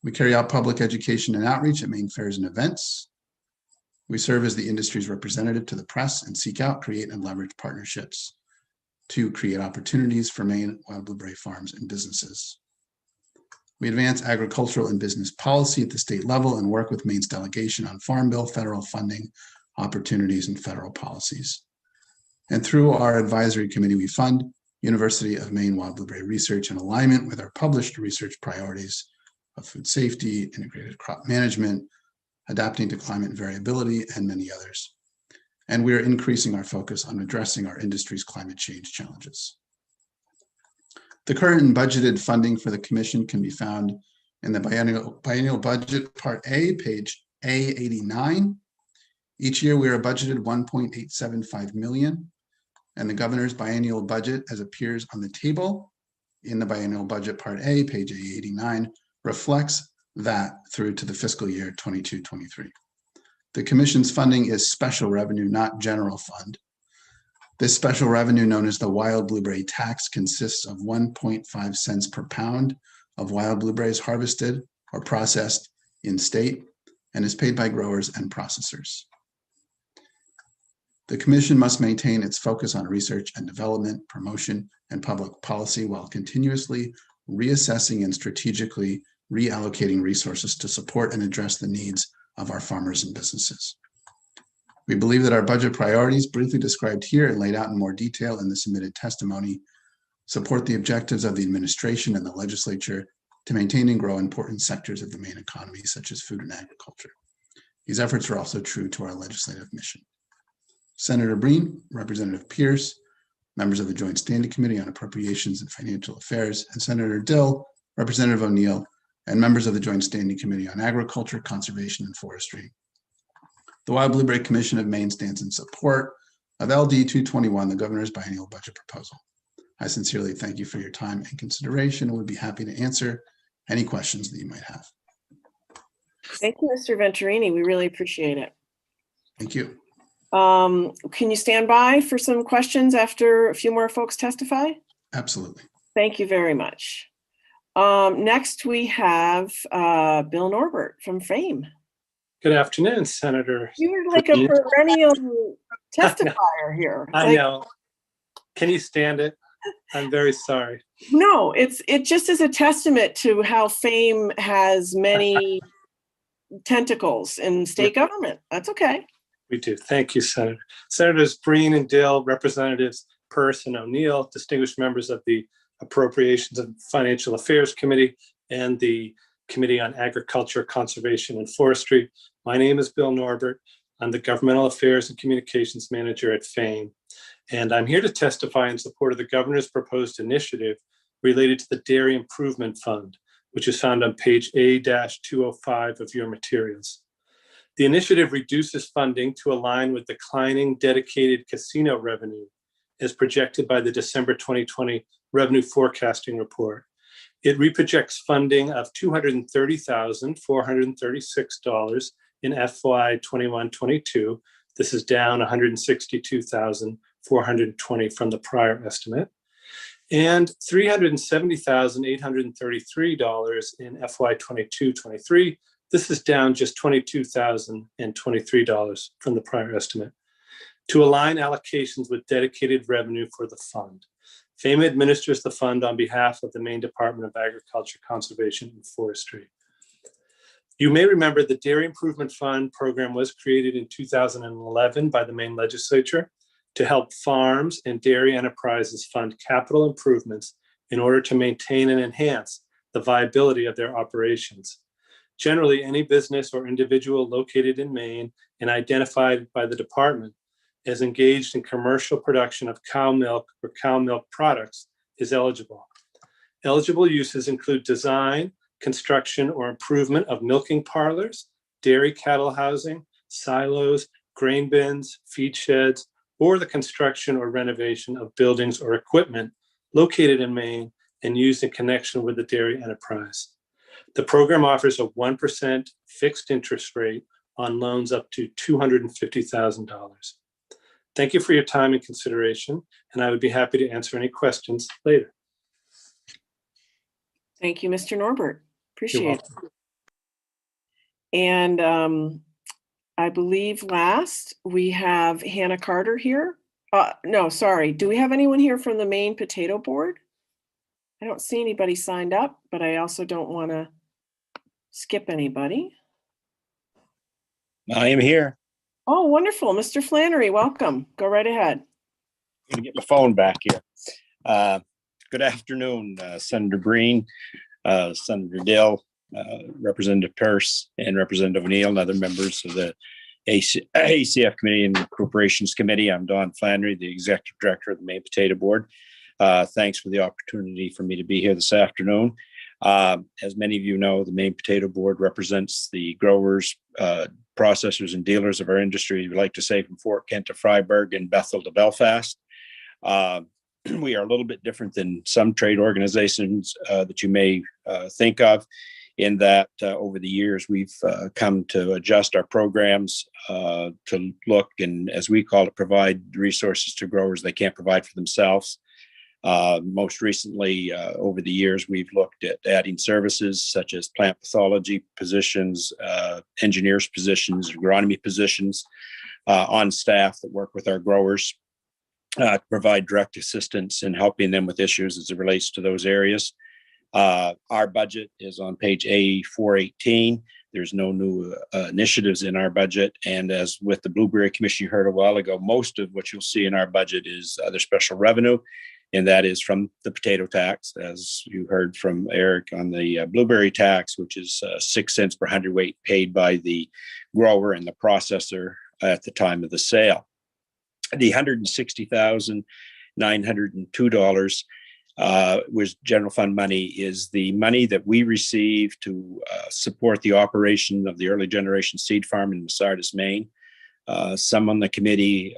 We carry out public education and outreach at Maine fairs and events. We serve as the industry's representative to the press and seek out, create, and leverage partnerships to create opportunities for Maine wild blueberry farms and businesses. We advance agricultural and business policy at the state level and work with Maine's delegation on Farm Bill, federal funding, opportunities, and federal policies. And through our advisory committee, we fund University of Maine wild blueberry research in alignment with our published research priorities of food safety, integrated crop management, adapting to climate variability, and many others. And we are increasing our focus on addressing our industry's climate change challenges. The current and budgeted funding for the Commission can be found in the biennial budget Part A, page A89. Each year we are budgeted $1.875 million, and the Governor's biennial budget, as appears on the table in the biennial budget Part A, page A89, reflects that through to the fiscal year 22-23. The Commission's funding is special revenue, not general fund. This special revenue, known as the wild blueberry tax, consists of 1.5 cents per pound of wild blueberries harvested or processed in state and is paid by growers and processors. The Commission must maintain its focus on research and development, promotion, and public policy while continuously reassessing and strategically reallocating resources to support and address the needs of our farmers and businesses. We believe that our budget priorities, briefly described here and laid out in more detail in the submitted testimony, support the objectives of the administration and the legislature to maintain and grow important sectors of the Maine economy, such as food and agriculture. These efforts are also true to our legislative mission. Senator Breen, Representative Pierce, members of the Joint Standing Committee on Appropriations and Financial Affairs, and Senator Dill, Representative O'Neill, and members of the Joint Standing Committee on Agriculture, Conservation, and Forestry. The Wild Blueberry Commission of Maine stands in support of LD 221, the governor's biennial budget proposal. I sincerely thank you for your time and consideration and would be happy to answer any questions that you might have. Thank you, Mr. Venturini. We really appreciate it. Thank you. Can you stand by for some questions after a few more folks testify? Absolutely. Thank you very much. Next, we have Bill Norbert from FAME. Good afternoon, Senator. You're like a perennial testifier here. I know. Can you stand it? I'm very sorry. No, it just is a testament to how FAME has many tentacles in state government. That's okay. We do. Thank you, Senator. Senators Breen and Dill, Representatives Peirce and O'Neill, distinguished members of the Appropriations and Financial Affairs Committee and the Committee on Agriculture, Conservation, and Forestry. My name is Bill Norbert. I'm the Governmental Affairs and Communications Manager at FAME, and I'm here to testify in support of the governor's proposed initiative related to the Dairy Improvement Fund, which is found on page A-205 of your materials. The initiative reduces funding to align with declining dedicated casino revenue as projected by the December 2020 Revenue Forecasting Report. It reprojects funding of $230,436 in FY 21-22. This is down $162,420 from the prior estimate, and $370,833 in FY 22-23. This is down just $22,023 from the prior estimate, to align allocations with dedicated revenue for the fund. FAME administers the fund on behalf of the Maine Department of Agriculture, Conservation, and Forestry. You may remember the Dairy Improvement Fund program was created in 2011 by the Maine legislature to help farms and dairy enterprises fund capital improvements in order to maintain and enhance the viability of their operations. Generally, any business or individual located in Maine and identified by the department as engaged in commercial production of cow milk or cow milk products is eligible. Eligible uses include design, construction, or improvement of milking parlors, dairy cattle housing, silos, grain bins, feed sheds, or the construction or renovation of buildings or equipment located in Maine and used in connection with the dairy enterprise. The program offers a 1% fixed interest rate on loans up to $250,000. Thank you for your time and consideration, and I would be happy to answer any questions later. Thank you, Mr. Norbert. Appreciate it. And I believe last we have Hannah Carter here. No, sorry. Do we have anyone here from the Maine Potato Board? I don't see anybody signed up, but I also don't want to skip anybody. I am here. Oh, wonderful. Mr. Flannery, welcome. Go right ahead. I'm going to get my phone back here. Good afternoon, Senator Breen, Senator Dill, Representative Peirce, and Representative O'Neill, and other members of the ACF Committee and Appropriations Committee. I'm Don Flannery, the Executive Director of the Maine Potato Board. Thanks for the opportunity for me to be here this afternoon. As many of you know, the Maine Potato Board represents the growers, processors, and dealers of our industry. We like to say from Fort Kent to Freiburg and Bethel to Belfast. We are a little bit different than some trade organizations that you may think of, in that over the years we've come to adjust our programs to look and, as we call it, provide resources to growers they can't provide for themselves. Most recently, over the years, we've looked at adding services such as plant pathology positions, engineers positions, agronomy positions on staff that work with our growers to provide direct assistance in helping them with issues as it relates to those areas. Our budget is on page A418. There's no new initiatives in our budget. And as with the Blueberry Commission you heard a while ago, most of what you'll see in our budget is other special revenue. And that is from the potato tax, as you heard from Eric on the blueberry tax, which is 6 cents per hundredweight paid by the grower and the processor at the time of the sale. The $160,902 was general fund money, is the money that we receive to support the operation of the early generation seed farm in Sardis, Maine. Some on the committee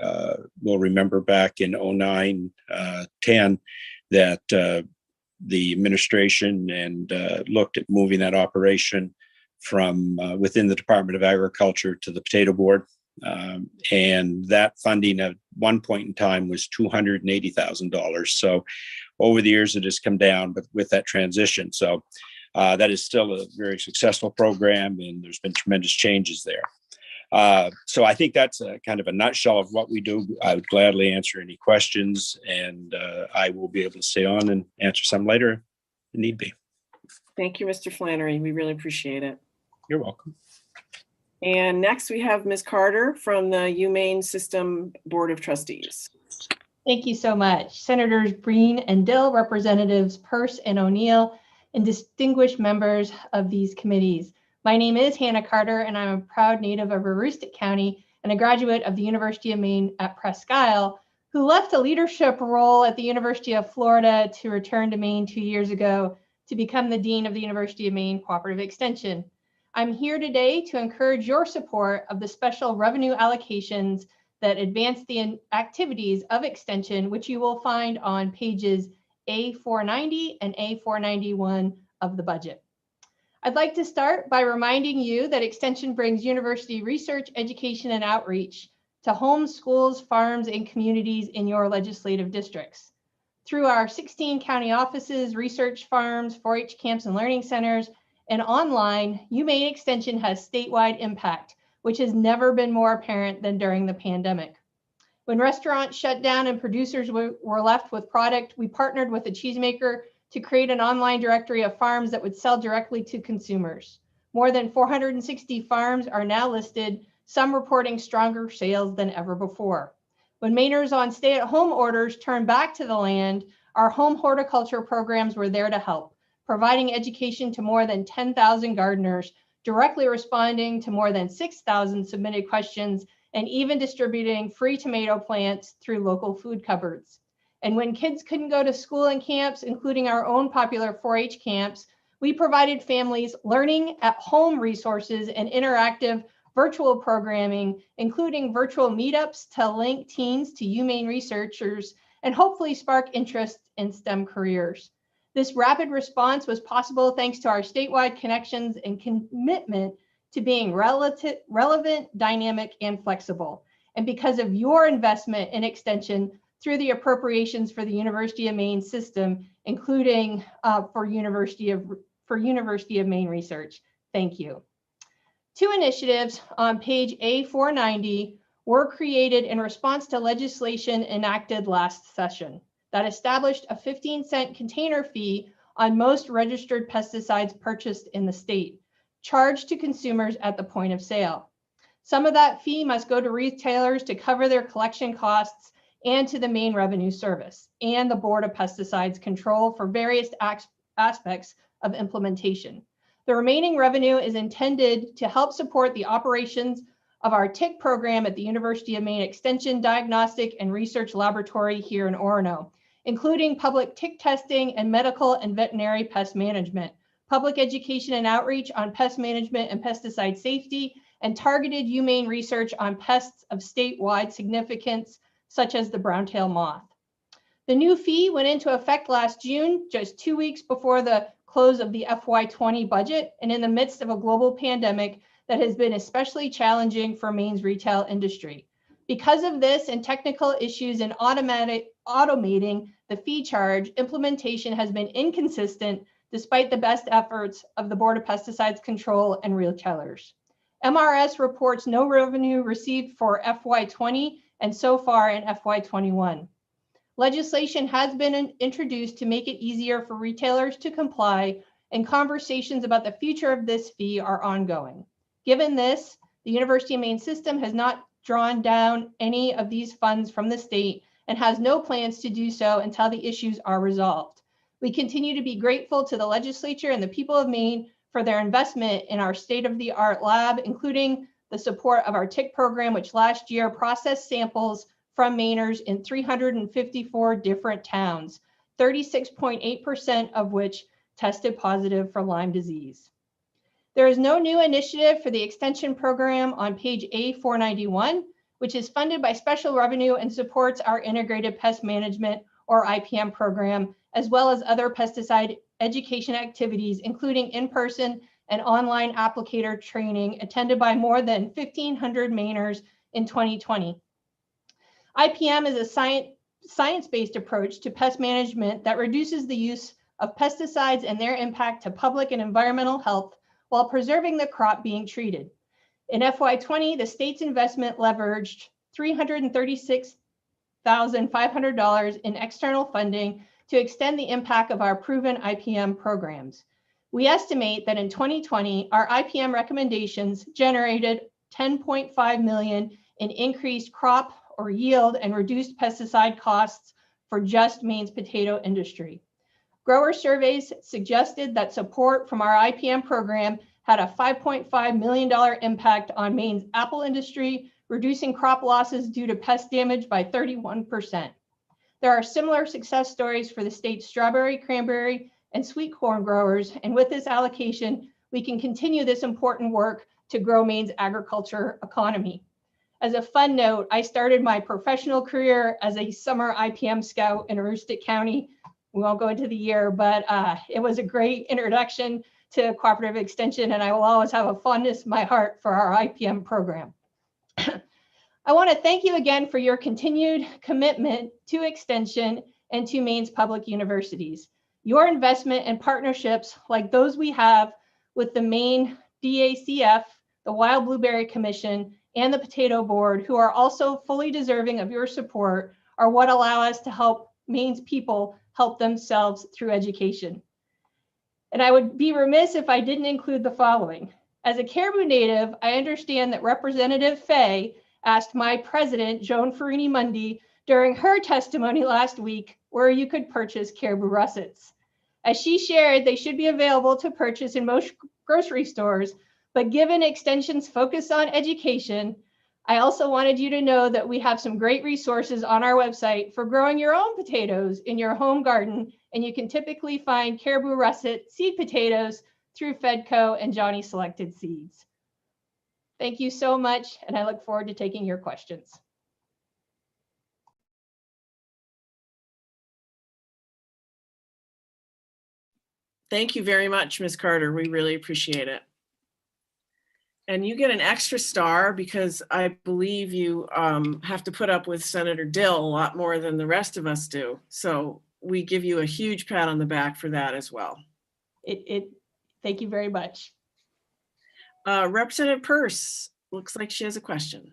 will remember back in 09, 10 that the administration and looked at moving that operation from within the Department of Agriculture to the Potato Board. And that funding at one point in time was $280,000. So over the years, it has come down, but with that transition. So that is still a very successful program, and there's been tremendous changes there. So I think that's a kind of a nutshell of what we do. I would gladly answer any questions, and I will be able to stay on and answer some later if need be. Thank you, Mr. Flannery. We really appreciate it. You're welcome. And next we have Ms. Carter from the Humane System Board of Trustees. Thank you so much. Senators Breen and Dill, Representatives Peirce and O'Neill, and distinguished members of these committees. My name is Hannah Carter, and I'm a proud native of Aroostook County and a graduate of the University of Maine at Presque Isle, who left a leadership role at the University of Florida to return to Maine 2 years ago to become the Dean of the University of Maine Cooperative Extension. I'm here today to encourage your support of the special revenue allocations that advance the activities of Extension, which you will find on pages A490 and A491 of the budget. I'd like to start by reminding you that Extension brings university research, education, and outreach to homes, schools, farms, and communities in your legislative districts. Through our 16 county offices, research farms, 4-H camps, and learning centers, and online, Humane Extension has statewide impact, which has never been more apparent than during the pandemic. When restaurants shut down and producers were left with product, we partnered with a cheesemaker to create an online directory of farms that would sell directly to consumers. More than 460 farms are now listed, some reporting stronger sales than ever before. When Mainers on stay-at-home orders turned back to the land, our home horticulture programs were there to help, providing education to more than 10,000 gardeners, directly responding to more than 6,000 submitted questions, and even distributing free tomato plants through local food cupboards. And when kids couldn't go to school and camps, including our own popular 4-H camps, we provided families learning at home resources and interactive virtual programming, including virtual meetups to link teens to humane researchers and hopefully spark interest in STEM careers. This rapid response was possible thanks to our statewide connections and commitment to being relevant, dynamic, and flexible. And because of your investment in Extension through the appropriations for the University of Maine system, including for University of Maine research. Thank you. 2 initiatives on page A490 were created in response to legislation enacted last session that established a 15-cent container fee on most registered pesticides purchased in the state, charged to consumers at the point of sale. Some of that fee must go to retailers to cover their collection costs and to the Maine Revenue Service and the Board of Pesticides Control for various aspects of implementation. The remaining revenue is intended to help support the operations of our tick program at the University of Maine Extension Diagnostic and Research Laboratory here in Orono, including public tick testing and medical and veterinary pest management, public education and outreach on pest management and pesticide safety, and targeted humane research on pests of statewide significance, such as the brown-tail moth. The new fee went into effect last June, just 2 weeks before the close of the FY20 budget, and in the midst of a global pandemic that has been especially challenging for Maine's retail industry. Because of this and technical issues in automating the fee charge, implementation has been inconsistent despite the best efforts of the Board of Pesticides Control and retailers. MRS reports no revenue received for FY20 and so far in FY21. Legislation has been introduced to make it easier for retailers to comply, and conversations about the future of this fee are ongoing. Given this, the University of Maine system has not drawn down any of these funds from the state and has no plans to do so until the issues are resolved. We continue to be grateful to the legislature and the people of Maine for their investment in our state-of-the-art lab, including the support of our tick program, which last year processed samples from Mainers in 354 different towns, 36.8% of which tested positive for Lyme disease. There is no new initiative for the extension program on page A491. which is funded by special revenue and supports our integrated pest management or IPM program, as well as other pesticide education activities, including in-person and online applicator training attended by more than 1,500 Mainers in 2020. IPM is a science-based approach to pest management that reduces the use of pesticides and their impact to public and environmental health while preserving the crop being treated. In FY20, the state's investment leveraged $336,500 in external funding to extend the impact of our proven IPM programs. We estimate that in 2020, our IPM recommendations generated $10.5 million in increased crop or yield and reduced pesticide costs for just Maine's potato industry. Grower surveys suggested that support from our IPM program had a $5.5 million impact on Maine's apple industry, reducing crop losses due to pest damage by 31%. There are similar success stories for the state's strawberry, cranberry, and sweet corn growers, and with this allocation, we can continue this important work to grow Maine's agriculture economy. As a fun note, I started my professional career as a summer IPM scout in Aroostook County. We won't go into the year, but it was a great introduction to cooperative extension, and I will always have a fondness in my heart for our IPM program. I want to thank you again for your continued commitment to extension and to Maine's public universities. Your investment and partnerships like those we have with the Maine DACF, the Wild Blueberry Commission, and the Potato Board, who are also fully deserving of your support, are what allow us to help Maine's people help themselves through education. And I would be remiss if I didn't include the following. As a Caribou native, I understand that Representative Fay asked my president, Joan Farini-Mundy, during her testimony last week where you could purchase caribou russets. As she shared, they should be available to purchase in most grocery stores, but given Extension's focus on education, I also wanted you to know that we have some great resources on our website for growing your own potatoes in your home garden, and you can typically find caribou russet seed potatoes through Fedco and Johnny Selected Seeds. Thank you so much, and I look forward to taking your questions. Thank you very much, Ms. Carter. We really appreciate it. And you get an extra star because I believe you have to put up with Senator Dill a lot more than the rest of us do. So we give you a huge pat on the back for that as well. Thank you very much. Representative Peirce, looks like she has a question.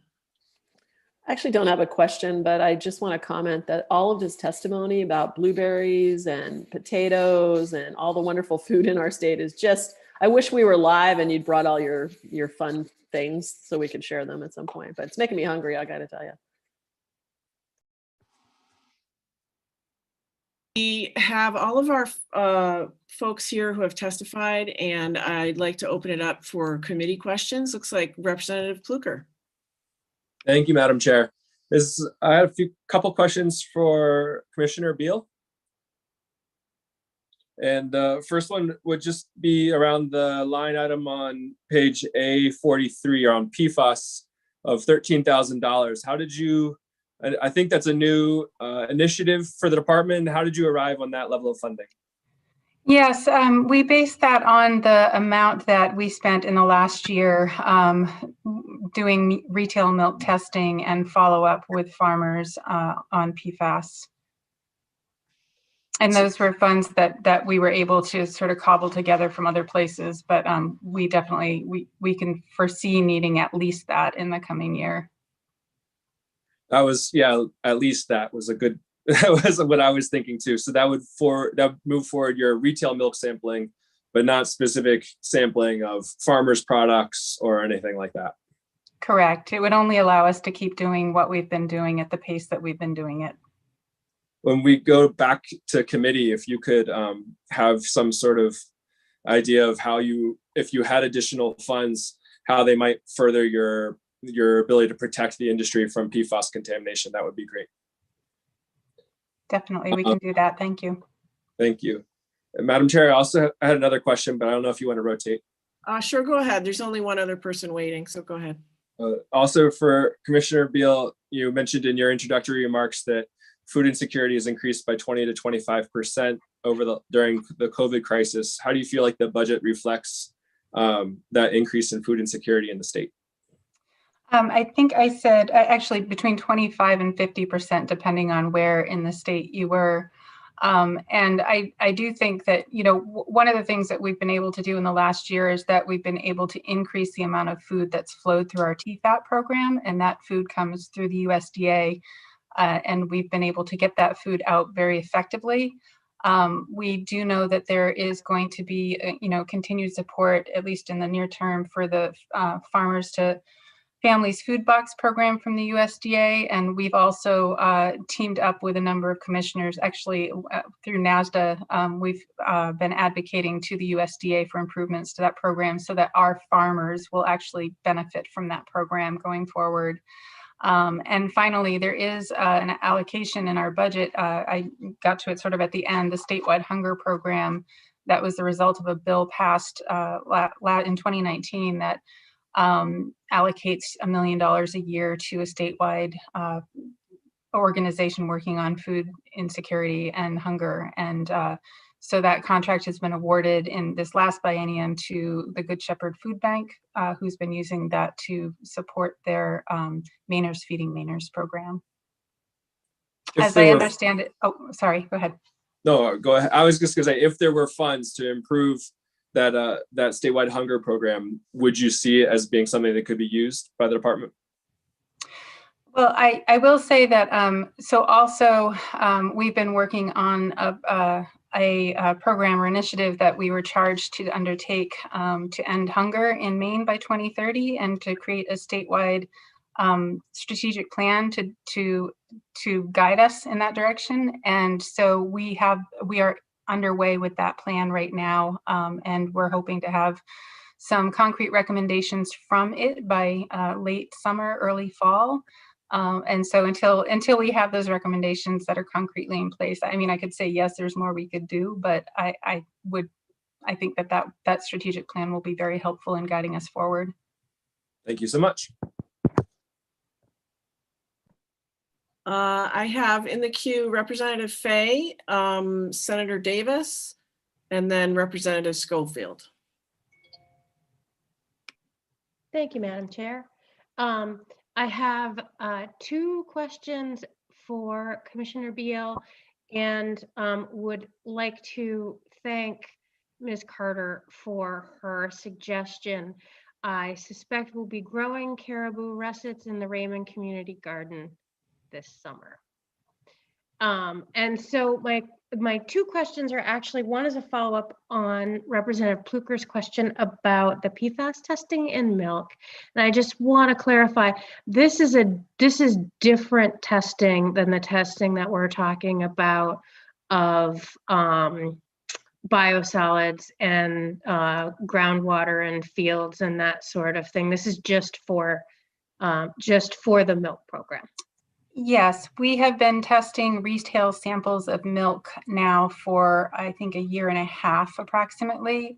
I actually don't have a question, but I just want to comment that all of his testimony about blueberries and potatoes and all the wonderful food in our state is just, I wish we were live and you'd brought all your fun things so we could share them at some point, but it's making me hungry, I got to tell you. We have all of our folks here who have testified, and I'd like to open it up for committee questions. Looks like Representative Pluker. Thank you, Madam Chair. I have a couple questions for Commissioner Beal. And the first one would just be around the line item on page A43 on PFAS of $13,000. How did you, I think that's a new initiative for the department. How did you arrive on that level of funding? Yes, we based that on the amount that we spent in the last year doing retail milk testing and follow-up with farmers on PFAS. And those were funds that we were able to sort of cobble together from other places, but we definitely, we can foresee needing at least that in the coming year. That was, yeah, at least that was a good, that was what I was thinking too. So that would move forward your retail milk sampling, but not specific sampling of farmers' products or anything like that. Correct. It would only allow us to keep doing what we've been doing at the pace that we've been doing it. When we go back to committee, if you could have some sort of idea of how you, if you had additional funds, how they might further your ability to protect the industry from PFAS contamination, that would be great. Definitely, we can do that. Thank you. Thank you. And Madam Chair, I also had another question, but I don't know if you want to rotate. Sure, go ahead. There's only one other person waiting, so go ahead. Also for Commissioner Beal, you mentioned in your introductory remarks that food insecurity has increased by 20 to 25% during the COVID crisis. How do you feel like the budget reflects that increase in food insecurity in the state? I think I said actually between 25 and 50%, depending on where in the state you were. And I do think that, one of the things that we've been able to do in the last year is that we've been able to increase the amount of food that's flowed through our TFAP program, and that food comes through the USDA, and we've been able to get that food out very effectively. We do know that there is going to be, continued support, at least in the near term, for the Farmers to Families Food Box program from the USDA, and we've also teamed up with a number of commissioners, actually through NASDA. We've been advocating to the USDA for improvements to that program so that our farmers will actually benefit from that program going forward. And finally, there is an allocation in our budget. I got to it sort of at the end, the statewide hunger program that was the result of a bill passed in 2019 that allocates $1 million a year to a statewide organization working on food insecurity and hunger. And so that contract has been awarded in this last biennium to the Good Shepherd Food Bank, who's been using that to support their Mainers Feeding Mainers program. As I understand it, oh, sorry, go ahead. No, go ahead. I was just gonna say, if there were funds to improve that statewide hunger program, would you see it as being something that could be used by the department? Well, I will say that so also we've been working on a program or initiative that we were charged to undertake to end hunger in Maine by 2030 and to create a statewide strategic plan to guide us in that direction. And so we are underway with that plan right now, and we're hoping to have some concrete recommendations from it by late summer, early fall. And so until we have those recommendations that are concretely in place, I mean, I could say yes, there's more we could do, but I think that strategic plan will be very helpful in guiding us forward. Thank you so much. I have in the queue Representative Fay, Senator Davis, and then Representative Schofield. Thank you, Madam Chair. I have two questions for Commissioner Beal and would like to thank Ms. Carter for her suggestion. I suspect we'll be growing caribou russets in the Raymond Community Garden this summer. And so my two questions are actually, one is a follow-up on Representative Pluker's question about the PFAS testing in milk. And I just want to clarify, this is different testing than the testing that we're talking about of biosolids and groundwater and fields and that sort of thing. This is just for the milk program. Yes, we have been testing retail samples of milk now for, I think, a year and a half approximately,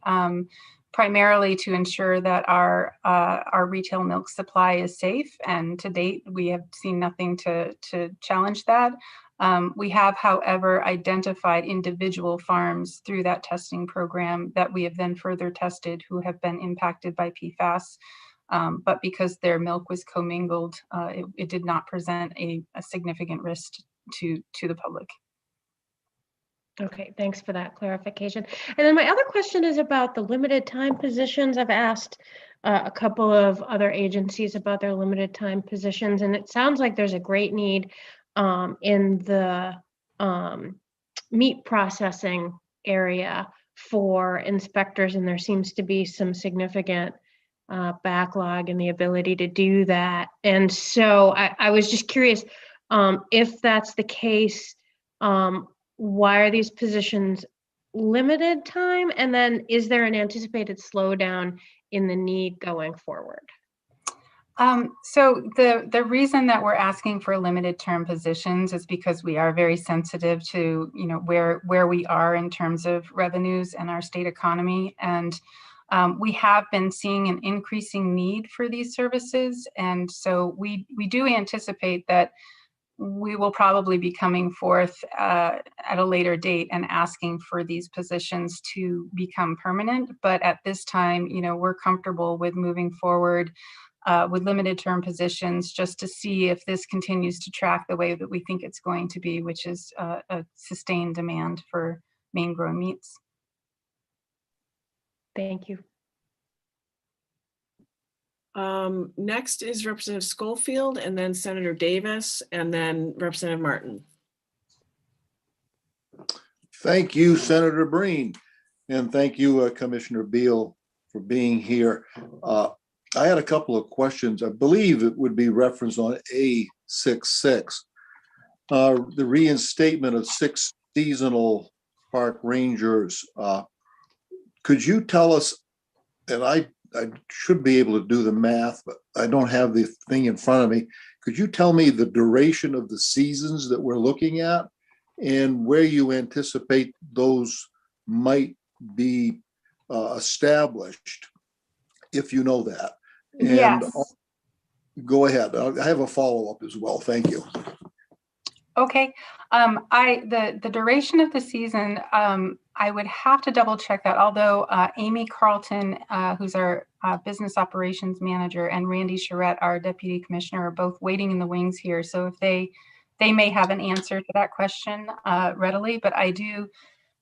primarily to ensure that our retail milk supply is safe. And to date, we have seen nothing to challenge that. We have, however, identified individual farms through that testing program that we have then further tested who have been impacted by PFAS. But because their milk was commingled, it did not present a significant risk to the public. Okay, thanks for that clarification. And then my other question is about the limited time positions. I've asked a couple of other agencies about their limited time positions, and it sounds like there's a great need in the meat processing area for inspectors, and there seems to be some significant backlog and the ability to do that. And so I was just curious, if that's the case, why are these positions limited time? And then is there an anticipated slowdown in the need going forward? So the reason that we're asking for limited term positions is because we are very sensitive to, where we are in terms of revenues and our state economy. And we have been seeing an increasing need for these services. And so we do anticipate that we will probably be coming forth at a later date and asking for these positions to become permanent. But at this time, we're comfortable with moving forward with limited term positions just to see if this continues to track the way that we think it's going to be, which is a sustained demand for Maine grown meats. Thank you. Next is Representative Schofield, and then Senator Davis, and then Representative Martin. Thank you, Senator Breen, and thank you, Commissioner Beal, for being here. I had a couple of questions. I believe it would be referenced on A66, the reinstatement of 6 seasonal park rangers. Could you tell us, and I should be able to do the math, but I don't have the thing in front of me. Could you tell me the duration of the seasons that we're looking at and where you anticipate those might be established, if you know that? And yes. Go ahead. I have a follow-up as well. Thank you. Okay. The duration of the season, I would have to double check that, although Amy Carlton, who's our business operations manager, and Randy Charette, our deputy commissioner, are both waiting in the wings here. So if they may have an answer to that question readily, but I do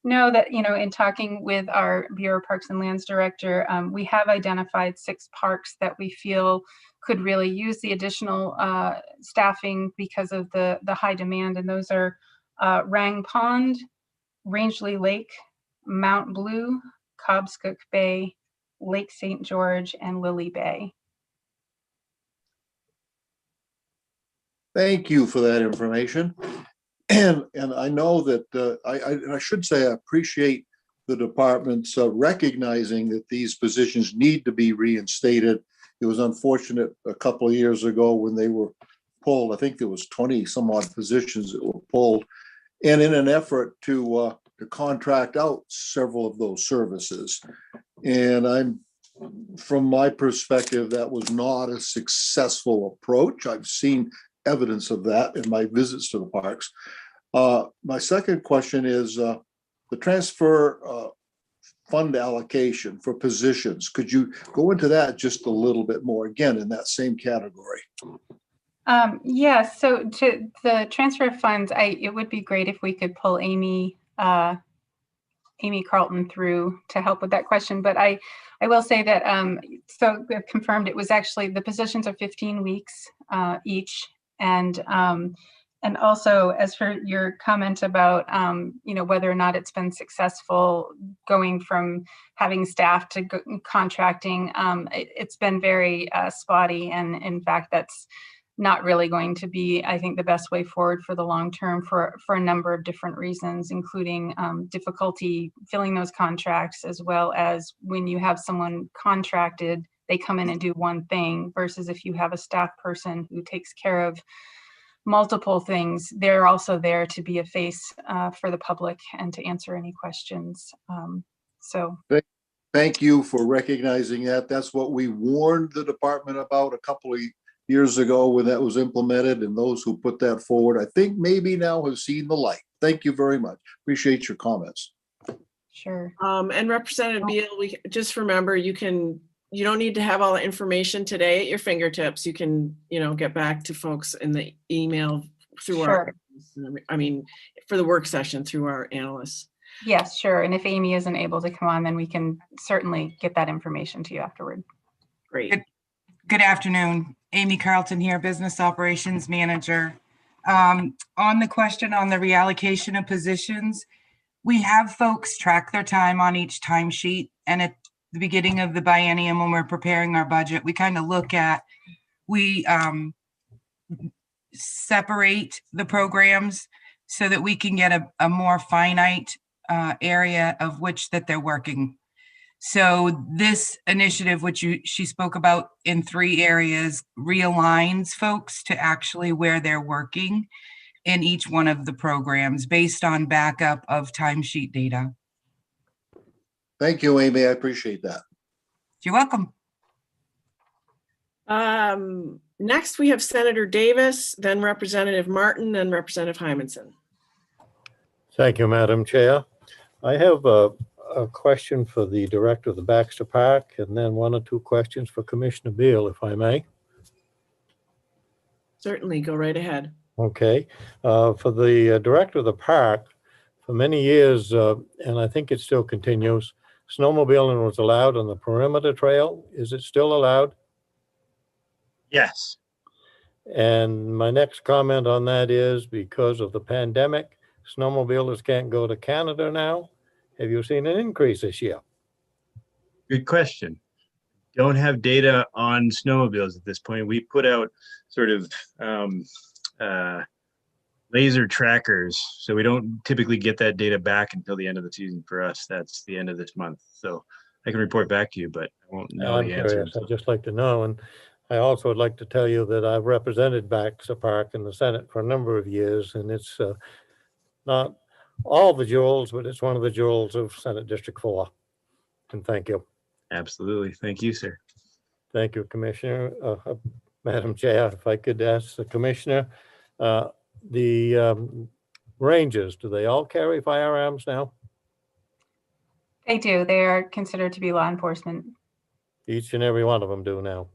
know that, in talking with our Bureau of Parks and Lands director, we have identified 6 parks that we feel could really use the additional staffing because of the high demand. And those are Rang Pond, Rangeley Lake, Mount Blue, Cobscook Bay, Lake St. George, and Lily Bay. Thank you for that information. And I know that I should say I appreciate the department's recognizing that these positions need to be reinstated. It was unfortunate a couple of years ago when they were pulled. I think there was 20 some odd positions that were pulled, and in an effort to contract out several of those services. And from my perspective, that was not a successful approach. I've seen evidence of that in my visits to the parks. My second question is the transfer fund allocation for positions. Could you go into that just a little bit more, again, in that same category? Yes, so to the transfer of funds, it would be great if we could pull Amy Carlton through to help with that question. But I will say that, so we have confirmed it was actually, the positions are 15 weeks each. And also, as for your comment about, whether or not it's been successful going from having staff to contracting, it's been very spotty. And in fact, that's not really going to be, I think, the best way forward for the long term for a number of different reasons, including difficulty filling those contracts, as well as when you have someone contracted, they come in and do one thing, versus if you have a staff person who takes care of multiple things, they're also there to be a face for the public and to answer any questions. Thank you for recognizing that. That's what we warned the department about a couple of years ago when that was implemented, and those who put that forward, I think maybe now have seen the light. Thank you very much. Appreciate your comments. Sure. And Representative Beal, we just remember you don't need to have all the information today at your fingertips. You can, get back to folks in the email through Sure. for the work session through our analysts. Yes, sure. And if Amy isn't able to come on, then we can certainly get that information to you afterward. Great. Good afternoon. Amy Carlton here, Business Operations Manager. On the question on the reallocation of positions, we have folks track their time on each timesheet, and at the beginning of the biennium, when we're preparing our budget, we kind of look at, we separate the programs so that we can get a more finite area of which that they're working. So this initiative, which she spoke about in 3 areas, realigns folks to actually where they're working in each one of the programs based on backup of timesheet data. Thank you, Amy. I appreciate that. You're welcome. Next, we have Senator Davis, then Representative Martin, and Representative Hymanson. Thank you, Madam Chair. I have a question for the Director of the Baxter Park, and then one or two questions for Commissioner Beal, if I may. Certainly, go right ahead. Okay. For the Director of the Park, for many years, and I think it still continues, snowmobiling was allowed on the perimeter trail. Is it still allowed? Yes. And my next comment on that is because of the pandemic, snowmobilers can't go to Canada now. Have you seen an increase this year? Good question. Don't have data on snowmobiles at this point. We put out sort of laser trackers, so we don't typically get that data back until the end of the season. For us, that's the end of this month. So I can report back to you, but I won't know I'm the answer. curious. I'd just like to know. And I also would like to tell you that I've represented Baxter Park in the Senate for a number of years, and it's not all the jewels, but it's one of the jewels of Senate District 4. And thank you. Absolutely. Thank you, sir. Thank you, Commissioner. Madam Chair, if I could ask the Commissioner, the Rangers, do they all carry firearms now? They do. They are considered to be law enforcement. Each and every one of them do now.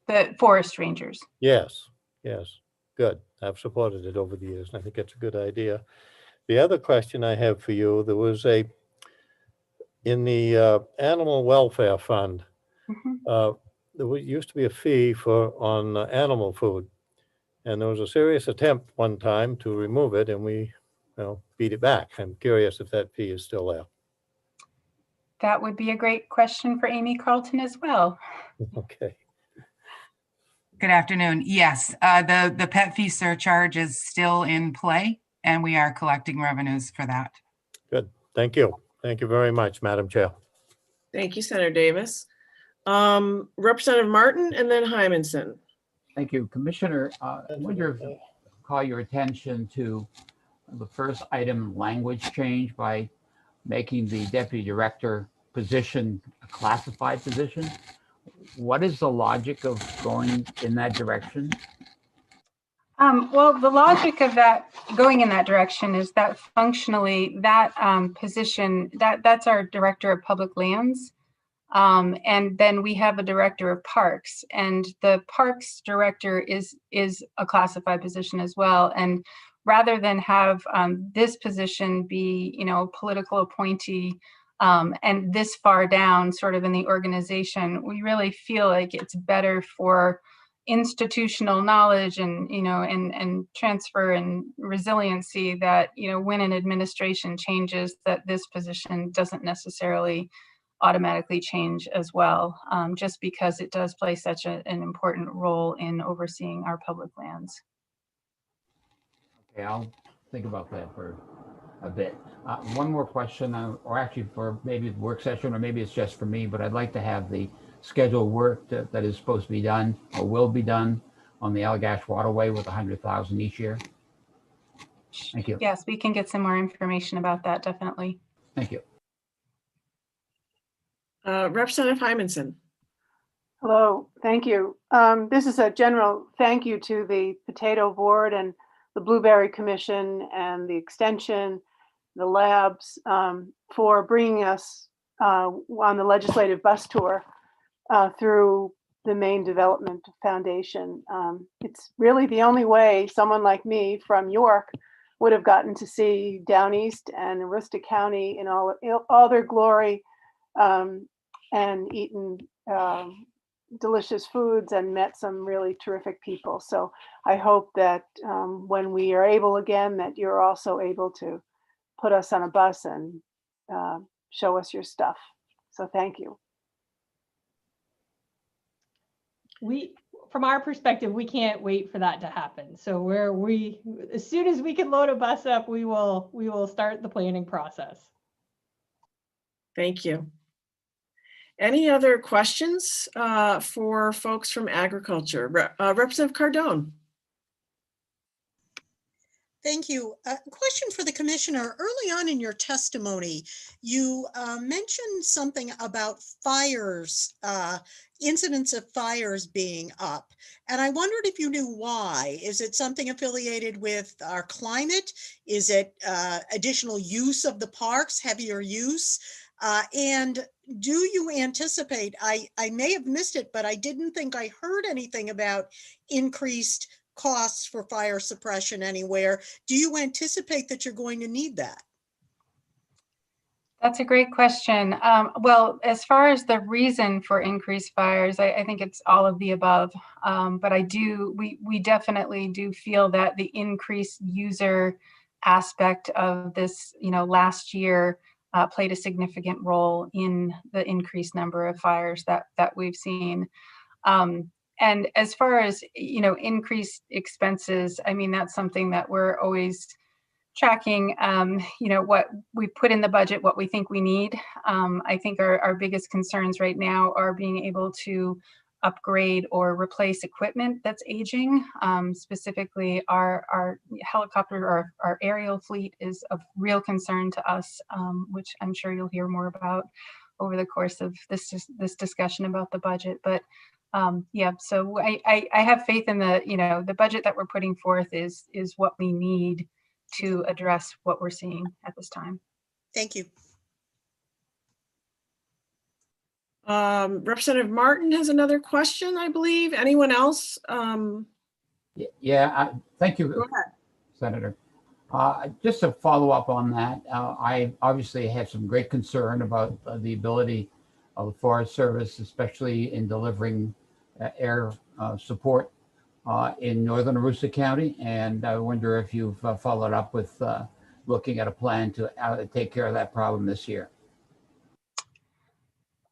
The forest rangers. Yes, yes, good. I've supported it over the years, and I think it's a good idea. The other question I have for you, there was in the Animal Welfare Fund, there used to be a fee on animal food, and there was a serious attempt one time to remove it, and we beat it back. I'm curious if that fee is still there. That would be a great question for Amy Carlton as well. Okay. Good afternoon. Yes, the pet fee surcharge is still in play, and we are collecting revenues for that. Good. Thank you. Thank you very much, Madam Chair. Thank you, Senator Davis. Representative Martin and then Hymanson. Thank you, Commissioner. I wonder if call your attention to the first item, language change by making the deputy director position a classified position. What is the logic of going in that direction? Well, the logic of that going in that direction is that functionally that position, that's our director of public lands. And then we have a director of parks, and the parks director is a classified position as well. And rather than have this position be, political appointee and this far down sort of in the organization, we really feel like it's better for institutional knowledge and and transfer and resiliency that when an administration changes, that this position doesn't necessarily automatically change as well, just because it does play such an important role in overseeing our public lands. Okay, I'll think about that for a bit. One more question, or actually for maybe the work session, or maybe it's just for me, but I'd like to have the scheduled work that is supposed to be done or will be done on the Allagash Waterway with $100,000 each year. Thank you. Yes, we can get some more information about that, definitely. Thank you. Representative Hymanson. Hello, thank you. This is a general thank you to the Potato Board and the Blueberry Commission and the Extension, the labs, for bringing us on the legislative bus tour through the Maine Development Foundation. It's really the only way someone like me from York would have gotten to see Down East and Aroostook County in all their glory, and eaten delicious foods and met some really terrific people. So I hope that when we are able again, that you're also able to put us on a bus and show us your stuff. So thank you. From our perspective, we can't wait for that to happen. So as soon as we can load a bus up, we will start the planning process. Thank you. Any other questions for folks from agriculture? Representative Cardone. Thank you. A question for the commissioner. Early on in your testimony, you mentioned something about fires, incidents of fires being up. And I wondered if you knew why. Is it something affiliated with our climate? Is it additional use of the parks, heavier use? And do you anticipate, I may have missed it, but I didn't think I heard anything about increased costs for fire suppression anywhere. Do you anticipate that you're going to need that? That's a great question. Well, as far as the reason for increased fires, I think it's all of the above. But we definitely do feel that the increased user aspect of this, last year played a significant role in the increased number of fires that we've seen. And as far as, increased expenses, I mean, that's something that we're always tracking, what we put in the budget, what we think we need. I think our biggest concerns right now are being able to upgrade or replace equipment that's aging. Specifically, our helicopter or our aerial fleet is of real concern to us, which I'm sure you'll hear more about over the course of this discussion about the budget. But yeah, so I have faith in the budget that we're putting forth is what we need to address what we're seeing at this time. Thank you. Representative Martin has another question, I believe. Anyone else? Thank you, Go ahead. Senator. Just to follow up on that, I obviously have some great concern about the ability of the Forest Service, especially in delivering air support in northern Aroostook County. And I wonder if you've followed up with looking at a plan to take care of that problem this year.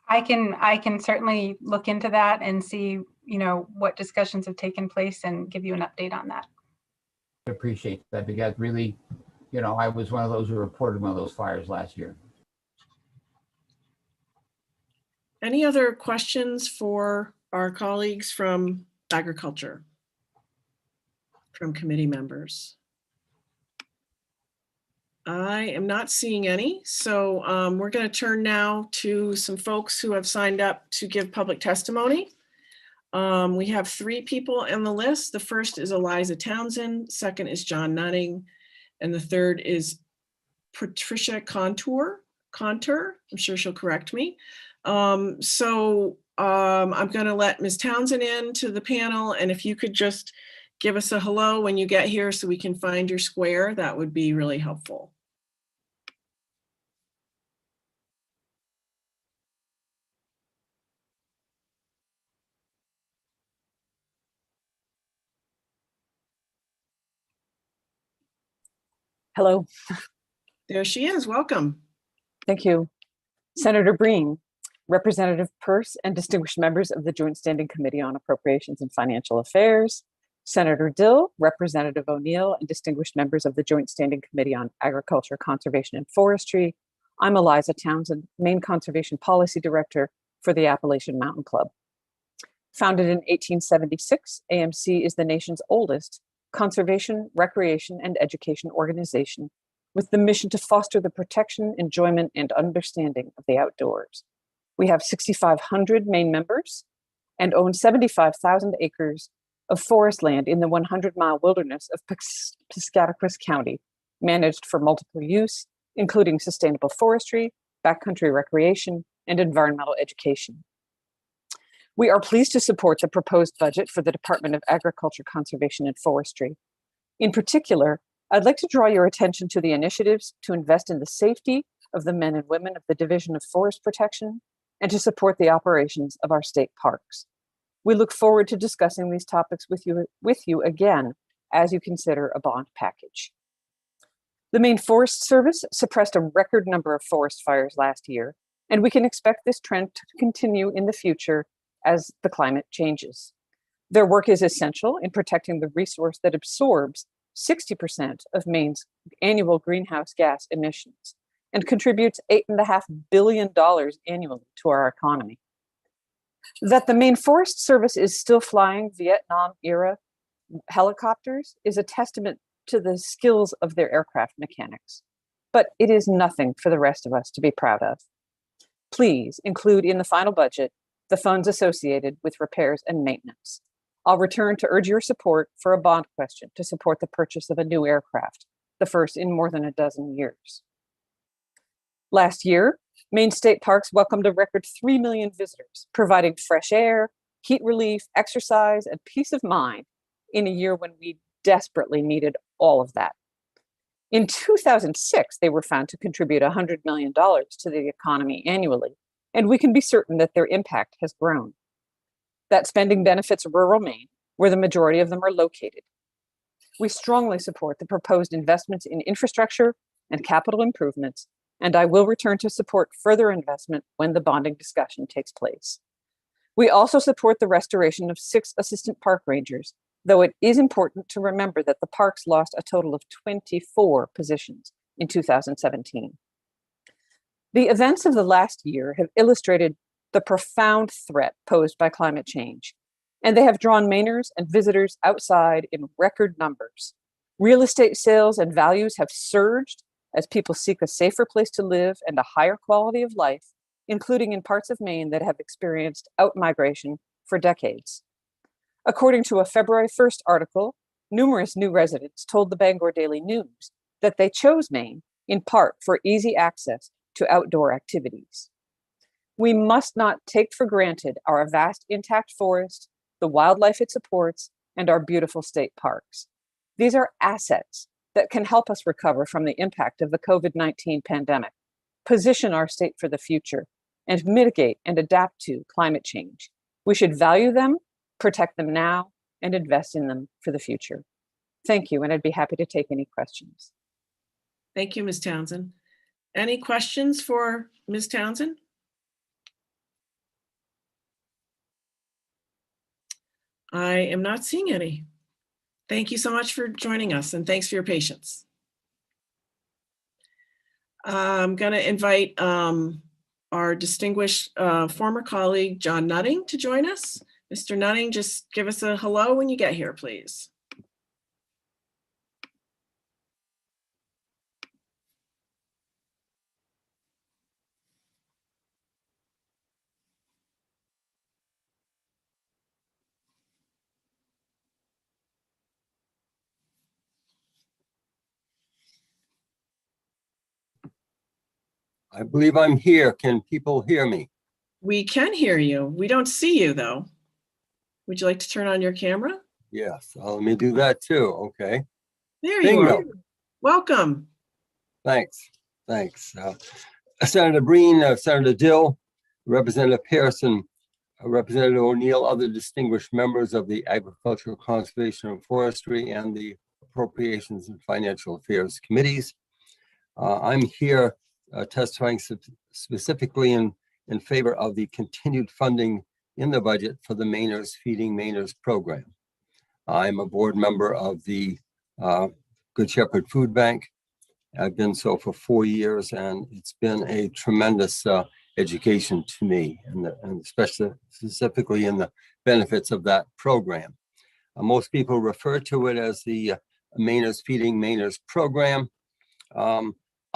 I can certainly look into that and see, what discussions have taken place and give you an update on that. I appreciate that, because really, I was one of those who reported one of those fires last year. Any other questions for our colleagues from agriculture, from committee members? I am not seeing any, so we're going to turn now to some folks who have signed up to give public testimony. We have 3 people on the list. The first is Eliza Townsend, second is John Nutting, and the third is Patricia Contour. I'm sure she'll correct me. I'm going to let Ms. Townsend in to the panel, and if you could just give us a hello when you get here so we can find your square, that would be really helpful. Hello. There she is. Welcome. Thank you. Senator Breen, Representative Peirce, and distinguished members of the Joint Standing Committee on Appropriations and Financial Affairs, Senator Dill, Representative O'Neill, and distinguished members of the Joint Standing Committee on Agriculture, Conservation, and Forestry. I'm Eliza Townsend, Maine Conservation Policy Director for the Appalachian Mountain Club. Founded in 1876, AMC is the nation's oldest conservation, recreation, and education organization with the mission to foster the protection, enjoyment, and understanding of the outdoors. We have 6,500 Maine members and own 75,000 acres of forest land in the 100-mile wilderness of Piscataquis County, managed for multiple use, including sustainable forestry, backcountry recreation, and environmental education. We are pleased to support the proposed budget for the Department of Agriculture, Conservation, and Forestry. In particular, I'd like to draw your attention to the initiatives to invest in the safety of the men and women of the Division of Forest Protection and to support the operations of our state parks. We look forward to discussing these topics with you again as you consider a bond package. The Maine Forest Service suppressed a record number of forest fires last year, and we can expect this trend to continue in the future as the climate changes. Their work is essential in protecting the resource that absorbs 60% of Maine's annual greenhouse gas emissions and contributes $8.5 billion annually to our economy. That the Maine Forest Service is still flying Vietnam-era helicopters is a testament to the skills of their aircraft mechanics, but it is nothing for the rest of us to be proud of. Please include in the final budget the funds associated with repairs and maintenance. I'll return to urge your support for a bond question to support the purchase of a new aircraft, the first in more than a dozen years. Last year, Maine State Parks welcomed a record 3 million visitors, providing fresh air, heat relief, exercise, and peace of mind in a year when we desperately needed all of that. In 2006, they were found to contribute $100 million to the economy annually, and we can be certain that their impact has grown. That spending benefits rural Maine, where the majority of them are located. We strongly support the proposed investments in infrastructure and capital improvements, and I will return to support further investment when the bonding discussion takes place. We also support the restoration of 6 assistant park rangers, though it is important to remember that the parks lost a total of 24 positions in 2017. The events of the last year have illustrated the profound threat posed by climate change, and they have drawn Mainers and visitors outside in record numbers. Real estate sales and values have surged as people seek a safer place to live and a higher quality of life, including in parts of Maine that have experienced outmigration for decades. According to a February 1st article, numerous new residents told the Bangor Daily News that they chose Maine in part for easy access to outdoor activities. We must not take for granted our vast intact forest, the wildlife it supports, and our beautiful state parks. These are assets that can help us recover from the impact of the COVID-19 pandemic, position our state for the future, and mitigate and adapt to climate change. We should value them, protect them now, and invest in them for the future. Thank you, and I'd be happy to take any questions. Thank you, Ms. Townsend. Any questions for Ms. Townsend? I am not seeing any. Thank you so much for joining us, and thanks for your patience. I'm going to invite our distinguished former colleague, John Nutting, to join us. Mr. Nutting, just give us a hello when you get here, please. I believe I'm here. Can people hear me? We can hear you. We don't see you, though. Would you like to turn on your camera? Yes, let me do that too. Okay. There Bingo. you are. Welcome. Thanks. Senator Breen, Senator Dill, Representative Pearson, Representative O'Neill, other distinguished members of the Agricultural, Conservation and Forestry and the Appropriations and Financial Affairs Committees. I'm here testifying specifically in favor of the continued funding in the budget for the Mainers Feeding Mainers program. I'm a board member of the Good Shepherd Food Bank. I've been so for 4 years, and it's been a tremendous education to me, and especially specifically in the benefits of that program. Most people refer to it as the Mainers Feeding Mainers program.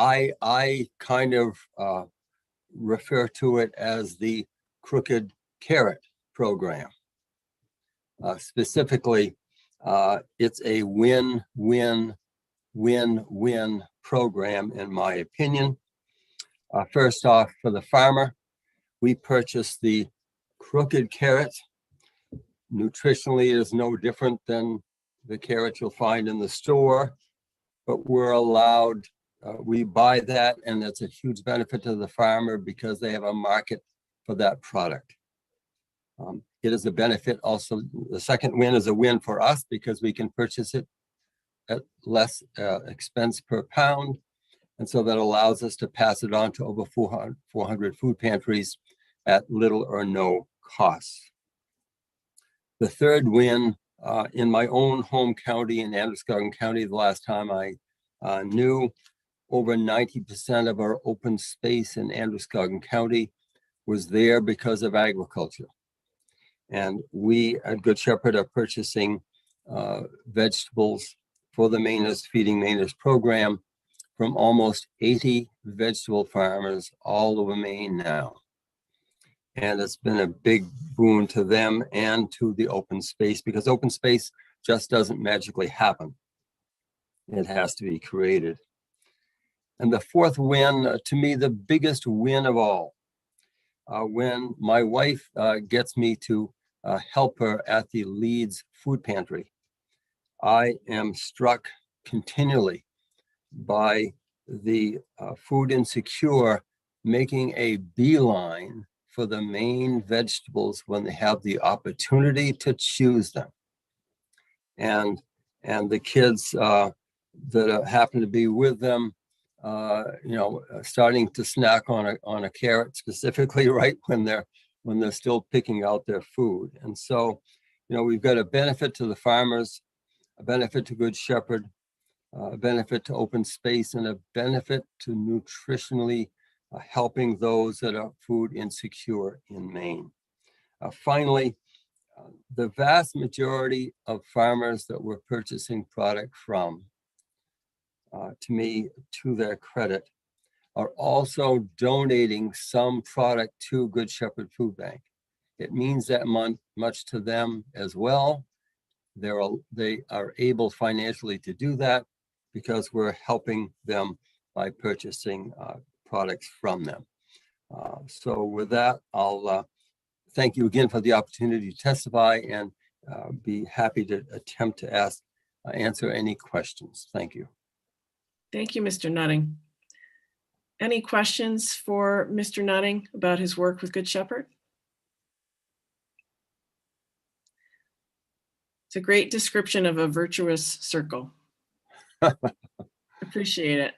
I kind of refer to it as the Crooked Carrot program. Specifically, it's a win-win-win-win program, in my opinion. First off, for the farmer, we purchased the Crooked Carrot. Nutritionally, it is no different than the carrot you'll find in the store, but we're allowed, we buy that, and that's a huge benefit to the farmer because they have a market for that product. It is a benefit also. The second win is a win for us because we can purchase it at less expense per pound. And so that allows us to pass it on to over 400 food pantries at little or no cost. The third win in my own home county in Androscoggin County, the last time I knew, over 90% of our open space in Androscoggin County was there because of agriculture. And we at Good Shepherd are purchasing vegetables for the Mainers Feeding Mainers program from almost 80 vegetable farmers all over Maine now. And it's been a big boon to them and to the open space, because open space just doesn't magically happen. It has to be created. And the fourth win, to me, the biggest win of all, when my wife gets me to help her at the Leeds food pantry. I am struck continually by the food insecure making a beeline for the main vegetables when they have the opportunity to choose them. And the kids that happen to be with them, starting to snack on a carrot specifically right when they're still picking out their food. And so, we've got a benefit to the farmers, a benefit to Good Shepherd, a benefit to open space, and a benefit to nutritionally helping those that are food insecure in Maine. Finally, the vast majority of farmers that we're purchasing product from, to me, to their credit, are also donating some product to Good Shepherd Food Bank. It means that much to them as well. They are able financially to do that because we're helping them by purchasing products from them. So with that, I'll thank you again for the opportunity to testify, and be happy to attempt to answer any questions. Thank you. Thank you, Mr. Nutting. Any questions for Mr. Nutting about his work with Good Shepherd? It's a great description of a virtuous circle. Appreciate it.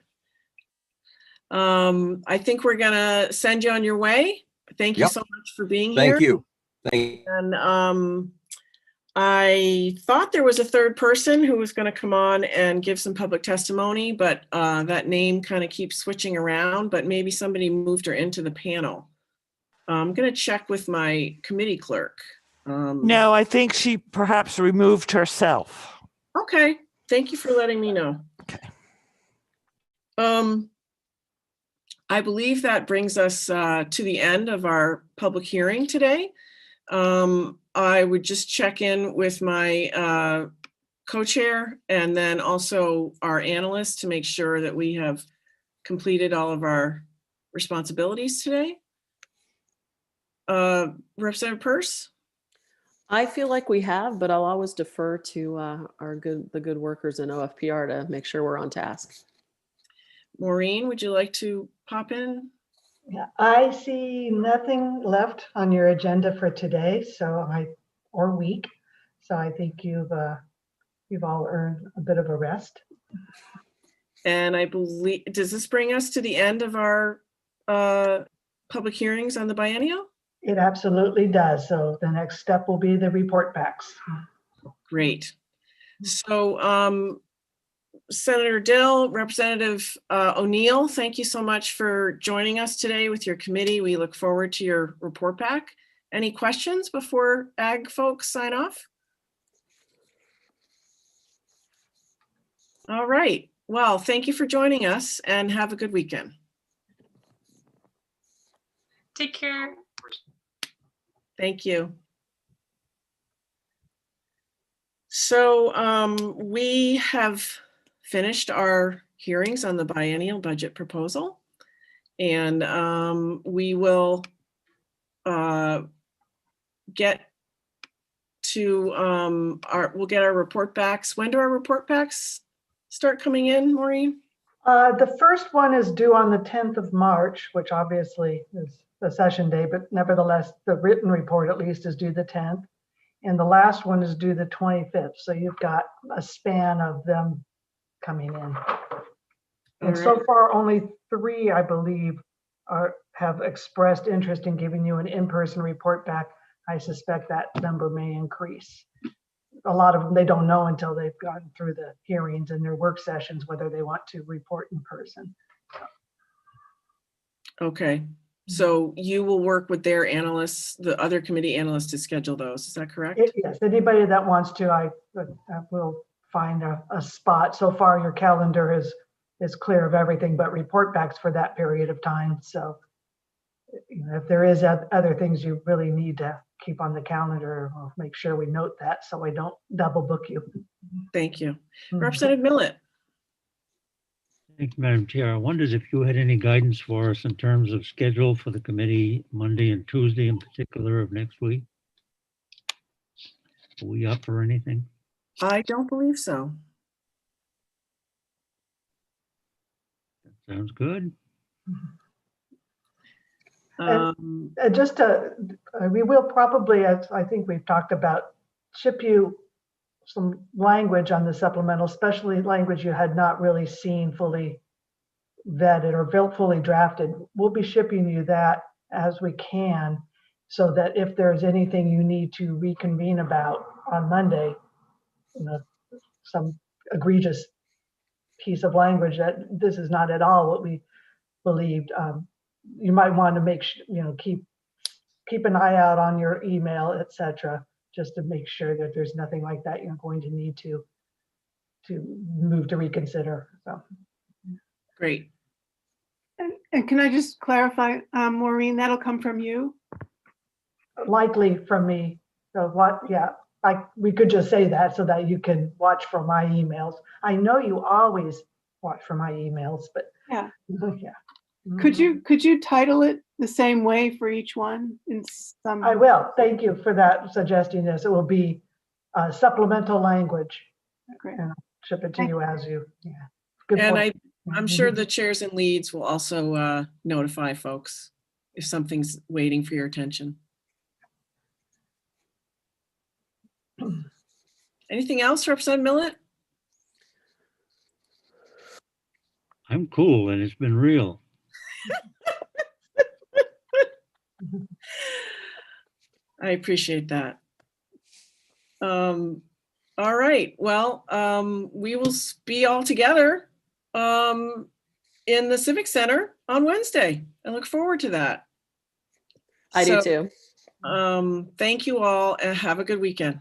I think we're gonna send you on your way. Thank you so much for being here. Thank you. Thank you. And I thought there was a third person who was going to come on and give some public testimony, but that name kind of keeps switching around, but maybe somebody moved her into the panel. I'm going to check with my committee clerk. No, I think she perhaps removed herself. Okay, thank you for letting me know. Okay. I believe that brings us to the end of our public hearing today. I would just check in with my co-chair and then also our analyst to make sure that we have completed all of our responsibilities today. Representative Peirce? I feel like we have, but I'll always defer to the good workers in OFPR to make sure we're on task. Maureen, would you like to pop in? Yeah, I see nothing left on your agenda for today, or week. So I think you've all earned a bit of a rest. And I believe, does this bring us to the end of our public hearings on the biennial? It absolutely does. So the next step will be the report backs. Great. So Senator Dill, Representative O'Neill, thank you so much for joining us today with your committee. We look forward to your report back. Any questions before ag folks sign off? All right. Well, thank you for joining us and have a good weekend. Take care. Thank you. So we have finished our hearings on the biennial budget proposal, and we will get to we'll get our report backs. When do our report backs start coming in, Maureen? The first one is due on the 10th of March, which obviously is the session day, but nevertheless, the written report at least is due the 10th. And the last one is due the 25th. So you've got a span of them coming in. And so far, only 3, I believe, have expressed interest in giving you an in-person report back. I suspect that number may increase. A lot of them, they don't know until they've gotten through the hearings and their work sessions whether they want to report in person. Okay. So you will work with their analysts, the other committee analysts, to schedule those. Is that correct? Yes. Anybody that wants to, I will find a spot. So far, your calendar is clear of everything but report backs for that period of time. So if there is other things you really need to keep on the calendar, we'll make sure we note that so I don't double book you. Thank you. Representative Millet. Thank you, Madam Chair. I wondered if you had any guidance for us in terms of schedule for the committee Monday and Tuesday in particular of next week. Are we up for anything? I don't believe so. Sounds good. Just to, we will probably, as I think we've talked about, ship you some language on the supplemental, especially language you had not really seen fully vetted or fully drafted. We'll be shipping you that as we can, so that if there's anything you need to reconvene about on Monday, some egregious piece of language that this is not at all what we believed, you might want to make sure, keep an eye out on your email, etc., just to make sure that there's nothing like that you're going to need to move to reconsider. So great. And can I just clarify, Maureen, that'll come from you? Likely from me. So what? Yeah, we could just say that so that you can watch for my emails. I know you always watch for my emails, but yeah. Yeah. Could you title it the same way for each one in some? I will. Thank you for that, suggesting this. It will be supplemental language. Great. And I'll ship it to you as you. Yeah. Good And point. I'm sure the chairs and leads will also notify folks if something's waiting for your attention. Anything else, Representative Millet? I'm cool, and it's been real. I appreciate that. All right. Well, we will be all together in the Civic Center on Wednesday. I look forward to that. I do too. Thank you all and have a good weekend.